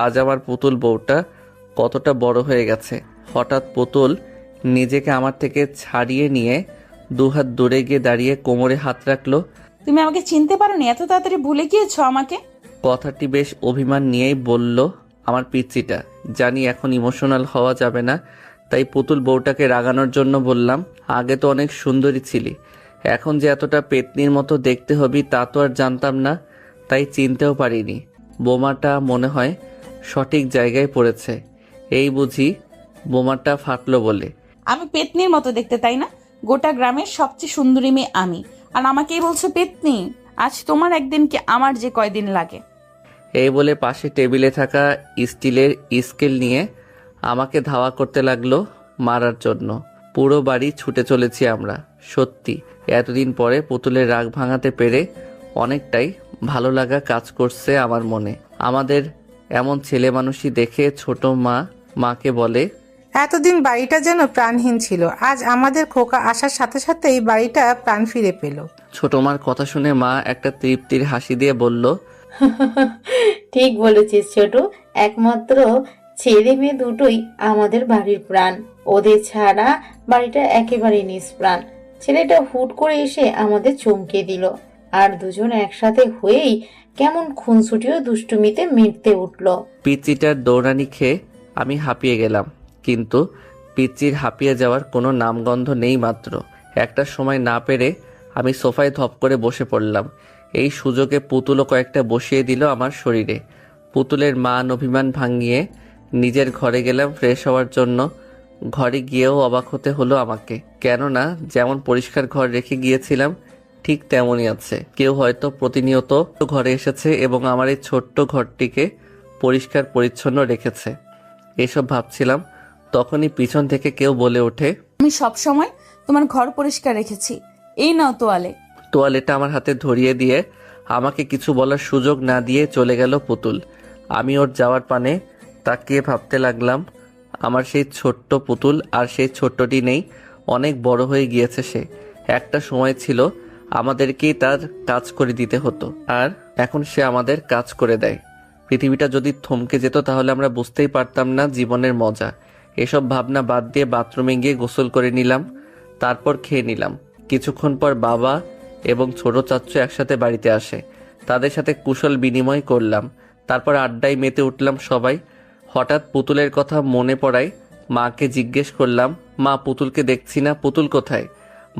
আজ আমার পুতুল বউটা কতটা বড় হয়ে গেছে। হঠাৎ পুতুল নিজেকে আমার থেকে ছাড়িয়ে নিয়ে দুহাত দূরে গিয়ে দাঁড়িয়ে কোমরে হাত রাখলো। তুমি আমাকে চিনতে পারোনি? এত তাড়াতাড়ি ভুলে গিয়েছো আমাকে? কথাটি বেশ অভিমান নিয়েই বলল আমার পিচ্চিটা। জানি এখন ইমোশনাল হওয়া যাবে না, তাই পুতুল বউটাকে রাগানোর জন্য বললাম, আগে তো অনেক সুন্দরী ছিলি, এখন যে এতটা পেতনির মতো দেখতে হবি তা তো আর জানতাম না, তাই চিনতেও পারিনি। বোমাটা মনে হয় সঠিক জায়গায় পড়েছে, এই বুঝি বোমাটা ফাটলো বলে। আমি পেতনির মতো দেখতে, তাই না? গোটা গ্রামের সবচেয়ে সুন্দরী মেয়ে আমি, আর আমাকেই বলছো পেতনি? আজ তোমার একদিন কি আমার যে কয়দিন লাগে। এই বলে পাশে টেবিলে থাকা স্টিলের স্কেল নিয়ে আমাকে ধাওয়া করতে লাগলো মারার জন্য। পুরো বাড়ি ছুটে চলেছি আমরা। সত্যি এতদিন পরে পুতুলের রাগ ভাঙাতে পেরে অনেকটাই ভালো লাগা কাজ করছে আমার মনে। আমাদের এমন ছেলে মানুষই দেখে ছোট মাকে বলে, এতদিন বাড়িটা যেন প্রাণহীন ছিল, আজ আমাদের খোকা আসার সাথে সাথে এই বাড়িটা প্রাণ ফিরে পেল। ছোট মার কথা শুনে মা একটা তৃপ্তির হাসি দিয়ে বলল, ঠিক বলেছিস ছোট, একমাত্র ছেলে মেয়ে দুটোই আমাদের বাড়ির প্রাণ, ওদের ছাড়া বাড়িটা একেবারে নিষ্প্রাণ। ছেলেটা হুট করে এসে আমাদের চমকে দিল, আর দুজন একসাথে হয়েই কেমন খুনসুটি ও দুষ্টুমিতে মেতে উঠল। পিচ্চিটার দৌড়ানি খেয়ে আমি হাঁপিয়ে গেলাম, কিন্তু পিচ্চির হাঁপিয়ে যাওয়ার কোনো নামগন্ধ নেই মাত্র। একটা সময় না পেরে আমি সোফায় ধপ করে বসে পড়লাম। এই সুযোগে পুতুলও কয়েকটা বসিয়ে দিল আমার শরীরে। পুতুলের মান অভিমান ভাঙিয়ে নিজের ঘরে গেলাম ফ্রেশ হওয়ার জন্য। ঘরে গিয়েও অবাক হতে হলো আমাকে, কেননা যেমন পরিষ্কার ঘর রেখে গিয়েছিলাম ঠিক তেমনই আছে। কেউ হয়তো প্রতিনিয়ত ঘরে এসেছে এবং আমার এই ছোট্ট ঘরটিকে পরিষ্কার পরিচ্ছন্ন রেখেছে। এসব ভাবছিলাম, তখনই পিছন থেকে কেউ বলে ওঠে, আমি সব সময় তোমার ঘর পরিষ্কার রেখেছি, এই নাও তোয়ালে। তোয়ালেটা আমার হাতে ধরিয়ে দিয়ে আমাকে কিছু বলার সুযোগ না দিয়ে চলে গেল পুতুল। আমি ওর যাওয়ার পানে তাকিয়ে ভাবতে লাগলাম, আমার সেই ছোট্ট পুতুল আর সেই ছোট্টটি নেই, অনেক বড় হয়ে গিয়েছে সে। একটা সময় ছিল আমাদেরকেই তার কাজ করে দিতে হতো, আর এখন সে আমাদের কাজ করে দেয়। পৃথিবীটা যদি থমকে যেত তাহলে আমরা বুঝতেই পারতাম না জীবনের মজা। এসব ভাবনা বাদ দিয়ে বাথরুমে গিয়ে গোসল করে নিলাম, তারপর খেয়ে নিলাম। কিছুক্ষণ পর বাবা এবং ছোট চাচ্চু একসাথে বাড়িতে আসে, তাদের সাথে কুশল বিনিময় করলাম, তারপর আড্ডায় মেতে উঠলাম সবাই। হঠাৎ পুতুলের কথা মনে পড়ায় মাকে জিজ্ঞেস করলাম, মা পুতুলকে দেখছি না, পুতুল কোথায়?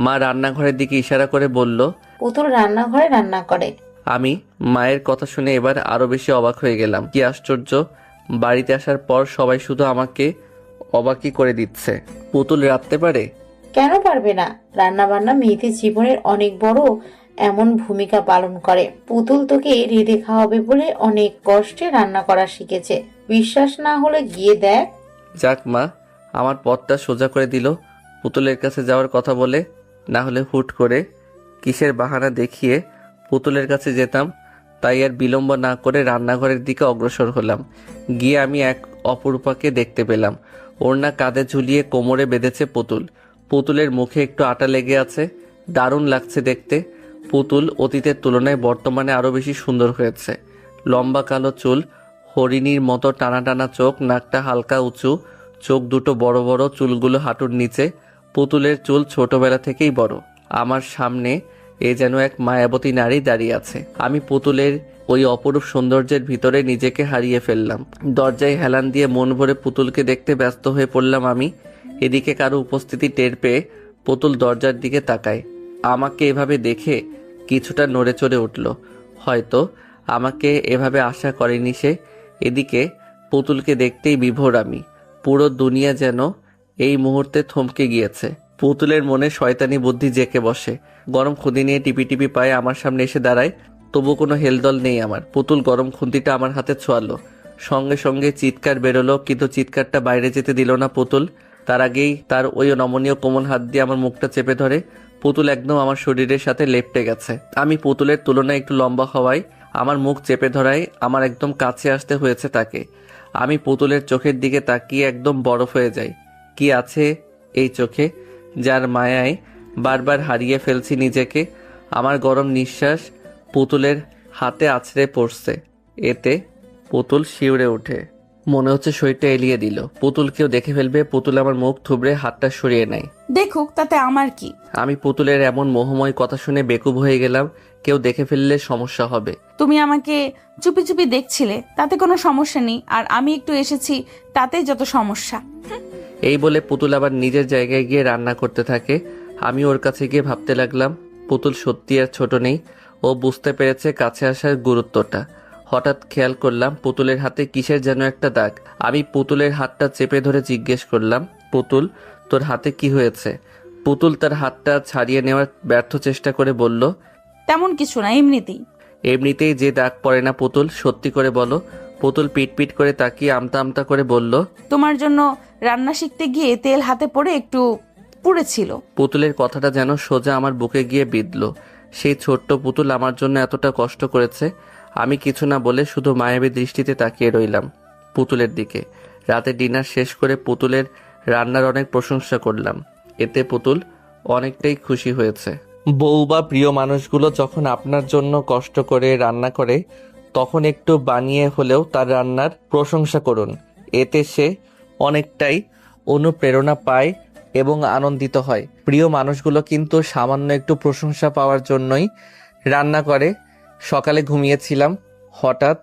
মা রান্নাঘরের দিকে ইশারা করে বলল, পুতুল রান্নাঘরে রান্না করে। আমি মায়ের কথা শুনে এবার আরো বেশি অবাক হয়ে গেলাম। কি আশ্চর্য, বাড়িতে আসার পর সবাই শুধু আমাকে অবাকই করে দিচ্ছে। পুতুল রাঁধতে পারে? কেন পারবে না? রান্না বান্না মেয়েদের জীবনের অনেক বড় এমন ভূমিকা পালন করে। পুতুল তোকে রেঁধে খাওয়াবে বলে অনেক কষ্টে রান্না করা শিখেছে, বিশ্বাস না হলে গিয়ে দেখ। যাক মা, আমার পথটা সোজা করে দিল পুতুলের কাছে যাওয়ার কথা বলে। না হলে হুট করে কিসের বাহানা দেখিয়ে পুতুলের কাছে যেতাম। তাই আর বিলম্ব না করে রান্নাঘরের দিকে অগ্রসর হলাম। গিয়ে আমি এক অপরূপাকে দেখতে পেলাম। ওড়না কাঁধে ঝুলিয়ে কোমরে বেঁধেছে পুতুল। পুতুলের মুখে একটু আটা লেগে আছে, দারুণ লাগছে দেখতে। পুতুল অতীতের তুলনায় বর্তমানে আরো বেশি সুন্দর হয়েছে। লম্বা কালো চুল, হরিণীর মতো টানা টানা চোখ, নাকটা হালকা উঁচু, চোখ দুটো বড় বড়, চুলগুলো হাঁটুর নিচে। পুতুলের চুল ছোটবেলা থেকেই বড়। আমার সামনে এ যেন এক মায়াবতী নারী দাঁড়িয়ে আছে। আমি পুতুলের ওই অপরূপ সৌন্দর্যের ভিতরে নিজেকে হারিয়ে ফেললাম। দরজায় হেলান দিয়ে মন ভরে পুতুলকে দেখতে ব্যস্ত হয়ে পড়লাম আমি। এদিকে কারো উপস্থিতি টের পেয়ে পুতুল দরজার দিকে তাকায়। আমাকে এভাবে দেখে কিছুটা নড়ে চড়ে উঠল। হয়তো আমাকে এভাবে আশা করেনি সে। এদিকে পুতুলকে দেখতেই বিভোর আমি। পুরো দুনিয়া যেন এই মুহূর্তে থমকে গিয়েছে। পুতুলের মনে শয়তানি বুদ্ধি জেঁকে বসে। গরম খুঁদি নিয়ে টিপি টিপি পায়ে আমার সামনে এসে দাঁড়ায়, তবু কোনো হেলদল নেই আমার। পুতুল গরম খুন্তিটা আমার হাতে ছোঁয়ালো, সঙ্গে সঙ্গে চিৎকার বেরোলো, কিন্তু চিৎকারটা বাইরে যেতে দিল না পুতুল। তার আগেই তার ওই নমনীয় কোমল হাত দিয়ে আমার মুখটা চেপে ধরে। পুতুল একদম আমার শরীরের সাথে লেপ্টে গেছে। আমি পুতুলের তুলনায় একটু লম্বা হওয়ায় আমার মুখ চেপে ধরায় আমার একদম কাছে আসতে হয়েছে তাকে। আমি পুতুলের চোখের দিকে তাকিয়ে একদম বরফ হয়ে যাই। কি আছে এই চোখে, যার মায়ায় বারবার হারিয়ে ফেলছি নিজেকে। আমার গরম নিঃশ্বাস পুতুলের হাতে আছড়ে পড়ছে। এতে পুতুল শিউরে ওঠে, মনে হচ্ছে শরীরটা এলিয়ে দিল। পুতুল কেউ দেখে ফেলবে। পুতুল আমার মুখ থুবড়ে হাতটা সরিয়ে নেয়। দেখুক, তাতে আমার কি? আমি পুতুলের এমন মোহময় কথা শুনে বেকুব হয়ে গেলাম। কেউ দেখে ফেললে সমস্যা হবে। তুমি আমাকে চুপি চুপি দেখছিলে, তাতে কোনো সমস্যা নেই, আর আমি একটু এসেছি তাতেই যত সমস্যা। এই বলে পুতুল আবার নিজের জায়গায় গিয়ে রান্না করতে থাকে। আমি ওর কাছে গিয়ে ভাবতে লাগলাম, পুতুল সত্যি আর ছোট নেই। ও বুঝতে পেরেছে কাছে আসার গুরুত্বটা। হঠাৎ খেয়াল করলাম পুতুলের হাতে কিসের যেন একটা দাগ। আমি পুতুলের হাতটা চেপে ধরে জিজ্ঞেস করলাম, পুতুল তোর হাতে কি হয়েছে? পুতুল তার হাতটা ছাড়িয়ে নেওয়ার ব্যর্থ চেষ্টা করে বলল, তেমন কিছু না, এমনিতেই। এমনিতেই যে দাগ পড়ে না পুতুল, সত্যি করে বলো। পুতুল পিট করে তাকিয়ে আমতা আমতা করে বলল, তোমার জন্য রান্না শিখতে গিয়ে তেল হাতে পড়ে একটু পুড়েছিল। পুতুলের কথাটা যেন সোজা আমার বুকে গিয়ে বিঁধল। সেই ছোট্ট পুতুল আমার জন্য এতটা কষ্ট করেছে। আমি কিছু না বলে শুধু মায়াবী দৃষ্টিতে তাকিয়ে রইলাম পুতুলের দিকে। রাতে ডিনার শেষ করে পুতুলের রান্নার অনেক প্রশংসা করলাম। এতে পুতুল অনেকটাই খুশি হয়েছে। বউ বা প্রিয় মানুষগুলো যখন আপনার জন্য কষ্ট করে রান্না করে, তখন একটু বানিয়ে হলেও তার রান্নার প্রশংসা করুন। এতে সে অনেকটাই অনুপ্রেরণা পায় এবং আনন্দিত হয়। প্রিয় মানুষগুলো কিন্তু সামান্য একটু প্রশংসা পাওয়ার জন্যই রান্না করে। সকালে ঘুমিয়েছিলাম, হঠাৎ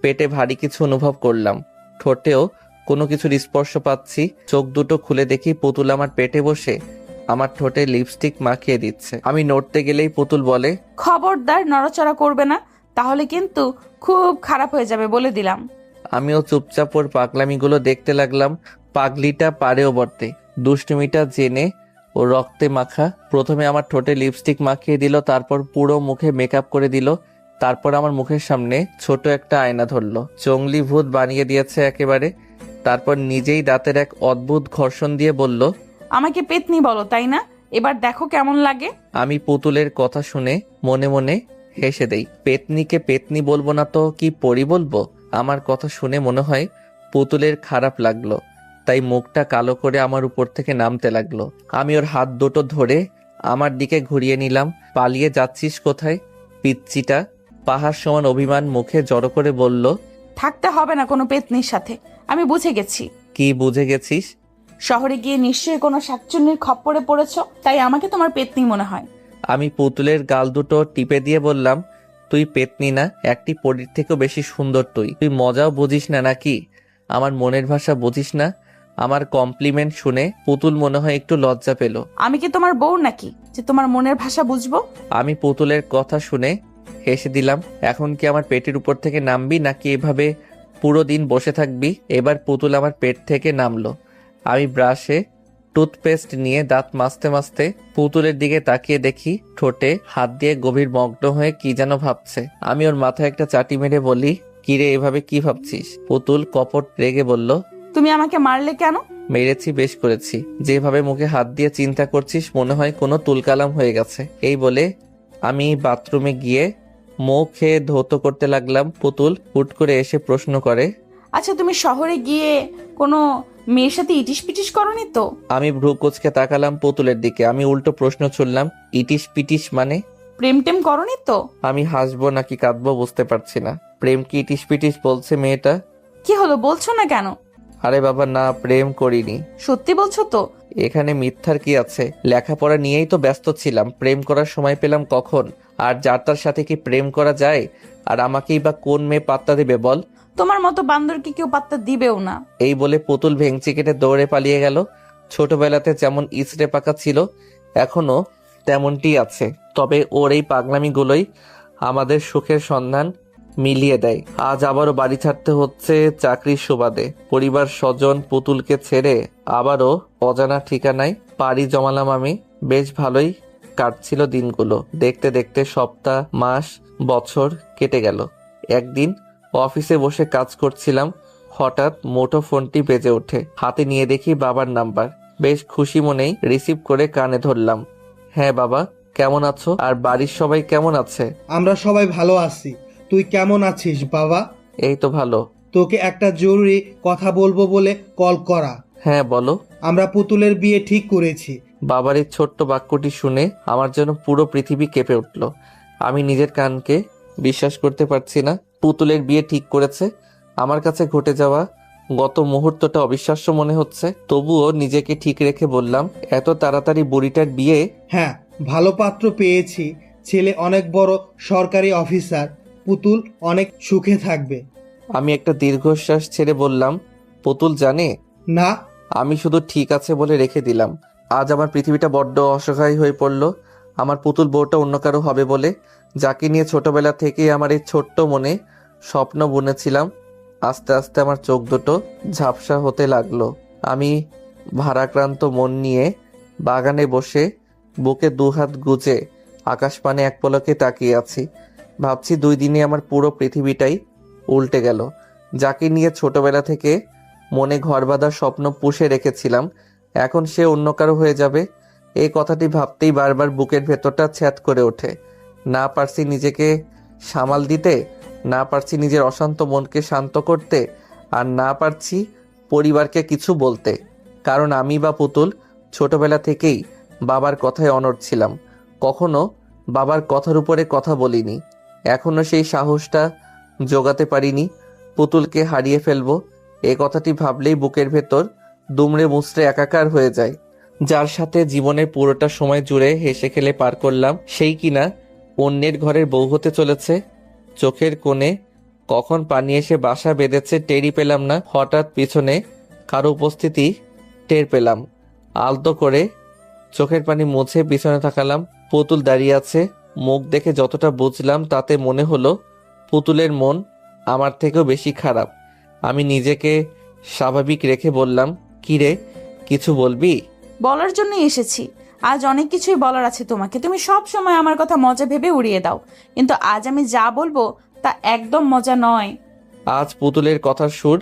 পেটে ভারী কিছু অনুভব করলাম। ঠোঁটেও কোনো কিছুর স্পর্শ পাচ্ছি। চোখ দুটো খুলে দেখি পুতুল আমার পেটে বসে আমার ঠোঁটে লিপস্টিক মাখিয়ে দিচ্ছে। আমি নড়তে গেলেই পুতুল বলে, খবরদার নড়াচড়া করবে না, তাহলে কিন্তু খুব খারাপ হয়ে যাবে বলে দিলাম। আমিও চুপচাপ ওর পাগলামিগুলো দেখতে লাগলাম। পাগলিটা পারেও বটে। দুষ্টুমিটা জেনে ও রক্তে মাখা। প্রথমে আমার ঠোঁটে লিপস্টিক মাখিয়ে দিল, তারপর পুরো মুখে মেকআপ করে দিল, তারপর আমার মুখের সামনে ছোট একটা আয়না ধরলো। জঙ্গলি ভূত বানিয়ে দিয়েছে একেবারে। তারপর নিজেই দাঁতের এক অদ্ভুত ঘর্ষণ দিয়ে বলল, আমাকে পেতনি বলো তাই না? এবার দেখো কেমন লাগে। আমি পুতুলের কথা শুনে মনে মনে হেসে দেই। পেতনিকে পেতনি বলবো না তো কি পরি বলবো? আমার কথা শুনে মনে হয় পুতুলের খারাপ লাগলো, তাই মুখটা কালো করে আমার উপর থেকে নামতে লাগলো। আমি ওর হাত দুটো ধরে আমার দিকে ঘুরিয়ে নিলাম। পালিয়ে যাচ্ছিস কোথায় পিচ্চিটা? পাহাড় সমান অভিমান মুখে জড়ো করে বলল, থাকতে হবে না কোনো পেতনির সাথে, আমি বুঝে গেছি। কি বুঝে গেছিস? শহরে গিয়ে নিশ্চয়ই কোনো শাকচুন্নির খপ্পরে পড়েছ, তাই আমাকে তোমার পেতনি মনে হয়। আমি পুতুলের গাল দুটো টিপে দিয়ে বললাম, তুই পেতনি না, একটি পরীর থেকেও বেশি সুন্দর। তুই মজাও বুঝিস না নাকি? আমার মনের ভাষা বুঝিস না? আমার কমপ্লিমেন্ট শুনে পুতুল মনে হয় একটু লজ্জা পেল। আমি কি তোমার বউ নাকি যে তোমার মনের ভাষা বুঝবো? আমি পুতুলের কথা শুনে হেসে দিলাম। এখন কি আমার পেটের উপর থেকে নামবি নাকি এভাবে পুরো দিন বসে থাকবি? এবার পুতুল আমার পেট থেকে নামলো। আমি ব্রাশে টুথপেস্ট নিয়ে দাঁত মাজতে মাজতে পুতুলের দিকে তাকিয়ে দেখি ঠোঁটে হাত দিয়ে গভীর মগ্ন হয়ে কি যেন ভাবছে। আমি ওর মাথায় একটা চাটি মেরে বলি, কিরে এভাবে কি ভাবছিস? পুতুল কপট রেগে বলল, তুমি আমাকে মারলে কেন? মেরেছি, বেশ করেছি। যেভাবে মুখে হাত দিয়ে চিন্তা করছিস মনে হয় কোনো তুলকালাম হয়ে গেছে। এই বলে আমি বাথরুমে গিয়ে মুখে ধৌত করতে লাগলাম। পুতুল হুট করে এসে প্রশ্ন করে, আচ্ছা তুমি শহরে গিয়ে কোনো মেয়ের সাথে ইটিস পিটিস করনি তো? আমি ভ্রু কুচকে তাকালাম পুতুলের দিকে। আমি উল্টো প্রশ্ন ছুড়লাম, ইটিস পিটিস মানে? প্রেম টেম করনি তো? আমি হাসবো নাকি কাঁদবো বুঝতে পারছি না। প্রেম কি ইটিস পিটিস বলছে মেয়েটা? কি হলো, বলছো না কেন? আরে বাবা না, প্রেম করিনি। সত্যি বলছো তো? এখানে মিথ্যার কি আছে? লেখাপড়া নিয়েই তো ব্যস্ত ছিলাম, প্রেম করার সময় পেলাম কখন? আর যার তার সাথে কি প্রেম করা যায়? আর আমাকেই বা কোন মেয়ে পাত্তা দেবে বল? তোমার মতো বান্দরকে কেউ পাত্তা দিবেও না। এই বলে পুতুল ভেঙচি কেটে দৌড়ে পালিয়ে গেল। ছোটবেলাতে যেমন ইসরে পাকা ছিল এখনো তেমনটি আছে, তবে ওর এই পাগলামিগুলোই আমাদের সুখের সন্ধান মিলিয়ে দেয়। আজ আবারও বাড়ি ছাড়তে হচ্ছে চাকরির সুবাদে। পরিবার স্বজন পুতুলকে ছেড়ে আবারও অজানা ঠিকানায় পাড়ি জমালাম আমি। বেশ ভালোই কাটছিল দিনগুলো। দেখতে দেখতে সপ্তাহ, মাস, বছর কেটে গেল। একদিন অফিসে বসে কাজ করছিলাম, হঠাৎ মুঠো ফোনটি বেজে ওঠে। হাতে নিয়ে দেখি বাবার নাম্বার। বেশ খুশি মনেই রিসিভ করে কানে ধরলাম। হ্যাঁ বাবা, কেমন আছো? আর বাড়ির সবাই কেমন আছে? আমরা সবাই ভালো আছি। তুই কেমন আছিস বাবা? এই তো ভালো। তোকে একটা জরুরি কথা বলবো বলে কল করা। হ্যাঁ বলো। আমরা পুতুলের বিয়ে ঠিক করেছি। বাবার এই ছোট্ট বাক্যটি শুনে আমার যেন পুরো পৃথিবী কেঁপে উঠল। আমি নিজের কানকে বিশ্বাস করতে পারছি না। পুতুলের বিয়ে ঠিক করেছে। আমার কাছে ঘটে যাওয়া গত মুহূর্তটা অবিশ্বাস্য মনে হচ্ছে, তবুও নিজেকে ঠিক রেখে বললাম, এত তাড়াতাড়ি বুড়িটার বিয়ে? হ্যাঁ, ভালো পাত্র পেয়েছি। ছেলে অনেক বড় সরকারি অফিসার। পুতুল অনেক সুখে থাকবে। আমি একটা দীর্ঘশ্বাস ছেড়ে বললাম, পুতুল জানে? না। আমি শুধু ঠিক আছে বলে রেখে দিলাম। আজ আমার পৃথিবীটা বড্ড অসহায় হয়ে পড়ল। আমার পুতুল বউটা অন্য কারো হবে বলে, যাকে নিয়ে ছোটবেলা থেকেই আমার এই ছোট্ট মনে স্বপ্ন বুনেছিলাম, আস্তে আস্তে আমার চোখ দুটো ঝাপসা হতে লাগলো। আমি ভারাক্রান্ত মন নিয়ে বাগানে বসে বুকে দুহাত গুজে আকাশপানে এক পলকে তাকিয়ে আছি। ভাবছি 2 দিনে আমার পুরো পৃথিবীটাই উল্টে গেল। যাকে নিয়ে ছোটবেলা থেকে মনে ঘর বাঁধার স্বপ্ন পুষে রেখেছিলাম, এখন সে অন্য কারো হয়ে যাবে। এই কথাটি ভাবতেই বারবার বুকের ভেতরটা ছ্যাদ করে ওঠে। না পারছি নিজেকে সামাল দিতে, না পারছি নিজের অশান্ত মনকে শান্ত করতে, আর না পারছি পরিবারকে কিছু বলতে। কারণ আমি বা পুতুল ছোটবেলা থেকেই বাবার কথায় অনড় ছিলাম। কখনো বাবার কথার উপরে কথা বলিনি। এখনো সেই সাহসটা জোগাতে পারিনি পুতুলকে হারিয়ে ফেলবো। এই কথাটি ভাবলেই বুকের ভেতর দুমড়ে মুচড়ে একাকার হয়ে যায়। যার সাথে জীবনের পুরোটা সময় জুড়ে হেসে খেলে পার করলাম, সেই কিনা অন্যের ঘরের বউ হতে চলেছে। চোখের কোণে কখন পানি এসে বাসা বেঁধেছে টেরই পেলাম না। হঠাৎ পিছনে কারো উপস্থিতি টের পেলাম। আলতো করে চোখের পানি মুছে পিছনে তাকালাম। পুতুল দাঁড়িয়ে আছে। মুখ দেখে যতটা বুঝলাম তাতে মনে হলো পুতুলের মন আমার থেকেও বেশি খারাপ। আমি নিজেকে স্বাভাবিক রেখে বললাম, কি রে, কিছু বলবি? বলার জন্যই এসেছি। আজ অনেক কিছুই বলার আছে তোমাকে। তুমি সব সময় আমার কথা মজা ভেবে উড়িয়ে দাও, কিন্তু আজ আমি যা বলবো তা একদম মজা নয়। আজ পুতুলের কথার সুর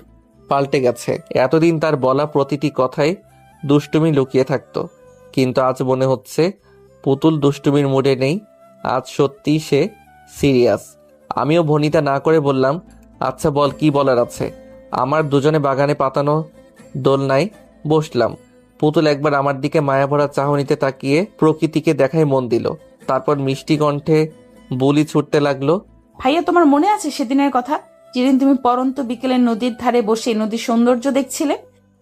পাল্টে গেছে। এতদিন তার বলা প্রতিটি কথায় দুষ্টুমি লুকিয়ে থাকতো, কিন্তু আজ মনে হচ্ছে পুতুল দুষ্টুমির মুডে নেই। আজ সত্যি সে সিরিয়াস। আমিও ভনিতা না করে বললাম, আচ্ছা বল, কি বলার আছে? আমার দুজনে বাগানে পাতানো দোলনায় বসলাম। পুতুল একবার আমার দিকে মায়াভরা চাহনিতে তাকিয়ে প্রকৃতিকে দেখায় মন দিল। তারপর মিষ্টি কণ্ঠে বুলি ছুটতে লাগলো, ভাইয়া, তোমার মনে আছে সেদিনের কথা, যেদিন তুমি পরন্ত বিকেলে নদীর ধারে বসে নদীর সৌন্দর্য দেখছিলে?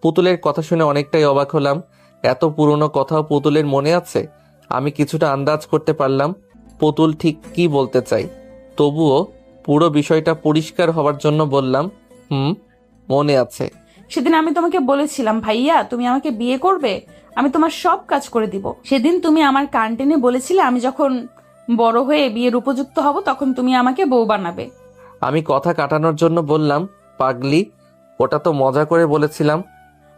পুতুলের কথা শুনে অনেকটাই অবাক হলাম। এত পুরনো কথাও পুতুলের মনে আছে? আমি কিছুটা আন্দাজ করতে পারলাম পুতুল ঠিক কি বলতে চাই। তবুও পুরো বিষয়টা পরিষ্কার হওয়ার জন্য বললাম, মনে আছে। সেদিন আমি তোমাকে বলেছিলাম, ভাইয়া তুমি আমাকে বিয়ে করবে, আমি তোমার সব কাজ করে দিব। সেদিন তুমি আমার কান টেনে বলেছিলে, আমি যখন বড় হয়ে বিয়ের উপযুক্ত হব তখন তুমি আমাকে বউ বানাবে। আমি কথা কাটানোর জন্য বললাম, পাগলি, ওটা তো মজা করে বলেছিলাম।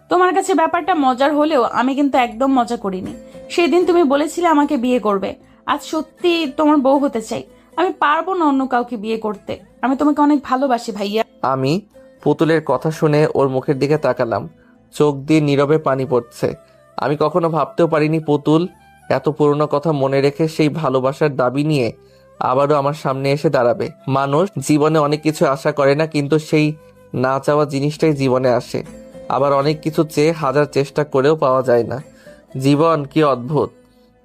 তোমার কাছে ব্যাপারটা মজার হলেও আমি কিন্তু একদম মজা করিনি। সেদিন তুমি বলেছিলে আমাকে বিয়ে করবে। আজ সত্যি তোমার বউ হতে চাই। আমি পারবো না অন্য কাউকে বিয়ে করতে। আমি তোমাকে অনেক ভালোবাসি ভাইয়া। আমি পুতুলের কথা শুনে ওর মুখের দিকে তাকালাম। চোখ দিয়ে নীরবে পানি পড়ছে। আমি কখনো ভাবতেও পারিনি পুতুল এত পুরনো কথা মনে রেখে সেই ভালোবাসার দাবি নিয়ে আবারও আমার সামনে এসে দাঁড়াবে। মানুষ জীবনে অনেক কিছু আশা করে না, কিন্তু সেই না চাওয়া জিনিসটাই জীবনে আসে। আবার অনেক কিছু চেয়ে হাজার চেষ্টা করেও পাওয়া যায় না। জীবন কি অদ্ভুত।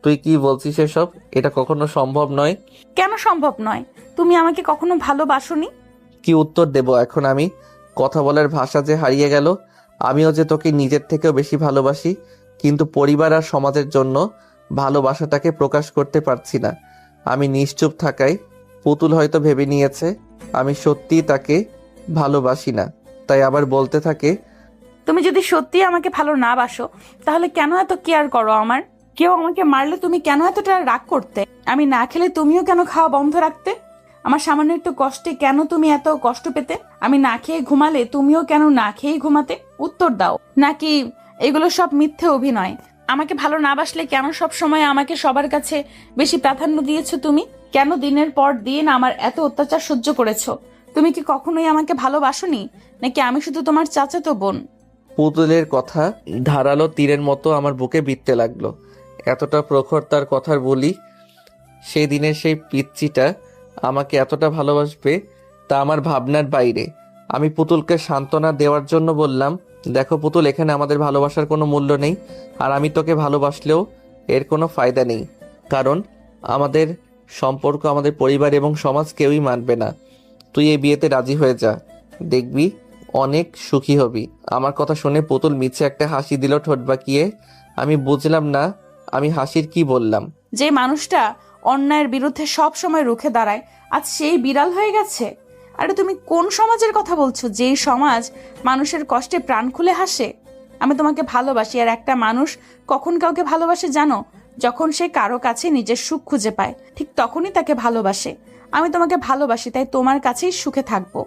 তুই কি বলছিস এসব? এটা কখনো সম্ভব নয়। কেন সম্ভব নয়? তুমি আমাকে কখনো ভালোবাসোনি? কি উত্তর দেব এখন আমি? কথা বলার ভাষা যে হারিয়ে গেল। আমিও যে তোকে নিজের থেকেও বেশি ভালোবাসি, কিন্তু পরিবার আর সমাজের জন্য ভালোবাসাটাকে প্রকাশ করতে পারছি না। আমি নিশ্চুপ থাকায় পুতুল হয়তো ভেবে নিয়েছে আমি সত্যিই তাকে ভালোবাসি না, তাই আবার বলতে থাকে, তুমি যদি সত্যি আমাকে ভালো না বাসো তাহলে কেন এত কেয়ার করো আমার? কেউ আমাকে মারলে তুমি কেন এতটা রাগ করতে? আমি না খেলে তুমিও কেন খাওয়া বন্ধ রাখতে? আমার সামান্য একটু কষ্টে কেন তুমি এত কষ্ট পেতে? আমি না খেয়ে ঘুমালে তুমিও কেন না খেয়ে ঘুমাতে? উত্তর দাও। নাকি এগুলো সব মিথ্যে অভিনয়? আমাকে ভালো না বাসলে কেন সব সময় আমাকে সবার কাছে বেশি প্রাধান্য দিয়েছো তুমি? কেন দিনের পর দিন আমার এত অত্যাচার সহ্য করেছো? তুমি কি কখনোই আমাকে ভালোবাসোনি, নাকি আমি শুধু তোমার চাচাতো বোন? পুতুলের কথা ধারালো তীরের মতো আমার বুকে বিঁধতে লাগলো। এতটা প্রখর তার কথার বলি, সেই দিনের সেই পিচ্চিটা আমাকে এতটা ভালোবাসবে তা আমার ভাবনার বাইরে। আমি পুতুলকে সান্ত্বনা দেওয়ার জন্য বললাম, দেখো পুতুল, এখানে আমাদের ভালোবাসার কোনো মূল্য নেই, আর আমি তোকে ভালোবাসলেও এর কোনো ফায়দা নেই, কারণ আমাদের সম্পর্ক আমাদের পরিবার এবং সমাজ কেউই মানবে না। তুই এই বিয়েতে রাজি হয়ে যা, দেখবি অনেক সুখী হবি। আমার কথা শুনে পুতুল মিছে একটা হাসি দিল ঠোঁট বাঁকিয়ে। আমি বুঝলাম না আমি হাসির কি বললাম। যে মানুষটা অন্যায়ের বিরুদ্ধে সব সময় রুখে দাঁড়ায় আজ সেই বিড়াল হয়ে গেছে। আরে তুমি কোন সমাজের কথা বলছো, যেই সমাজ মানুষের কষ্টে প্রাণ খুলে হাসে? আমি তোমাকে ভালোবাসি, আর একটা মানুষ কখন কাউকে ভালোবাসে জানো? যখন সে কারো কাছে নিজের সুখ খুঁজে পায়, ঠিক তখনই তাকে ভালোবাসে। আমি তোমাকে ভালোবাসি, তাই তোমার কাছেই সুখে থাকবো।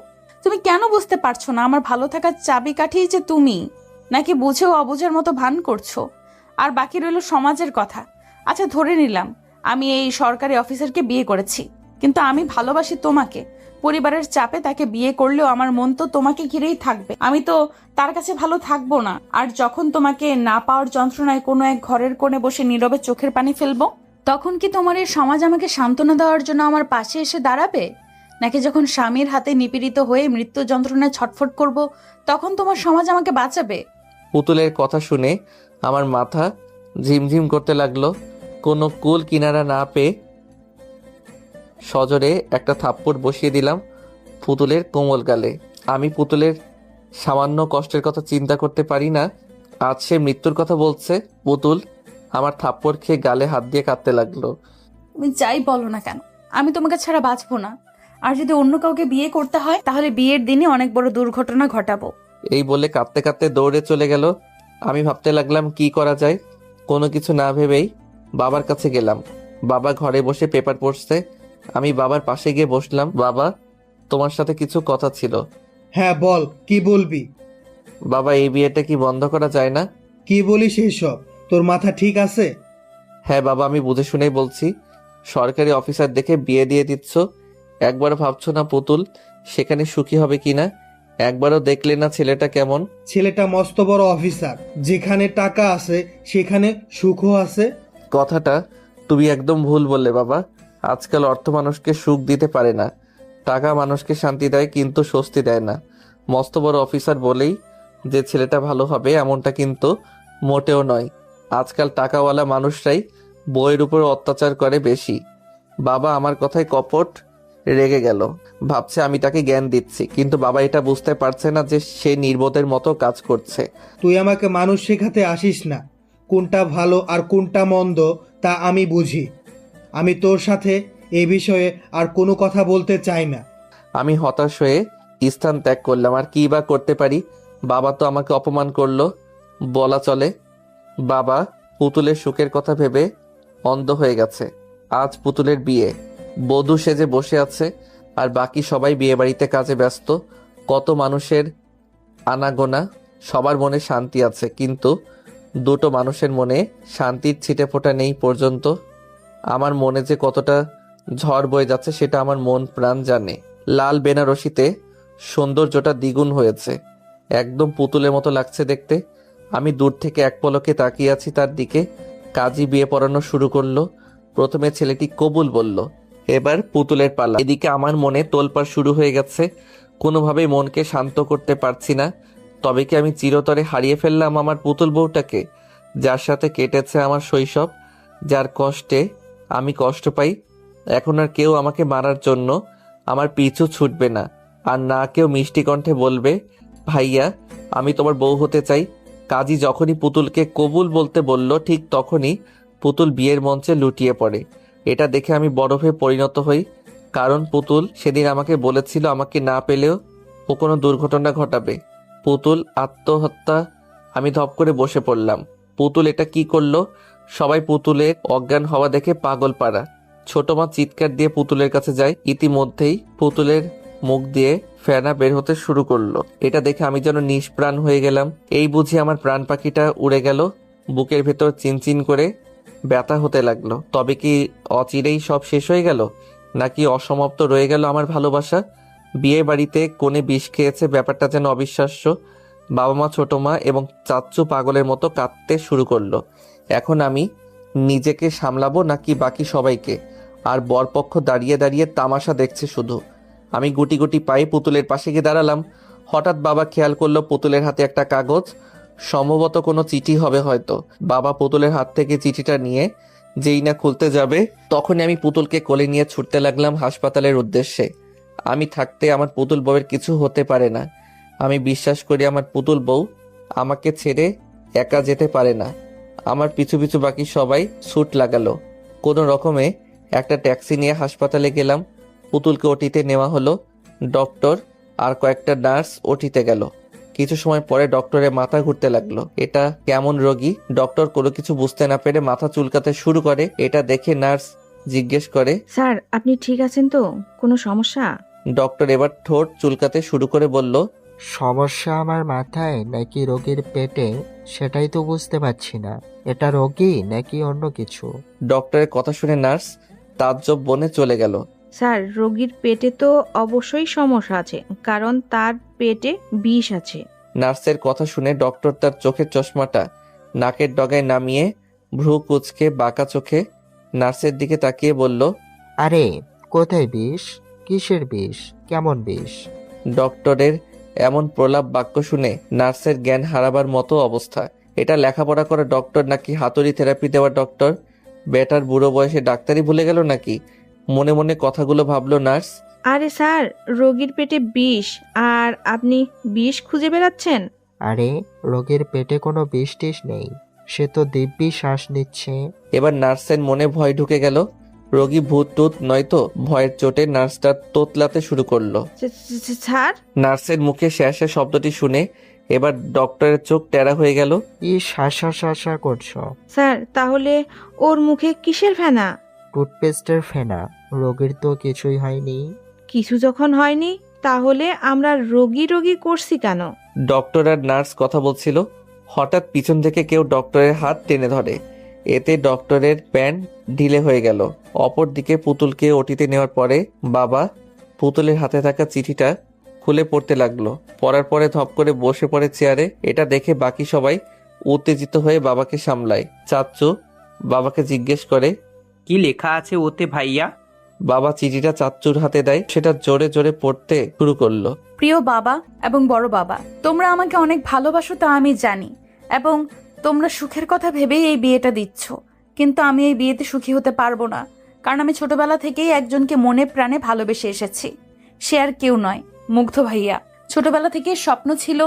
তুমি কেন বুঝতে পারছো না আমার ভালো থাকার চাবিকাঠিই যে তুমি? নাকি বুঝেও অবুঝের মতো ভান করছো? আর বাকি রইল সমাজের কথা। আচ্ছা, ধরে নিলাম আমি এই সরকারি অফিসারকে বিয়ে করেছি, কিন্তু আমি ভালোবাসি তোমাকে। পরিবারের চাপে তাকে বিয়ে করলেও আমার মন তো তোমাকে ঘিরেই থাকবে। আমি তো তার কাছে ভালো থাকবো না। আর যখন তোমাকে না পাওয়ার যন্ত্রণায় কোনো এক ঘরের কোণে বসে নীরবে চোখের পানি ফেলবো, তখন কি তোমার এই সমাজ আমাকে সান্ত্বনা দেওয়ার জন্য আমার পাশে এসে দাঁড়াবে? নাকি যখন স্বামীর হাতে নিপীড়িত হয়ে মৃত্যু যন্ত্রণায় ছটফট করব, তখন তোমার সমাজ আমাকে বাঁচাবে? পুতুলের কথা শুনে আমার মাথা ঝিমঝিম করতে লাগলো। কোনো কুল কিনারা না পেয়ে সজোরে একটা থাপ্পড় বসিয়ে দিলাম পুতুলের কোমল গালে। আমি পুতুলের সামান্য কষ্টের কথা চিন্তা করতে পারি না, আজ সে মৃত্যুর কথা বলছে। পুতুল আমার থাপ্পড় খেয়ে গালে হাত দিয়ে কাঁদতে লাগলো। তুমি যাই বলো না কেন, আমি তোমাকে ছাড়া বাঁচবো না। আর যদি অন্য কাউকে বিয়ে করতে হয়, তাহলে বিয়ের দিনই অনেক বড় দুর্ঘটনা ঘটাবো। এই বলে কাঁদতে কাঁদতে দৌড়ে চলে গেল। আমি ভাবতে লাগলাম কি করা যায়। কোনো কিছু না ভেবেই বাবার কাছে গেলাম। বাবা ঘরে বসে পেপার পড়ছে। আমি বাবার পাশে গিয়ে বসলাম। বাবা, তোমার সাথে কিছু কথা ছিল। হ্যাঁ বল, কি বলবি? বাবা, এই বিয়েটা কি বন্ধ করা যায় না? কি বলিস এইসব? তোর মাথা ঠিক আছে? হ্যাঁ বাবা, আমি বুঝে শুনেই বলছি। সরকারি অফিসার দেখে বিয়ে দিয়ে দিচ্ছ, একবারও ভাবছো না পুতুল সেখানে সুখী হবে কিনা? একবারও দেখলে না ছেলেটা কেমন? ছেলেটা মস্ত বড় অফিসার, যেখানে টাকা আছে সেখানে সুখও আছে। কথাটা তুমি একদম ভুল বললে বাবা। আজকাল অর্থ মানুষকে সুখ দিতে পারে না, টাকা মানুষকে শান্তি দেয় কিন্তু স্বস্তি দেয় না। মস্ত বড় অফিসার বলেই যে ছেলেটা ভালো হবে এমনটা কিন্তু মোটেও নয়। আজকাল টাকাওয়ালা মানুষরাই বইয়ের উপর অত্যাচার করে বেশি। বাবা আমার কথায় কপট রেগে গেল, ভাবছে আমি তাকে জ্ঞান দিচ্ছি, কিন্তু বাবা এটা বুঝতে পারছে না যে সে নির্বোধের মতো কাজ করছে। তুই আমাকে মানুষ শেখাতে আসিস না। কোনটা ভালো আর কোনটা মন্দ তা আমি বুঝি। আমি তোর সাথে এই বিষয়ে আর কোনো কথা বলতে চাই না। আমি হতাশ হয়ে স্থান ত্যাগ করলাম। আর কি বা করতে পারি? বাবা তো আমাকে অপমান করলো বলা চলে। বাবা পুতুলের সুখের কথা ভেবে অন্ধ হয়ে গেছে। আজ পুতুলের বিয়ে, বধূ সেজে বসে আছে, আর বাকি সবাই বিয়ে বাড়িতে কাজে ব্যস্ত। কত মানুষের আনাগোনা, সবার মনে শান্তি আছে, কিন্তু দুটো মানুষের মনে শান্তির ছিটেফোঁটা নেই পর্যন্ত। আমার মনে যে কতটা ঝড় বয়ে যাচ্ছে সেটা আমার মন প্রাণ জানে। লাল বেনারসিতে সৌন্দর্যটা দ্বিগুণ হয়েছে, একদম পুতুলের মতো লাগছে দেখতে। আমি দূর থেকে এক পলকে তাকিয়ে আছি তার দিকে। কাজী বিয়ে পড়ানো শুরু করলো। প্রথমে ছেলেটি কবুল বলল, এবার পুতুলের পালা। এদিকে আমার মনে তোলপাড় শুরু হয়ে গেছে, কোনোভাবেই মনকে শান্ত করতে পারছি না। তবে কি আমি চিরতরে হারিয়ে ফেললাম আমার পুতুল বউটাকে, যার সাথে কেটেছে আমার শৈশব, যার কষ্টে আমি কষ্ট পাই? এখন আর কেউ আমাকে মারার জন্য আমার পিছু ছুটবে না, আর না কেউ মিষ্টি কণ্ঠে বলবে, ভাইয়া আমি তোমার বউ হতে চাই। কাজী যখনই পুতুলকে কবুল বলতে বলল, ঠিক তখনই পুতুল বিয়ের মঞ্চে লুটিয়ে পড়ে। এটা দেখে আমি বরফে পরিণত হই, কারণ পুতুল সেদিন আমাকে বলেছিল আমাকে না পেলেও ও কোনো দুর্ঘটনা ঘটাবে। পুতুল আত্মহত্যা। আমি ধপ করে বসে পড়লাম। পুতুল এটা কি করলো? সবাই পুতুলের অজ্ঞান হওয়া দেখে পাগল পাড়া। ছোট মা চিৎকার দিয়ে পুতুলের কাছে যায়। ইতিমধ্যেই পুতুলের মুখ দিয়ে ফেনা বের হতে শুরু করলো। এটা দেখে আমি যেন নিষ্প্রাণ হয়ে গেলাম। এই বুঝি আমার প্রাণ পাখিটা উড়ে গেল। বুকের ভেতর চিনচিন করে ব্যথা হতে লাগলো। তবে কি অচিরেই সব শেষ হয়ে গেল, নাকি অসমাপ্ত রয়ে গেল আমার ভালোবাসা? বিয়ে বাড়িতে কোণে বিষ খেয়েছে, ব্যাপারটা যেন অবিশ্বাস্য। বাবা মা, ছোট মা এবং চাচ্চু পাগলের মতো কাঁদতে শুরু করলো। এখন আমি নিজেকে সামলাবো নাকি বাকি সবাইকে? আর বরপক্ষ দাঁড়িয়ে দাঁড়িয়ে তামাশা দেখছে শুধু। আমি গুটি গুটি পায়ে পুতুলের পাশে গিয়ে দাঁড়ালাম। হঠাৎ বাবা খেয়াল করলো পুতুলের হাতে একটা কাগজ, সম্ভবত কোনো চিঠি হবে হয়তো। বাবা পুতুলের হাত থেকে চিঠিটা নিয়ে যেই না খুলতে যাবে, তখনই আমি পুতুলকে কোলে নিয়ে ছুটতে লাগলাম হাসপাতালের উদ্দেশ্যে। আমি থাকতে আমার পুতুল বউয়ের কিছু হতে পারে না। আমি বিশ্বাস করি আমার পুতুল বউ আমাকে ছেড়ে একা যেতে পারে না। আমার পিছু পিছু বাকি সবাই ছুট লাগালো। কোনো রকমে একটা ট্যাক্সি নিয়ে হাসপাতালে গেলাম। পুতুলকে ওটিতে নেওয়া হলো। ডক্টর আর কয়েকটা নার্স ওটিতে গেল। কিছু সময় পরে ডক্টরের মাথা ঘুরতে লাগলো। এটা কেমন রোগী? ডক্টর কোনো কিছু বুঝতে না পেরে মাথা চুলকাতে শুরু করে। এটা দেখে নার্স জিজ্ঞেস করে, স্যার আপনি ঠিক আছেন তো? কোনো সমস্যা? ডক্টর এবার ঠোঁট চুলকাতে শুরু করে বলল, সমস্যা আমার মাথায় নাকি রোগীর পেটে সেটাই তো বুঝতে পারছি না। এটা রোগী নাকি অন্য কিছু? ডক্টরের কথা শুনে নার্স তাজ্জব বনে চলে গেল। স্যার রোগীর পেটে তো অবশ্যই সমস্যা আছে, কারণ তার পেটে বিষ আছে। নার্সের কথা শুনে ডক্টর তার চোখের চশমাটা নাকের ডগায় নামিয়ে ভ্রু কুঁচকে বাঁকা চোখে নার্সের দিকে তাকিয়ে বলল, আরে কোথায় বিষ? কিসের বিষ? কেমন বিষ? ডক্টরের এমন প্রলাপ বাক্য শুনে নার্সের জ্ঞান হারাবার মতো অবস্থা। এটা লেখাপড়া করা ডক্টর নাকি হাতুড়ি থেরাপি দেওয়া ডক্টর? বেটার বুড়ো বয়সে ডাক্তারি ভুলে গেল নাকি? মনে মনে কথাগুলো ভাবলো নার্স। আরে স্যার রোগীর পেটে বিষ আর আপনি বিষ খুঁজে বেড়াচ্ছেন? আরে রোগীর পেটে কোনো বিষ টিষ নেই, সে তো দিব্যি শ্বাস নিচ্ছে। এবার নার্সের মনে ভয় ঢুকে গেল। রোগী ভূত টুত নয়তো? ভয়ের চোটে নার্সটা তোতলাতে শুরু করলো। স্যার? নার্সের মুখে শ্যাশা শব্দটি শুনে এবার ডক্টরের চোখ টেরা হয়ে গেল। ই শাসা শাসা করছো? স্যার তাহলে ওর মুখে কিসের ফেনা? টুথপেস্টের ফেনা। রোগীর তো কিছুই হয়নি। কিছু যখন হয়নি তাহলে আমরা রোগী রোগী করছি কেন? ডক্টর আর নার্স কথা বলছিল। হঠাৎ পিছন থেকে কেউ ডক্টরের হাত টেনে ধরে। এতে ডক্টরের প্যান্ট ঢিলে হয়ে গেল। অপরদিকে পুতুলকে ওটিতে নেওয়ার পরে বাবা পুতুলের হাতে থাকা চিঠিটা খুলে পড়তে লাগলো। পড়ার পরে ধপ করে বসে পড়ে চেয়ারে। এটা দেখে বাকি সবাই উত্তেজিত হয়ে বাবাকে সামলায়। চাচ্চু বাবাকে জিজ্ঞেস করে, কি লেখা আছে ওতে ভাইয়া? বাবা চিঠিটা চাচ্চুর হাতে দেয়। সেটা জোরে জোরে পড়তে শুরু করলো। প্রিয় বাবা এবং বড় বাবা, তোমরা আমাকে অনেক ভালোবাসো তা আমি জানি, এবং তোমরা সুখের কথা ভেবেই এই বিয়েটা দিচ্ছ। কিন্তু আমি এই বিয়েতে সুখী হতে পারবো না, কারণ আমি ছোটবেলা থেকেই একজনকে মনে প্রাণে ভালোবেসে এসেছি। সে আর কেউ নয়, মুগ্ধ ভাইয়া। ছোটবেলা থেকে স্বপ্ন ছিল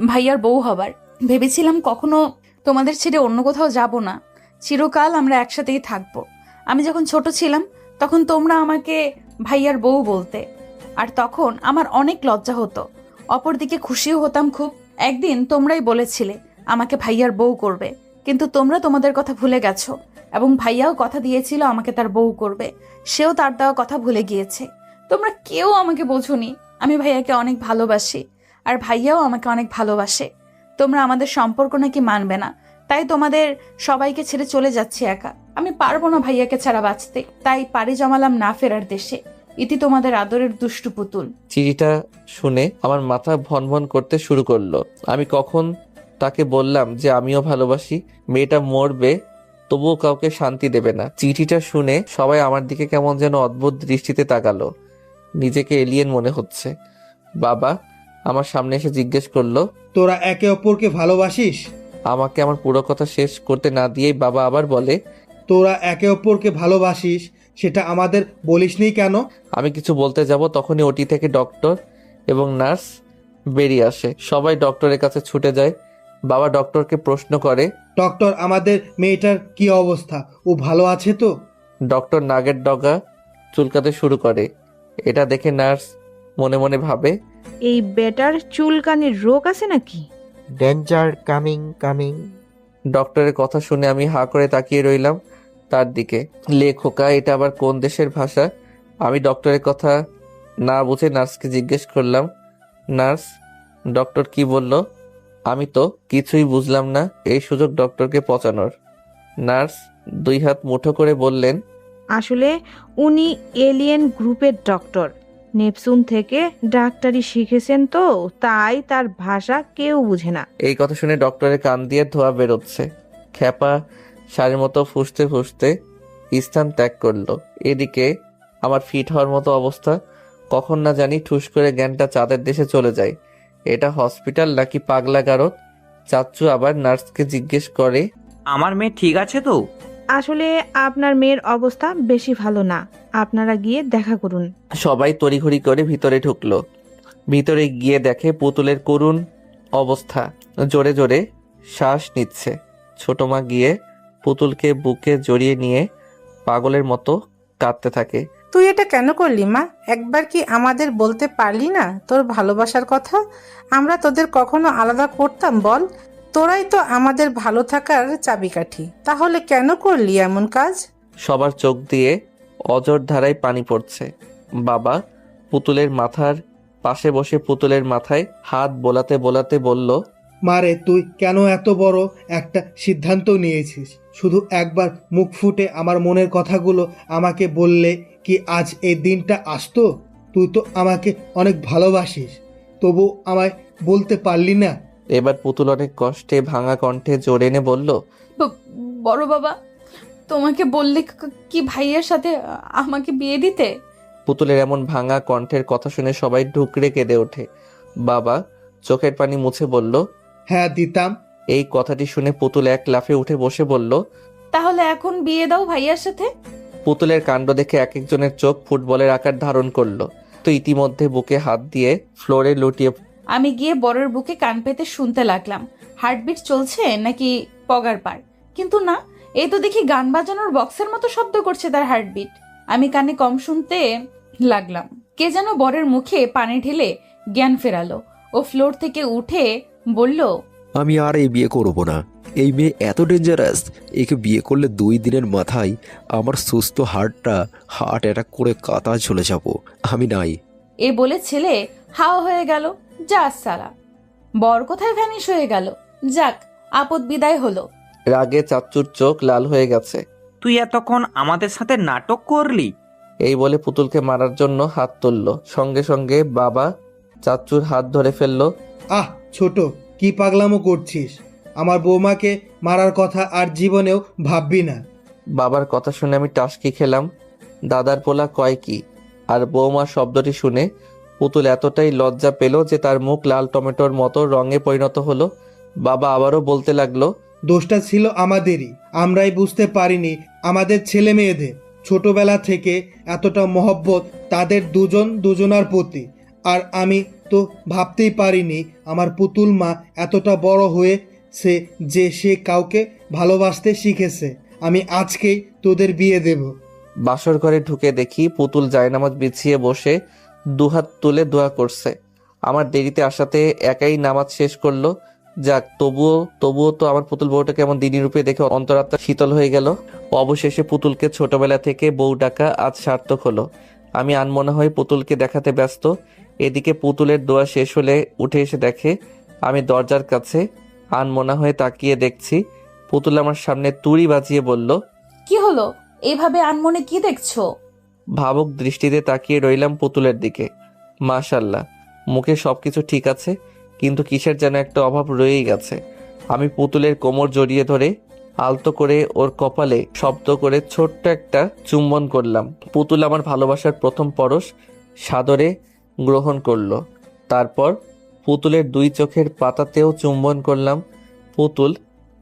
ভাইয়ার বউ হবার। ভেবেছিলাম কখনো তোমাদের ছেড়ে অন্য কোথাও যাব না, চিরকাল আমরা একসাথেই থাকবো। আমি যখন ছোট ছিলাম তখন তোমরা আমাকে ভাইয়ার বউ বলতে, আর তখন আমার অনেক লজ্জা হতো, অপরদিকে খুশিও হতাম খুব। একদিন তোমরাই বলেছিলে আমাকে ভাইয়ার বউ করবে, কিন্তু তোমরা তোমাদের কথা ভুলে গেছো, এবং ভাইয়াও কথা দিয়েছিল আমাকে তার বউ করবে, সেও তার দেওয়া কথা ভুলে গিয়েছে। তোমরা কেউ আমাকে বোঝোনি। আমি ভাইয়াকে অনেক ভালোবাসি, আর ভাইয়াও আমাকে অনেক ভালোবাসে। তোমরা আমাদের সম্পর্ক নাকি মানবে না, তাই তোমাদের সবাইকে ছেড়ে চলে যাচ্ছি একা। আমি পারবো না ভাইয়াকে ছাড়া বাঁচতে, তাই পাড়ি জমালাম না ফেরার দেশে। ইতি তোমাদের আদরের দুষ্টু পুতুল। চিঠিটা শুনে আমার মাথা ভনভন করতে শুরু করলো। আমি কখন তাকে বললাম যে আমিও ভালোবাসি? মেয়েটা মরবে তবুও কাউকে শান্তি দেবে না। চিঠিটা শুনে সবাই আমার দিকে কেমন যেন অদ্ভুত দৃষ্টিতে তাকালো। নিজেকে এলিয়েন মনে হচ্ছে। বাবা আমার সামনে এসে জিজ্ঞেস করলো, তোরা একে অপরকে ভালোবাসিস? আমাকে আমার পুরো কথা শেষ করতে না দিয়েই বাবা আবার বলে, তোরা একে অপরকে ভালোবাসিস সেটা আমাদের বলিসনি কেন? আমি কিছু বলতে যাব তখনই ওটি থেকে ডক্টর এবং নার্স বেরিয়ে আসে। সবাই ডক্টরের কাছে ছুটে যায়। বাবা ডক্টরকে প্রশ্ন করে, ডক্টর, আমাদের মেয়েটার কি অবস্থা? ও ভালো আছে তো? ডক্টর নাগের ডগা চুলকাতে শুরু করে। এটা দেখে নার্স মনে মনে ভাবে, এই বেটার চুলকানির রোগ আছে নাকি? Danger coming coming. ডক্টরের কথা শুনে আমি হাঁ করে তাকিয়ে রইলাম তার দিকে। লেখোকা, এটা আবার কোন দেশের ভাষা? আমি ডক্টরের কথা না বুঝে নার্সকে জিজ্ঞেস করলাম, নার্স ডক্টর কি বলল? আমি তো কিছুই বুঝলাম না। এই সুযোগ ডক্টরকে পচানোর। নার্স 2 হাত মুঠো করে বললেন, আসলে উনি এলিয়েন গ্রুপের ডক্টর, নেপচুন থেকে ডাক্তারি শিখেছেন, তো তাই তার ভাষা কেউ বুঝে না। এই কথা শুনে ডক্টরের কান দিয়ে ধোঁয়া বেরোচ্ছে। খ্যাপা সারের মতো ফুঁসতে ফুঁসতে স্থান ত্যাগ করলো। এদিকে আমার ফিট হওয়ার মতো অবস্থা, কখন না জানি ঠুস করে জ্ঞানটা চাঁদের দেশে চলে যায়। এটা হসপিটাল নাকি পাগলা গারদ? চাচ্চু আবার নার্সকে জিজ্ঞেস করে, আমার মেয়ে ঠিক আছে তো? আসলে আপনার মেয়ের অবস্থা বেশি ভালো না, আপনারা গিয়ে দেখা করুন। সবাই তড়িঘড়ি করে ভিতরে ঢুকলো। ভিতরে গিয়ে দেখে পুতুলের করুণ অবস্থা, জোরে জোরে শ্বাস নিচ্ছে। ছোট মা গিয়ে পুতুলকে বুকে জড়িয়ে নিয়ে পাগলের মতো কাঁদতে থাকে। তুই এটা কেন করলি মা? একবার কি আমাদের বলতে পারলি না তোর ভালোবাসার কথা? আমরা তোদের কখনো আলাদা করতাম বল? তোরাই তো আমাদের ভালো থাকার চাবিকাঠি, তাহলে কেন করলি এমন কাজ? সবার চোখ দিয়ে অজর ধারায় পানি পড়ছে। বাবা পুতুলের মাথার পাশে বসে পুতুলের মাথায় হাত বোলাতে বোলাতে বলল, মারে, তুই কেন এত বড় একটা সিদ্ধান্ত নিয়েছিস? শুধু একবার মুখ ফুটে আমার মনের কথাগুলো আমাকে বললে কি আজ এই দিনটা আসতো? তুই তো আমাকে অনেক ভালোবাসিস, তবু আমায় বলতে পারলি না। এবার পুতুল অনেক কষ্টে ভাঙা কণ্ঠে জোরে এনে বলল, বড় বাবা, তোমাকে বললে কি ভাইয়ের সাথে আমাকে বিয়ে দিতে? পুতুলের এমন ভাঙা কণ্ঠের কথা শুনে সবাই ঢুকরে কেঁদে ওঠে। বাবা চোখের পানি মুছে বলল, হ্যাঁ দিতাম। এই কথাটি শুনে পুতুল এক লাফে উঠে বসে বলল, তাহলে এখন বিয়ে দাও ভাইয়ার সাথে। পুতুলের কাণ্ড দেখে এক একজনের চোখ ফুটবলের আকার ধারণ করলো। তো ইতিমধ্যে বুকে হাত দিয়ে ফ্লোরে লুটিয়ে আমি গিয়ে বরের বুকে কান পেতে শুনতে লাগলাম হার্টবিট চলছে নাকি পগার পার, কিন্তু না, এই তো দেখি গান বাজানোর বক্সের মতো শব্দ করছে তার হার্টবিট। আমি কানে কম শুনতে লাগলাম। কে যেন বরের মুখে পানি ঢেলে জ্ঞান ফেরালো। ও ফ্লোর থেকে উঠে বলল, আমি আর এই বিয়ে করবো না। এই মেয়ে এত ডেঞ্জারাস, একে বিয়ে করলে 2 দিনের মাথায় আমার সুস্থ হার্ট অ্যাটাক করে কাতার চলে যাব। আমি নাই। এ বলে ছেলে হাওয়া হয়ে গেল। যা সালা, বর কোথায় ভ্যানিশ হয়ে গেল। যাক, আপদ বিদায় হলো। রাগে চাচ্চুর চোখ লাল হয়ে গেছে। তুই এতক্ষণ আমাদের সাথে নাটক করলি? এই বলে পুতুলকে মারার জন্য হাত তুললো। সঙ্গে সঙ্গে বাবা চাচ্চুর হাত ধরে ফেললো। আহ ছোট, কি পাগলামো করছিস? আমার বৌমাকে মারার কথা আর জীবনেও ভাববি না। বাবার কথা শুনে আমি টাসকি খেলাম। দাদার পোলা কয় কি? আর বৌমা শব্দটি শুনে পুতুল এতটাই লজ্জা পেল যে তার মুখ লাল টমেটোর মতো রঙে পরিণত হলো। বাবা আবারও বলতে লাগলো, দোষটা ছিল আমাদেরই, আমরাই বুঝতে পারিনি আমাদের ছেলে মেয়েদের। ছোটবেলা থেকে এতটা মহব্বত তাদের দুজনার প্রতি, আর আমি তো ভাবতেই পারিনি আমার পুতুল মা এতটা বড় হয়েছে যে সে কাউকে ভালোবাসতে শিখেছে। আমি আজকেই তোদের বিয়ে দেব। বাসর ঘরে ঢুকে দেখি পুতুল জায়নামাজ বিছিয়ে বসে দুহাত তুলে দোয়া করছে। আমার দেরিতে আসাতে একাই নামাজ শেষ করলো। যাক, তবুও তো আমার পুতুল বউটা কেমন দিনী রূপে দেখে অন্তরাত্মা শীতল হয়ে গেল। অবশেষে পুতুলকে ছোটবেলা থেকে বউ ডাকা আজ সার্থক হলো। আমি আনমনা হয়ে পুতুলকে দেখাতে ব্যস্ত। এদিকে পুতুলের দোয়া শেষ হলে উঠে এসে দেখে আমি দরজার কাছে আনমনা হয়ে তাকিয়ে দেখছি। পুতুল আমার সামনে তুড়ি বাজিয়ে বলল, কি হলো? এইভাবে আনমনে কি দেখছো? ভাবুক দৃষ্টিতে তাকিয়ে রইলাম পুতুলের দিকে। মাশাল্লাহ, মুখে সবকিছু ঠিক আছে, কিন্তু কিসের যেন একটা অভাব রয়েই গেছে। আমি পুতুলের কোমর জড়িয়ে ধরে আলতো করে ওর কপালে শব্দ করে ছোট্ট একটা চুম্বন করলাম। পুতুল আমার ভালোবাসার প্রথম পরশ সাদরে গ্রহণ করলো। তারপর পুতুলের 2 চোখের পাতাতেও চুম্বন করলাম। পুতুল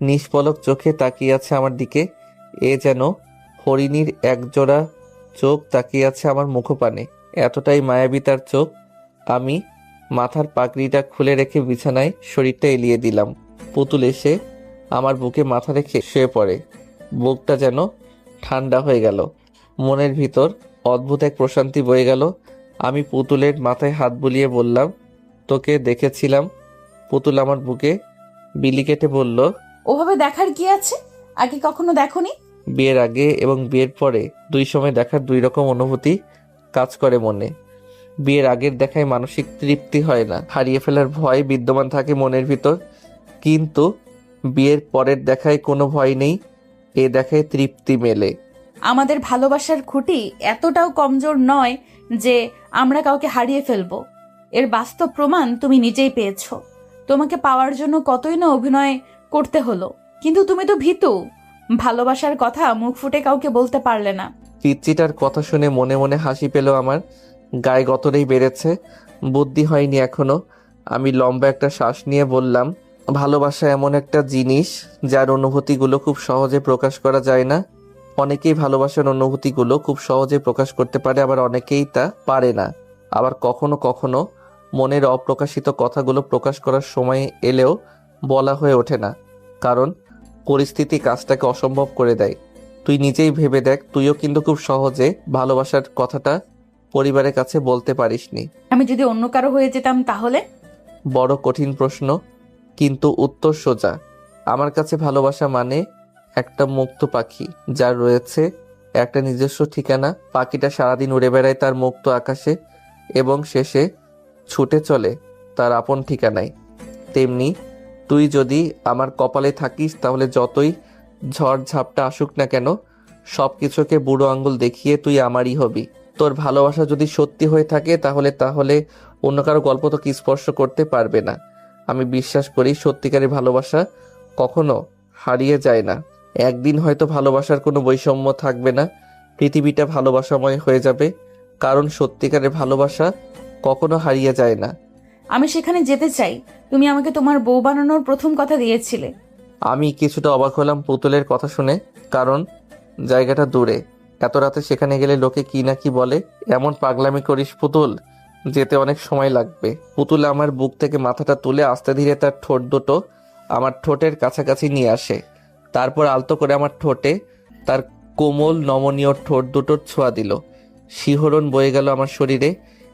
নিষ্পলক চোখে তাকিয়ে আছে আমার দিকে। এ যেন হরিণীর একজোড়া চোখ তাকিয়ে আছে আমার মুখপানে। এতটাই মায়াবী তার চোখ। আমি মাথার পাগড়িটা খুলে রেখে বিছানায় শরীরটা এলিয়ে দিলাম। পুতুল এসে আমার বুকে মাথা রেখে শুয়ে পড়ে। বুকটা যেন ঠান্ডা হয়ে গেল। মনের ভিতর অদ্ভুত এক প্রশান্তি বয়ে গেল। আমি পুতুলের মাথায় হাত বুলিয়ে বললাম, তোকে দেখেছিলাম। পুতুল আমার বুকে বিলি কেটে বলল, ওভাবে দেখার কি আছে? আগে কখনো দেখোনি? বিয়ের আগে এবং বিয়ের পরে 2 সময় দেখার 2 রকম অনুভূতি কাজ করে মনে। বিয়ের আগের দেখায় মানসিক তৃপ্তি হয় না, হারিয়ে ফেলার ভয় বিদ্যমান থাকে মনের ভিতর। কিন্তু বিয়ের পরের দেখায় কোনো ভয় নেই, এ দেখায় তৃপ্তি মেলে। আমাদের ভালোবাসার খুঁটি এতটাও কমজোর নয় যে আমরা কাউকে হারিয়ে ফেলবো। এর বাস্তব প্রমাণ তুমি নিজেই পেয়েছো। তোমাকে পাওয়ার জন্য কতই না অভিনয় করতে হলো, কিন্তু তুমি তো ভীতু। ভালোবাসার কথা মুখ ফুটে কাউকে বলতে পারলে না। পিচ্চিটার কথা শুনে মনে মনে হাসি পেল আমার। গায়ে গতরেই বেড়েছে, বুদ্ধি হয়নি এখনো। আমি লম্বা একটা শ্বাস নিয়ে বললাম, ভালোবাসা এমন একটা জিনিস যার অনুভূতিগুলো খুব সহজে প্রকাশ করা যায় না। অনেকেই ভালোবাসার অনুভূতিগুলো খুব সহজে প্রকাশ করতে পারে, আবার অনেকেই তা পারে না। আবার কখনো কখনো মনের অপ্রকাশিত কথাগুলো প্রকাশ করার সময় এলেও বলা হয়ে ওঠে না, কারণ পরিস্থিতি কাজটাকে অসম্ভব করে দেয়। তুই নিজেই ভেবে দেখ, তুইও কিন্তু খুব সহজে ভালোবাসার কথাটা পরিবারের কাছে বলতে পারিসনি। আমি যদি অন্য কারো হয়ে যেতাম তাহলে? বড় কঠিন প্রশ্ন, কিন্তু উত্তর সোজা। আমার কাছে ভালোবাসা মানে একটা মুক্ত পাখি, যার রয়েছে একটা নিজস্ব ঠিকানা। পাখিটা সারাদিন উড়ে বেড়ায় তার মুক্ত আকাশে এবং শেষে ছুটে চলে তার আপন ঠিকানায়। তেমনি তুই যদি আমার কপালে থাকিস, তাহলে যতই ঝড় ঝাপটা আসুক না কেন, সব কিছুকে বুড়ো আঙ্গুল দেখিয়ে তুই আমারই হবি। তোর ভালোবাসা যদি সত্যি হয়ে থাকে তাহলে অন্য কারো গল্প তো কি স্পর্শ করতে পারবে না। আমি বিশ্বাস করি সত্যিকারের ভালোবাসা কখনো হারিয়ে যায় না। একদিন হয়তো ভালোবাসার কোনো বৈষম্য থাকবে না, পৃথিবীটা ভালোবাসাময় হয়ে যাবে, কারণ সত্যিকারের ভালোবাসা কখনো হারিয়ে যায় না। আমি সেখানে যেতে চাই। তুমি আমাকে তোমার বউ বানানোর প্রথম কথা দিয়েছিলে। আমি কিছুটা অবাক হলাম পুতুলের কথা শুনে, কারণ জায়গাটা দূরে। এত রাতে সেখানে গেলে লোকে কি না কি বলে। এমন পাগলামি করিস পুতুল, যেতে অনেক সময় লাগবে। পুতুল আমার বুক থেকে মাথাটা তুলে আস্তে ধীরে তার ঠোঁট দুটো আমার ঠোঁটের কাছাকাছি নিয়ে আসে। তারপর আলতো করে আমার ঠোঁটে তার কোমল নমনীয় ঠোঁট দুটোর ছোঁয়া দিল। শিহরণ বয়ে গেল আমার শরীরে।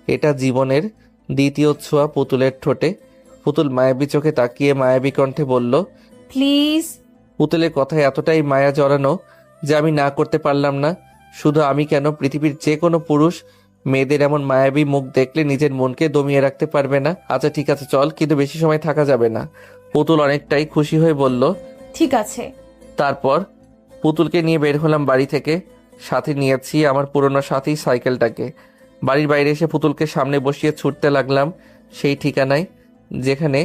এটা জীবনের দ্বিতীয় ছোঁয়া পুতুলের ঠোঁটে। পুতুল মায়াবী চোখে তাকিয়ে মায়াবী কণ্ঠে বলল, প্লিজ। পুতুলের কথায় এতটাই মায়া জড়ানো যে আমি না করতে পারলাম না। শুধু আমি কেন, পৃথিবীর যে কোনো পুরুষ মেয়েদের এমন মায়াবী মুখ দেখলে নিজের মনকে দমিয়ে রাখতে পারবে না। আচ্ছা ঠিক আছে চল, কিন্তু বেশি সময় থাকা যাবে না। পুতুল অনেকটাই খুশি হয়ে বলল, ঠিক আছে। তারপর পুতুলকে নিয়ে বের হলাম বাড়ি থেকে। সাথে নিয়েছি আমার পুরনো সাথী সাইকেলটাকে। বাড়ির বাইরে এসে পুতুলকে সামনে বসিয়ে ছুটতে লাগলাম সেই ঠিকানায় যেখানে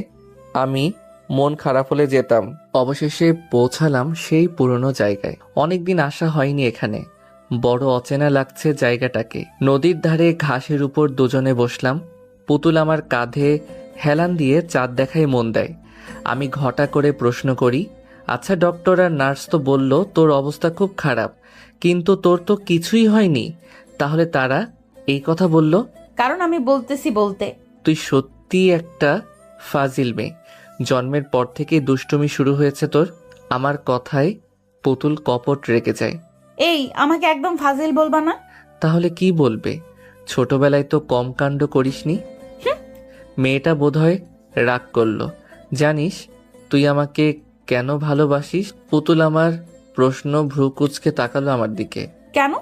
আমি মন খারাপ হলে যেতাম। অবশেষে পৌঁছালাম সেই পুরনো জায়গায়। অনেকদিন আসা হয়নি এখানে, বড় অচেনা লাগছে জায়গাটাকে। নদীর ধারে ঘাসের উপর দুজনে বসলাম। পুতুল আমার কাঁধে হেলান দিয়ে চাঁদ দেখায় মন দেয়। আমি ঘটা করে প্রশ্ন করি, আচ্ছা ডক্টর আর নার্স তো বলল তোর অবস্থা খুব খারাপ, কিন্তু তোর তো কিছুই হয়নি, তাহলে তারা এই কথা বলল? কারণ আমি বলতেছি বলতে। তুই সত্যি একটা ফাজিল মেয়ে। জন্মের পর থেকেই দুষ্টুমি শুরু হয়েছে তোর। আমার কথায় পুতুল কপট রেগে যায়। এই, আমাকে একদম ফাজিল বলবা না। তাহলে কি বলবে? ছোটবেলায় তো কম কাণ্ড করিসনি। মেয়েটা বোধহয় রাগ করলো। জানিস তুই আমাকে কেন ভালোবাসিস? পুতুল আমার প্রশ্ন ভ্রু কুঁচকে তাকালো আমার দিকে। কেন?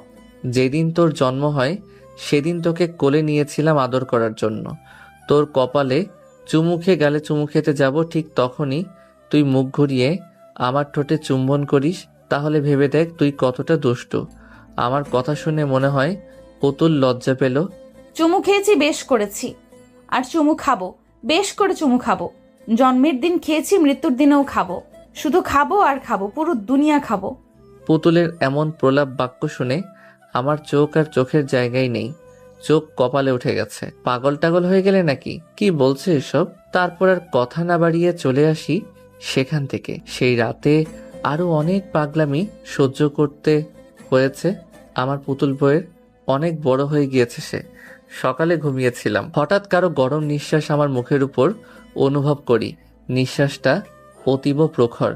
যেদিন তোর জন্ম হয় সেদিন তোকে কোলে নিয়েছিলাম আদর করার জন্য। তোর কপালে চুমু খেয়ে গালে চুমু খেতে যাব, ঠিক তখনই তুই মুখ ঘুরিয়ে আমার ঠোঁটে চুম্বন করিস। তাহলে ভেবে দেখ তুই কতটা দুষ্টু। আমার কথা শুনে মনে হয় পুতুল লজ্জা পেল। চুমু খেয়েছি, বেশ করেছি। আর চুমু খাবো, বেশ করে চুমু খাবো। জন্মের দিন খেয়েছি, মৃত্যুর দিনেও খাবো। শুধু খাবো আর খাবো, পুরো দুনিয়া খাবো। পুতুলের এমন প্রলাপ বাক্য শুনে আমার চোখ আর চোখের জায়গায় নেই, চোখ কপালে উঠে গেছে। পাগল টাগল হয়ে গেলে নাকি? কি বলছে এসব? তারপর আর কথা না বাড়িয়ে চলে আসি সেখান থেকে। সেই রাতে আরো অনেক পাগলামি সহ্য করতে হয়েছে। আমার পুতুল বইয়ের অনেক বড় হয়ে গিয়েছে সে। সকালে ঘুমিয়েছিলাম, হঠাৎ কারো গরম নিঃশ্বাস আমার মুখের উপর অনুভব করি। নিঃশ্বাসটা অতীব প্রখর,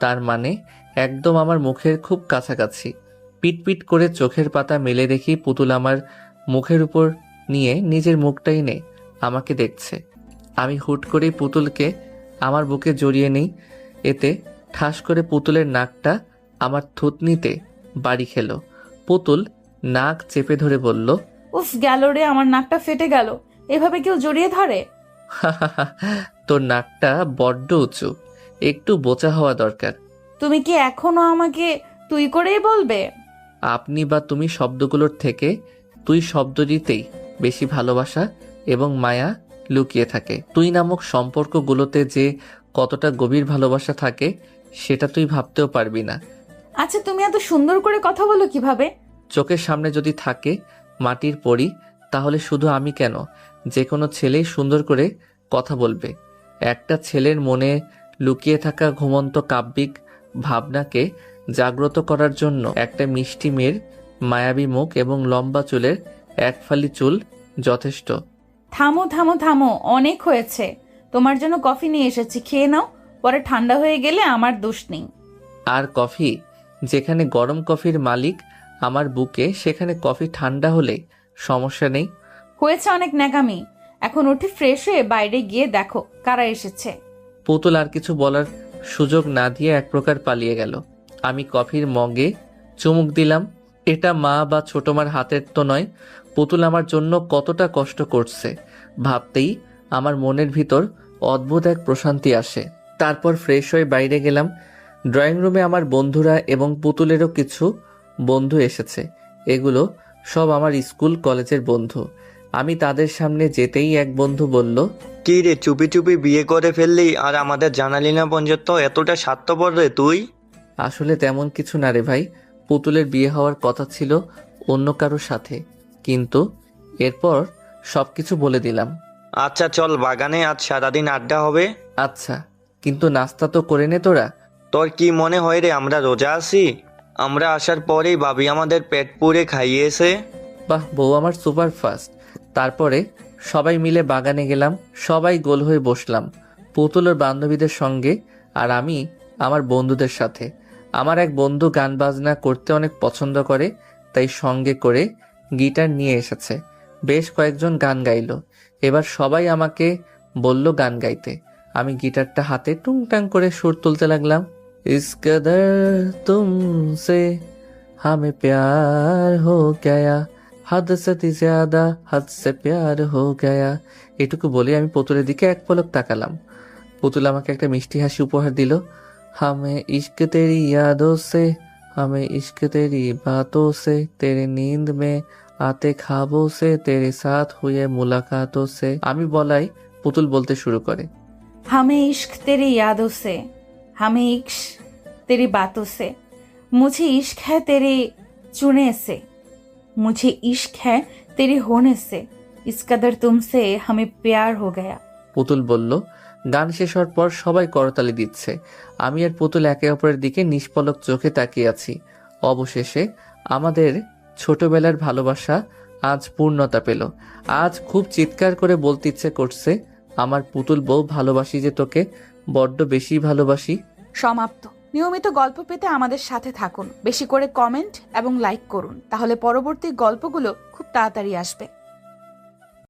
তার মানে একদম আমার মুখের খুব কাছাকাছি। পিটপিট করে চোখের পাতা মেলে দেখি পুতুল আমার মুখের উপর নিয়ে নিজের মুখটাই নেই আমাকে দেখছে। আমি হুট করে পুতুলকে আমার বুকে জড়িয়ে নিই। এতে ঠাস করে পুতুলের নাকটা আমার থুতনিতে বাড়ি খেলো। পুতুল নাক চেপে ধরে বলল, উফ, গেল রে, আমার নাকটা ফেটে গেল। এভাবে কেউ জড়িয়ে ধরে? তোর নাকটা বড্ড উঁচু, একটু বোচা হওয়া দরকার। তুমি কি এখনো আমাকে তুই করেই বলবে? আপনি বা তুমি শব্দগুলোর থেকে তুই শব্দটিতেই বেশি ভালোবাসা এবং মায়া লুকিয়ে থাকে। তুই নামক সম্পর্কগুলোতে যে কতটা গভীর ভালোবাসা থাকে সেটা তুই ভাবতেও পারবি না। আচ্ছা, তুমি এত সুন্দর করে কথা বলো কিভাবে? চোখের সামনে যদি থাকে মাটির পরি, তাহলে শুধু আমি কেন, যে কোনো ছেলেই সুন্দর করে কথা বলবে। একটা ছেলের মনে লুকিয়ে থাকা ঘুমন্ত কাব্যিক ভাবনাকে জাগ্রত করার জন্য একটা মিষ্টি মেয়ের মায়াবী মুখ এবং লম্বা চুলের এক ফালি চুল যথেষ্ট। থামো থামো থামো, অনেক হয়েছে। তোমার জন্য কফি নিয়ে এসেছি, খেয়ে নাও। পরে ঠান্ডা হয়ে গেলে আমার দোষ নেই। আর কফি? যেখানে গরম কফির মালিক আমার বুকে, সেখানে কফি ঠান্ডা হলে সমস্যা নেই। হয়েছে অনেক ন্যাকামি। এখন উঠে ফ্রেশ হয়ে বাইরে গিয়ে দেখো কারা এসেছে। পুতুল আর কিছু বলার সুযোগ না দিয়ে এক প্রকার পালিয়ে গেল। আমি কফির মগে চুমুক দিলাম। এটা মা বা ছোট মার হাতের তো নয়। পুতুল আমার জন্য কতটা কষ্ট করছে ভাবতেই আমার মনের ভিতর অদ্ভুত এক প্রশান্তি আসে। তারপর ফ্রেশ হয়ে বাইরে গেলাম। ড্রয়িং রুমে আমার বন্ধুরা এবং পুতুলেরও কিছু বন্ধু এসেছে। এগুলো সব আমার স্কুল কলেজের বন্ধু। আমি তাদের সামনে যেতেই এক বন্ধু বলল, কি রে, চুপি চুপি বিয়ে করে ফেললি আর আমাদের জানালি না পর্যন্ত? এতটা স্বার্থপর রে তুই? আসলে তেমন কিছু না রে ভাই, পুতুলের বিয়ে হওয়ার কথা ছিল অন্য কারোর সাথে, কিন্তু এরপর সবকিছু বলে দিলাম। আচ্ছা চল, বাগানে আজ সারাদিন আড্ডা হবে। আচ্ছা, কিন্তু নাস্তা তো করে নে তোরা। তোর কি মনে হয় রে আমরা রোজা আছি? আমরা আসার পরেই ভাবি আমাদের পেট পুরে খাইয়েছে। বাহ, বউ আমার সুপার ফাস্ট। তারপরে সবাই মিলে বাগানে গেলাম। সবাই গোল হয়ে বসলাম, পুতুলের বান্ধবীদের সঙ্গে আর আমি আমার বন্ধুদের সাথে। আমার এক বন্ধু গান বাজনা করতে অনেক পছন্দ করে, তাই সঙ্গে করে গিটার নিয়ে এসেছে। বেশ কয়েকজন গান গাইলো। এবার সবাই আমাকে বলল গান গাইতে। আমি গিটারটা হাতে টুংটাং করে সুর তুলতে লাগলাম। ইস কদর তুমসে হামে প্যার হো গয়া, হদ সে জ্যাদা হদ সে প্যার হো গয়া। এটুকু বলে আমি পুতুলের দিকে এক পলক তাকালাম। পুতুল আমাকে একটা মিষ্টি হাসি উপহার দিল। हमें इश्क तेरी यादों से, हमें इश्क तेरी बातों से, तेरे नींद में आते ख्वाबों से, तेरे साथ हुए मुलाकातों से। আমি বলাই পুতুল বলতে শুরু করে, हमें इश्क तेरी यादों से, हमें इश्क तेरी बातों से, मुझे इश्क है तेरे चुने से, मुझे इश्क है तेरे होने से, इस कदर तुमसे हमें प्यार हो गया। পুতুল বলল। গান শেষ হওয়ার পর সবাই করতালি দিচ্ছে। আমি আর পুতুল একে অপরের দিকে নিষ্পলক চোখে তাকিয়ে আছি। অবশেষে আমাদের ছোটবেলার ভালোবাসা আজ পূর্ণতা পেল। আজ খুব চিৎকার করে বলতে ইচ্ছে করছে, আমার পুতুল বউ, ভালোবাসি যে তোকে, বড্ড বেশি ভালোবাসি। সমাপ্ত। নিয়মিত গল্প পেতে আমাদের সাথে থাকুন, বেশি করে কমেন্ট এবং লাইক করুন, তাহলে পরবর্তী গল্পগুলো খুব তাড়াতাড়ি আসবে।